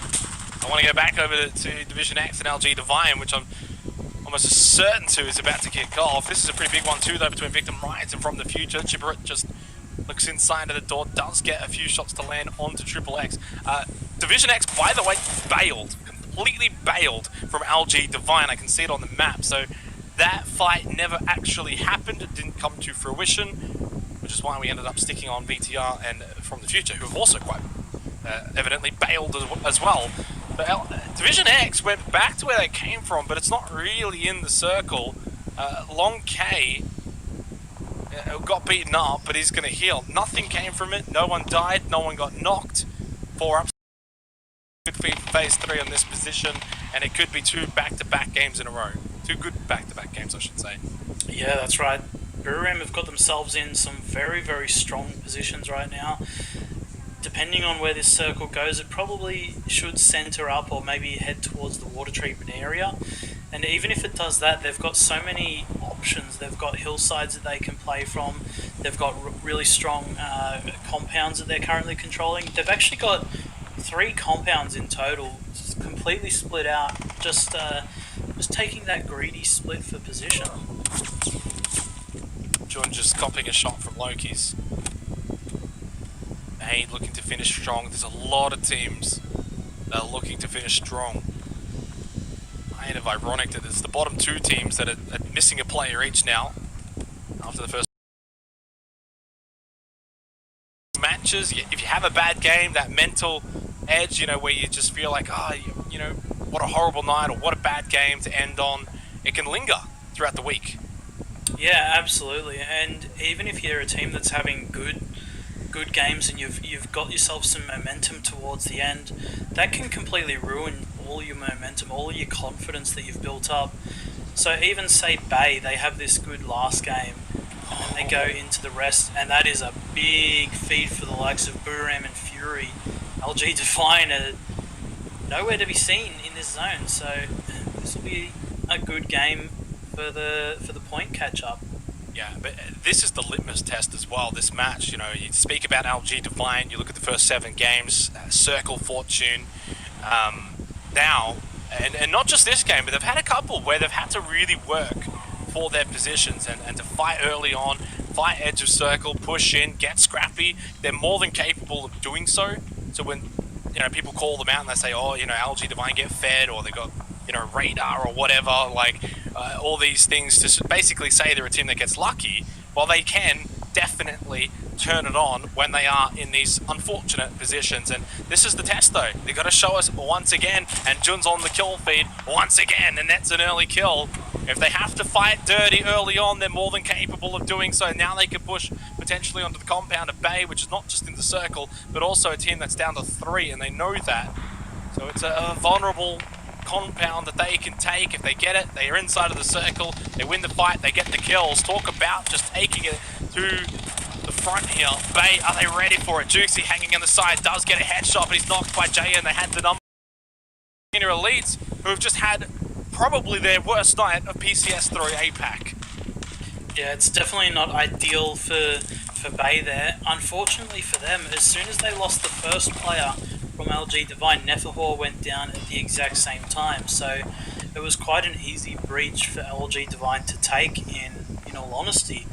I want to go back over to Division X and LG Divine, which I'm almost certain to is about to kick off. This is a pretty big one too though between Victim Rides and From the Future. Chibrit just looks inside of the door, does get a few shots to land onto Triple X. Division X, by the way, completely bailed from LG Divine. I can see it on the map, so that fight never actually happened. It didn't come to fruition, which is why we ended up sticking on VTR and From the Future, who have also quite evidently bailed as well. But Division X went back to where they came from, but it's not really in the circle. Long K got beaten up, but he's going to heal. Nothing came from it, no one died, no one got knocked. 4 ups. Good feed for phase 3 on this position, and it could be 2 back-to-back games in a row. 2 good back-to-back games, I should say. Yeah, that's right. Buriram have got themselves in some very strong positions right now. Depending on where this circle goes, it probably should center up or maybe head towards the water treatment area. And even if it does that, they've got so many options. They've got hillsides that they can play from. They've got really strong compounds that they're currently controlling. They've actually got 3 compounds in total, completely split out, just taking that greedy split for position. Jun just copying a shot from Loki's. Hey, looking to finish strong. There's a lot of teams that are looking to finish strong. Kind of ironic that it's the bottom 2 teams that are missing a player each now after the first matches. If you have a bad game, that mental edge, you know, where you just feel like, you know, what a horrible night or what a bad game to end on, it can linger throughout the week. Yeah, absolutely. And even if you're a team that's having good games and you've got yourself some momentum towards the end, that can completely ruin all your momentum, all your confidence that you've built up. So even say Bay, they have this good last game, and they go into the rest, and that is a big feed for the likes of Buriram and Fury. LG Divine are nowhere to be seen in this zone, so this will be a good game for the point catch up. Yeah, but this is the litmus test as well, this match. You know, you speak about LG Divine, you look at the first 7 games, Circle, Fortune, now, and not just this game, but they've had a couple where they've had to really work for their positions and to fight early on, fight edge of circle, push in, get scrappy. They're more than capable of doing so. So when, you know, people call them out and they say, oh, you know, LG Divine get fed, or they got, you know, radar or whatever, like all these things to basically say they're a team that gets lucky. Well, they can definitely turn it on when they are in these unfortunate positions. And this is the test though. They've got to show us once again, and Jun's on the kill feed once again, and that's an early kill. If they have to fight dirty early on, they're more than capable of doing so. Now they can push potentially onto the compound of Bay, which is not just in the circle, but also a team that's down to 3, and they know that. So it's a vulnerable compound that they can take. If they get it, they are inside of the circle, they win the fight, they get the kills. Talk about just taking it to the front here. Bay, are they ready for it? Juicy hanging on the side, does get a headshot, but he's knocked by Jay, and they had the number. Senior elites who have just had probably their worst night of PCS3 APAC. Yeah, it's definitely not ideal for Bay there. Unfortunately for them, as soon as they lost the first player from LG Divine, Neferhor went down at the exact same time. So it was quite an easy breach for LG Divine to take in all honesty.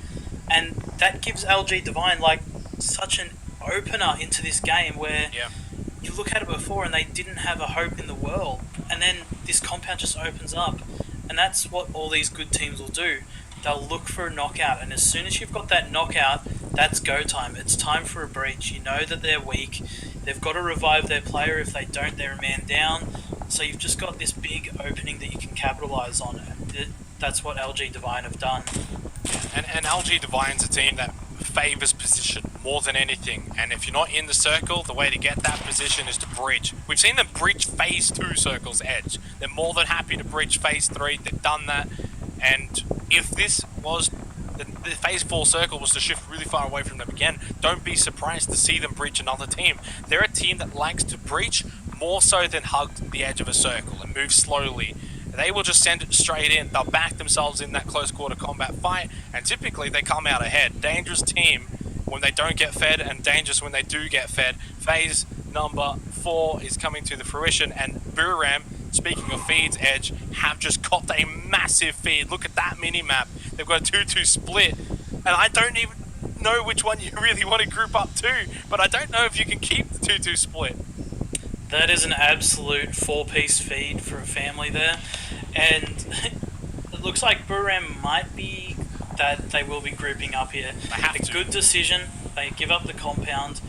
And that gives LG Divine like such an opener into this game where you look at it before and they didn't have a hope in the world. And then this compound just opens up. And that's what all these good teams will do. They'll look for a knockout, and as soon as you've got that knockout, that's go time. It's time for a breach. You know that they're weak. They've got to revive their player. If they don't, they're a man down. So you've just got this big opening that you can capitalize on. That's what LG Divine have done. And LG Divine's a team that favors position more than anything. And if you're not in the circle, the way to get that position is to breach. We've seen them breach phase 2 circle's edge. They're more than happy to breach phase 3. They've done that. And if this was the phase 4 circle was to shift really far away from them again, don't be surprised to see them breach another team. They're a team that likes to breach more so than hug the edge of a circle and move slowly. They will just send it straight in. They'll back themselves in that close quarter combat fight, and typically they come out ahead. Dangerous team when they don't get fed, and dangerous when they do get fed. Phase number 4 is coming to the fruition, and BUKAN, speaking of feeds, Edge, have just copped a massive feed. Look at that mini-map. They've got a 2-2 split, and I don't even know which one you really want to group up to, but I don't know if you can keep the 2-2 split. That is an absolute 4-piece feed for a family there, and it looks like BUKAN might be that they will be grouping up here. They have to. Good decision. They give up the compound,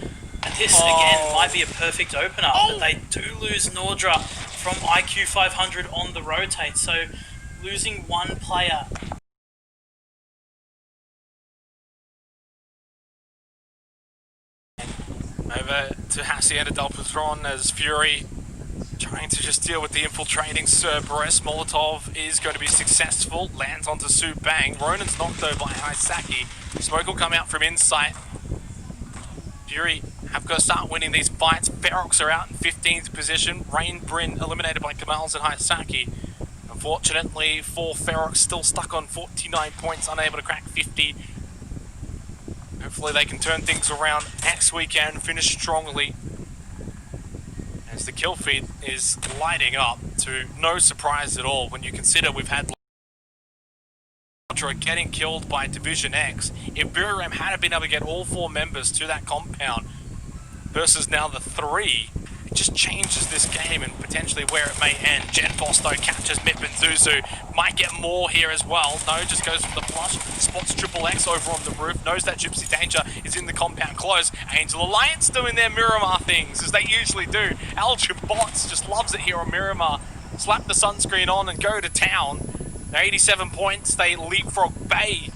and this again might be a perfect opener. But they do lose Nordra from IQ 500 on the rotate, so losing one player. Over to Hacienda Del Patron as Fury trying to just deal with the infiltrating Cerberus. Molotov is going to be successful, lands onto Su Bang. Ronan's knocked over by Hisaki. Smoke will come out from inside. Fury have got to start winning these fights. Ferox are out in 15th position. Rain Bryn eliminated by Kamals and Hisaki. Unfortunately for Ferox, still stuck on 49 points, unable to crack 50. Hopefully they can turn things around next weekend, finish strongly. As the kill feed is lighting up, to no surprise at all when you consider we've had getting killed by Division X. If BUKAN had been able to get all 4 members to that compound versus now the 3, it just changes this game and potentially where it may end. Genfos though catches Mip and Zuzu. Might get more here as well. No, just goes for the flush. Spots Triple X over on the roof. Knows that Gypsy Danger is in the compound close. Angel Alliance doing their Miramar things as they usually do. Elgin Bots just loves it here on Miramar. Slap the sunscreen on and go to town. They're 87 points. They leapfrog Bay.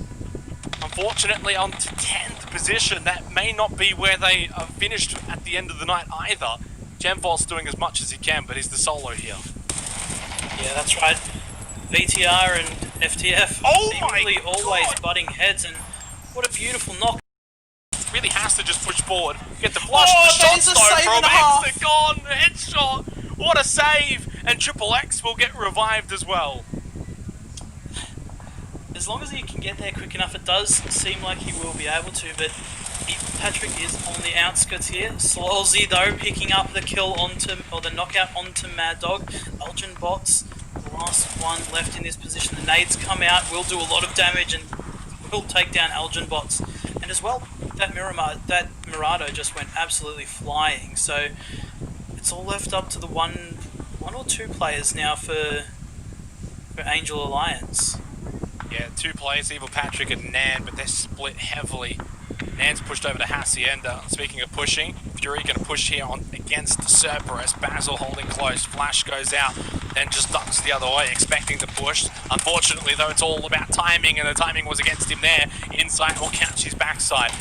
Unfortunately on to 10th position. That may not be where they are finished at the end of the night either. Gemvol's doing as much as he can, but he's the solo here. Yeah, that's right. VTR and FTF seemingly always butting heads, and what a beautiful knock. Really has to just push forward. Get the flush. The shot's though from Hexagon. Headshot. What a save. And Triple X will get revived as well. As long as he can get there quick enough, it does seem like he will be able to, but Patrick is on the outskirts here. Slowzy though picking up the kill onto, or the knockout onto Mad Dog. Elgin Bots, the last one left in this position. The nades come out, will do a lot of damage and will take down Elgin Bots. And as well, that Mirado just went absolutely flying. So it's all left up to the one or two players now for Angel Alliance. Yeah, 2 players, Evil Patrick and Nan, but they're split heavily. Nan's pushed over to Hacienda. Speaking of pushing, Fury going to push here on against Cerberus. Basil holding close. Flash goes out, then just ducks the other way, expecting to push. Unfortunately, though, it's all about timing, and the timing was against him there. Inside will catch his backside.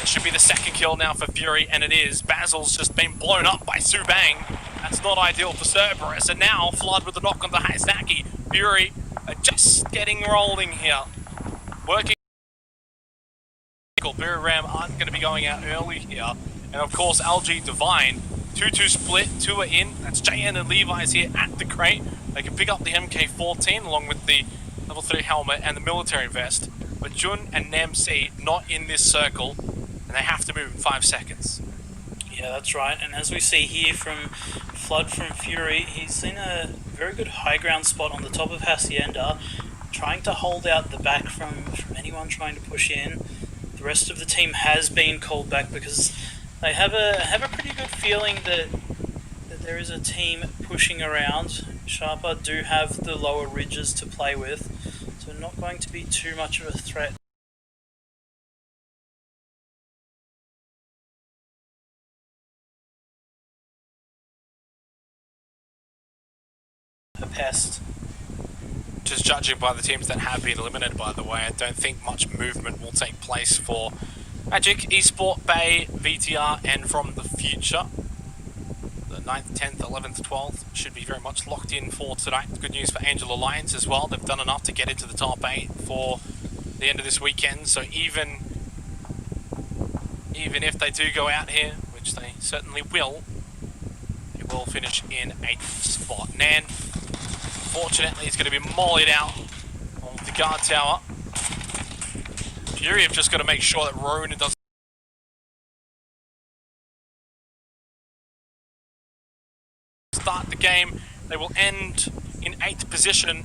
It should be the second kill now for Fury, and it is. Basil's just been blown up by Subang. That's not ideal for Cerberus. And now, Flood with the knock on the Haizaki. Fury are just getting rolling here. Working. BUKAN aren't going to be going out early here. And of course, LG Divine. 2-2 split, 2 are in. That's JN and Levi's here at the crate. They can pick up the MK14 along with the level 3 helmet and the military vest. But Jun and NemC not in this circle, and they have to move in 5 seconds. Yeah, that's right. And as we see here from Flood from Fury, he's in a very good high ground spot on the top of Hacienda, trying to hold out the back from anyone trying to push in. The rest of the team has been called back because they have a pretty good feeling that there is a team pushing around. Sharpa do have the lower ridges to play with, so not going to be too much of a threat. A pest. Just judging by the teams that have been eliminated, by the way, I don't think much movement will take place for Magic, Esport, Bay, VTR, and From the Future. The 9th, 10th, 11th, 12th should be very much locked in for tonight. Good news for Angel Alliance as well. They've done enough to get into the top 8 for the end of this weekend. So even if they do go out here, which they certainly will finish in 8th spot. Nan, fortunately, is going to be mollied out on the guard tower. Fury have just got to make sure that Ronan doesn't start the game. They will end in 8th position.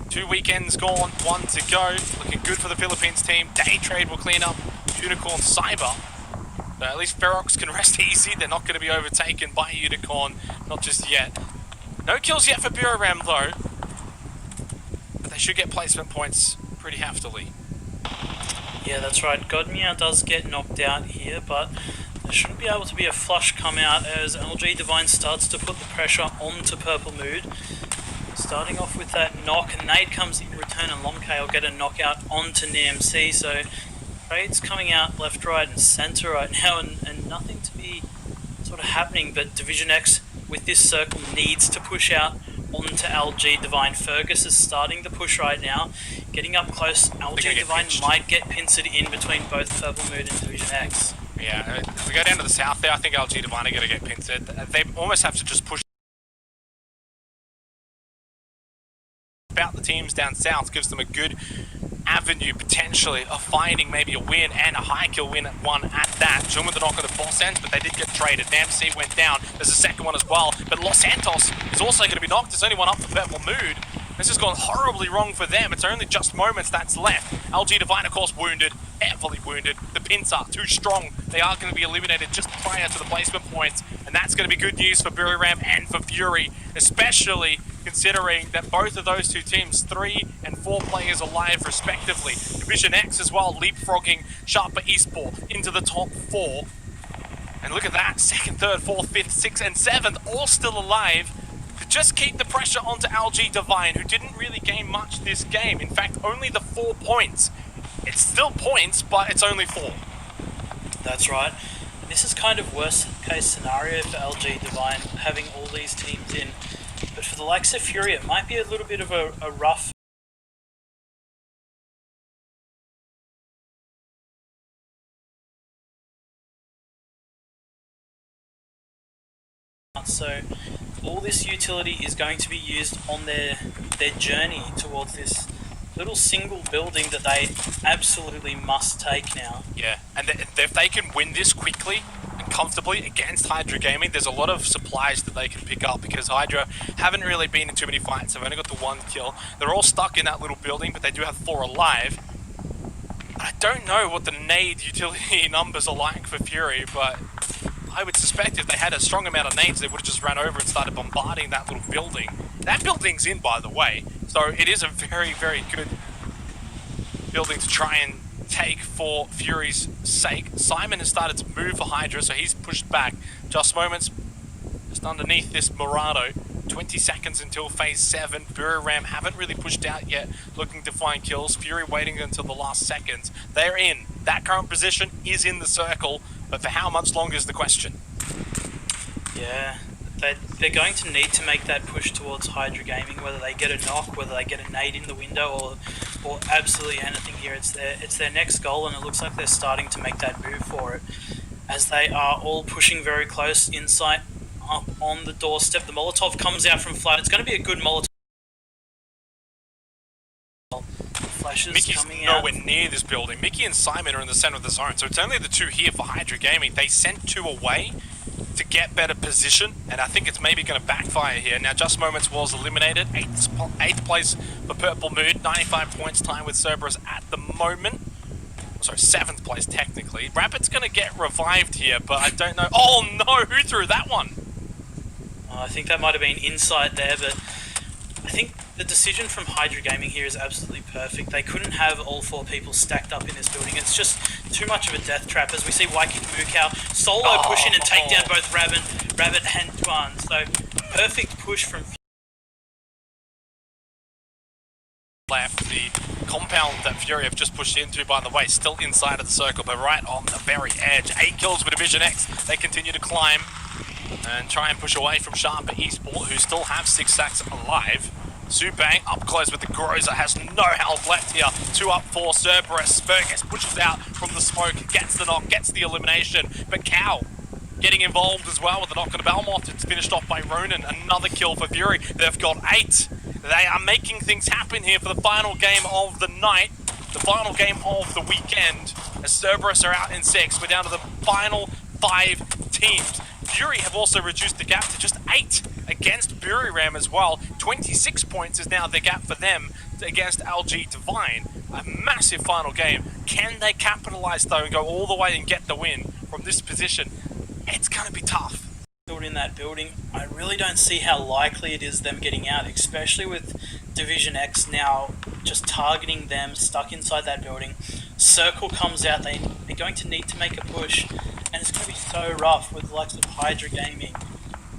2 weekends gone, 1 to go. Looking good for the Philippines team. Day trade will clean up Unicorn Cyber. But at least Ferox can rest easy. They're not going to be overtaken by Unicorn, not just yet. No kills yet for BUKAN though, but they should get placement points pretty heftily. Yeah, that's right. Godmia does get knocked out here, but there shouldn't be able to be a flush come out as LG Divine starts to put the pressure onto Purple Mood. Starting off with that knock, and Nate comes in return, and Lomke will get a knockout onto NemC, so trades coming out left, right, and centre right now, and nothing to be sort of happening, but Division X with this circle needs to push out onto LG Divine. Fergus is starting the push right now, getting up close. LG Divine might get pincered in between both Purple Mood and Division X. Yeah, if we go down to the south there, I think LG Divine are going to get pincered. They almost have to just push out the teams down south, gives them a good avenue potentially of finding maybe a win and a high kill win at one at that. Jun with the knock on the boss ends, but they did get traded. NemC went down. There's a second one as well, but Los Santos is also going to be knocked. There's only one up for Purple Mood. This has gone horribly wrong for them. It's only just moments that's left. LG Divine, of course, wounded, heavily wounded. The pins are too strong. They are going to be eliminated just prior to the placement points, and that's going to be good news for BUKAN and for Fury, especially considering that both of those two teams, 3 and 4 players alive respectively. Division X as well, leapfrogging Sharpa Esport into the top 4. And look at that, 2nd, 3rd, 4th, 5th, 6th, and 7th, all still alive to just keep the pressure onto LG Divine, who didn't really gain much this game. In fact, only the 4 points. It's still points, but it's only 4. That's right. This is kind of worst case scenario for LG Divine, having all these teams in. But for the likes of Fury, it might be a little bit of a rough. So all this utility is going to be used on their journey towards this little single building that they absolutely must take now. Yeah, and if they can win this quickly and comfortably against Hydra Gaming, there's a lot of supplies that they can pick up, because Hydra haven't really been in too many fights. They've only got the 1 kill. They're all stuck in that little building, but they do have 4 alive. I don't know what the nade utility numbers are like for Fury, but I would suspect if they had a strong amount of nades, they would have just ran over and started bombarding that little building. That building's in, by the way, so it is a very, very good building to try and take for Fury's sake. Simon has started to move for Hydra, so he's pushed back. Just moments, just underneath this Murado. 20 seconds until phase 7. BUKAN haven't really pushed out yet, looking to find kills. Fury waiting until the last seconds. They're in. That current position is in the circle, but for how much longer is the question? Yeah, they're going to need to make that push towards Hydra Gaming, whether they get a knock, whether they get a nade in the window, or absolutely anything here. It's their next goal, and it looks like they're starting to make that move for it, as they are all pushing very close. Insight up on the doorstep. The Molotov comes out from Flood. It's going to be a good Molotov. Flashes Mickey's coming nowhere out. near this building. Mickey and Simon are in the center of the zone, so it's only the two here for Hydra Gaming. They sent 2 away to get better position, and I think it's maybe going to backfire here. Now, Just Moments was eliminated. 8th place for Purple Mood. 95 points time with Cerberus at the moment. Sorry, 7th place technically. Rapid's going to get revived here, but I don't know. Oh no, who threw that one? I think that might have been Insight there, but I think the decision from Hydra Gaming here is absolutely perfect. They couldn't have all 4 people stacked up in this building. It's just too much of a death trap, as we see Waikiki Mukau solo push in and take down both Rabbit and Tuan. So perfect push from left. The compound that Fury have just pushed into, by the way, still inside of the circle, but right on the very edge. 8 kills for Division X. They continue to climb and try and push away from Sharper Esport, who still have 6 sacks alive. Subang up close with the Groza, has no health left here. 2 up for Cerberus. Fergus pushes out from the smoke, gets the knock, gets the elimination. But Cow getting involved as well with the knock on the Belmont. It's finished off by Ronan. Another kill for Fury. They've got 8. They are making things happen here for the final game of the night, the final game of the weekend. As Cerberus are out in 6, we're down to the final 5 teams. Fury have also reduced the gap to just 8 against BUKAN as well. 26 points is now the gap for them against LG Divine. A massive final game. Can they capitalize though and go all the way and get the win from this position? It's going to be tough. in that building. I really don't see how likely it is them getting out, especially with Division X now just targeting them, stuck inside that building. Circle comes out, they're going to need to make a push, and it's going to be so rough with the likes of Hydra Gaming,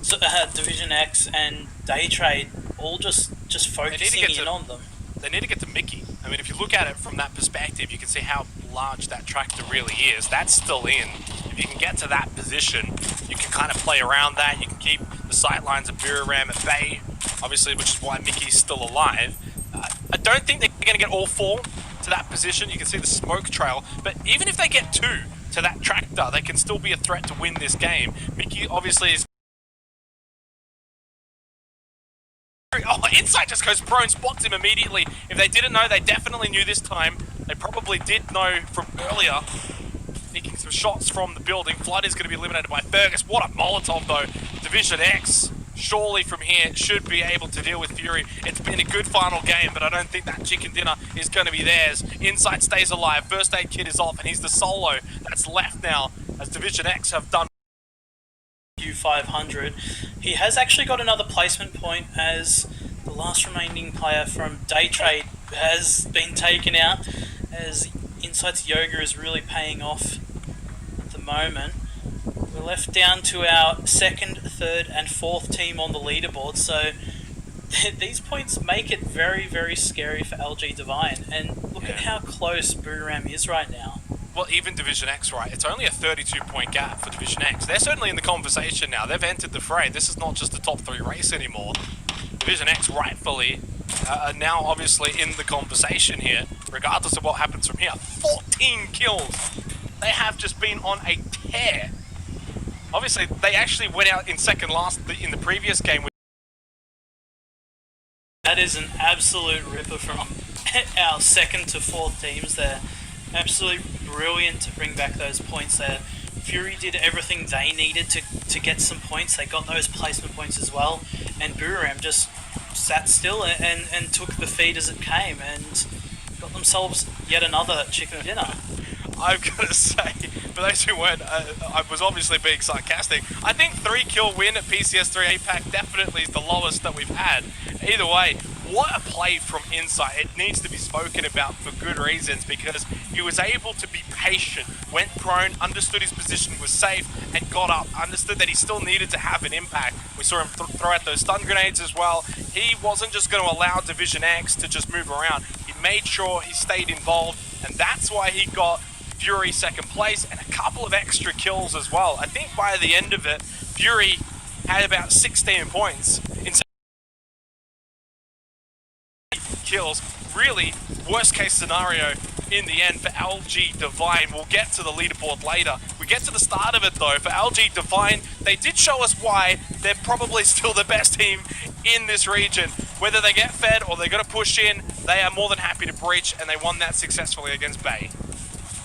so, Division X and Day Trade all just focusing in on them. They need to get to Mickey. I mean, if you look at it from that perspective, you can see how large that tractor really is. That's still in. If you can get to that position, you can kind of play around that. You can keep the sightlines of BUKAN at bay, obviously, which is why Mickey's still alive. I don't think they're going to get all four to that position. You can see the smoke trail. But even if they get two to that tractor, they can still be a threat to win this game. Mickey obviously is... Oh, Insight just goes prone, spots him immediately. If they didn't know, they definitely knew this time. They probably did know from earlier. Nicking some shots from the building. Flood is going to be eliminated by Fergus. What a Molotov, though. Division X, surely from here, should be able to deal with Fury. It's been a good final game, but I don't think that chicken dinner is going to be theirs. Insight stays alive. First aid kit is off, and he's the solo that's left now, as Division X have done. U500. He has actually got another placement point, as the last remaining player from Day Trade has been taken out, as Insight's Yoga is really paying off at the moment. We're left down to our second, third and fourth team on the leaderboard, so these points make it very, very scary for LG Divine, and look at how close BUKAN is right now. Well, even Division X, right? It's only a 32-point gap for Division X. They're certainly in the conversation now. They've entered the fray. This is not just a top 3 race anymore. Division X rightfully are now obviously in the conversation here, regardless of what happens from here. 14 kills. They have just been on a tear. Obviously, they actually went out in second last in the previous game. That is an absolute ripper from our second to fourth teams there. Absolutely brilliant to bring back those points there. Fury did everything they needed to get some points. They got those placement points as well. And BUKAN just sat still and took the feed as it came and got themselves yet another chicken dinner. I've got to say, for those who weren't, I was obviously being sarcastic. I think 3-kill win at PCS3 APAC definitely is the lowest that we've had. Either way, what a play from Insight. It needs to be spoken about for good reasons, because he was able to be patient, went prone, understood his position was safe, and got up, understood that he still needed to have an impact. We saw him throw out those stun grenades as well. He wasn't just going to allow Division X to just move around. He made sure he stayed involved, and that's why he got Fury second place and a couple of extra kills as well. I think by the end of it, Fury had about 16 points in kills. Really, worst case scenario in the end for LG Divine. We'll get to the leaderboard later. We get to the start of it though. For LG Divine, they did show us why they're probably still the best team in this region. Whether they get fed or they're going to push in, they are more than happy to breach, and they won that successfully against Bay.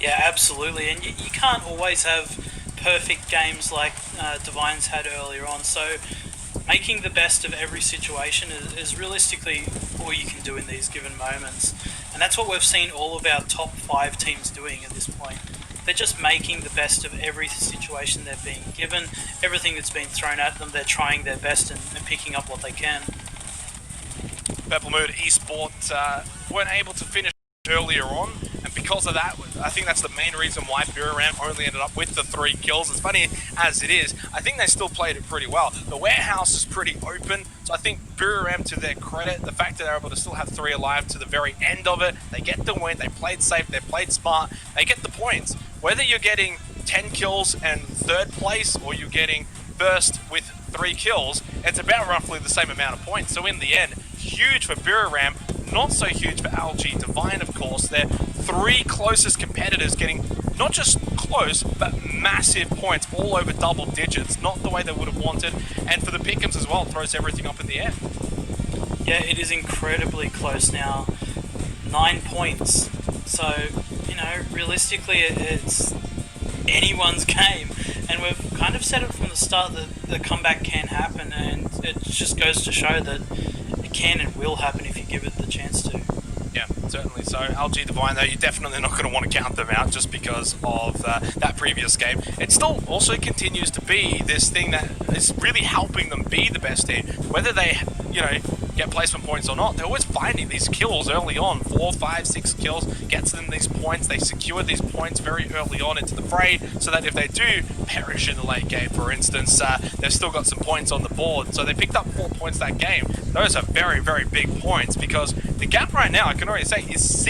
Yeah, absolutely, and you can't always have perfect games like Divine's had earlier on, so making the best of every situation is realistically all you can do in these given moments. And that's what we've seen all of our top 5 teams doing at this point. They're just making the best of every situation they're being given, everything that's been thrown at them, they're trying their best and picking up what they can. Purple Mood Esports weren't able to finish earlier on, and because of that, I think that's the main reason why BUKAN only ended up with the 3 kills. As funny as it is, I think they still played it pretty well. The warehouse is pretty open, so I think BUKAN, to their credit, the fact that they're able to still have 3 alive to the very end of it, they get the win, they played safe, they played smart, they get the points. Whether you're getting 10 kills and 3rd place, or you're getting first with 3 kills, it's about roughly the same amount of points. So in the end, huge for BUKAN, not so huge for LG Divine, of course. Their 3 closest competitors getting not just close, but massive points, all over double digits, not the way they would have wanted. And for the Pickums as well, throws everything up in the air. Yeah, it is incredibly close now. 9 points. So, you know, realistically, it's anyone's game. And we've kind of said it from the start that the comeback can happen, and it just goes to show that it can and will happen if you give it the chance to. Yeah, certainly so. LG Divine, though, you're definitely not going to want to count them out just because of that previous game. It still also continues to be this thing that is really helping them be the best team. Whether they, you know, get placement points or not, they're always finding these kills early on. 4, 5, 6 kills gets them these points. They secure these points very early on into the fray, so that if they do perish in the late game, for instance, they've still got some points on the board. So they picked up 4 points that game. Those are very, very big points, because the gap right now, I can already say, is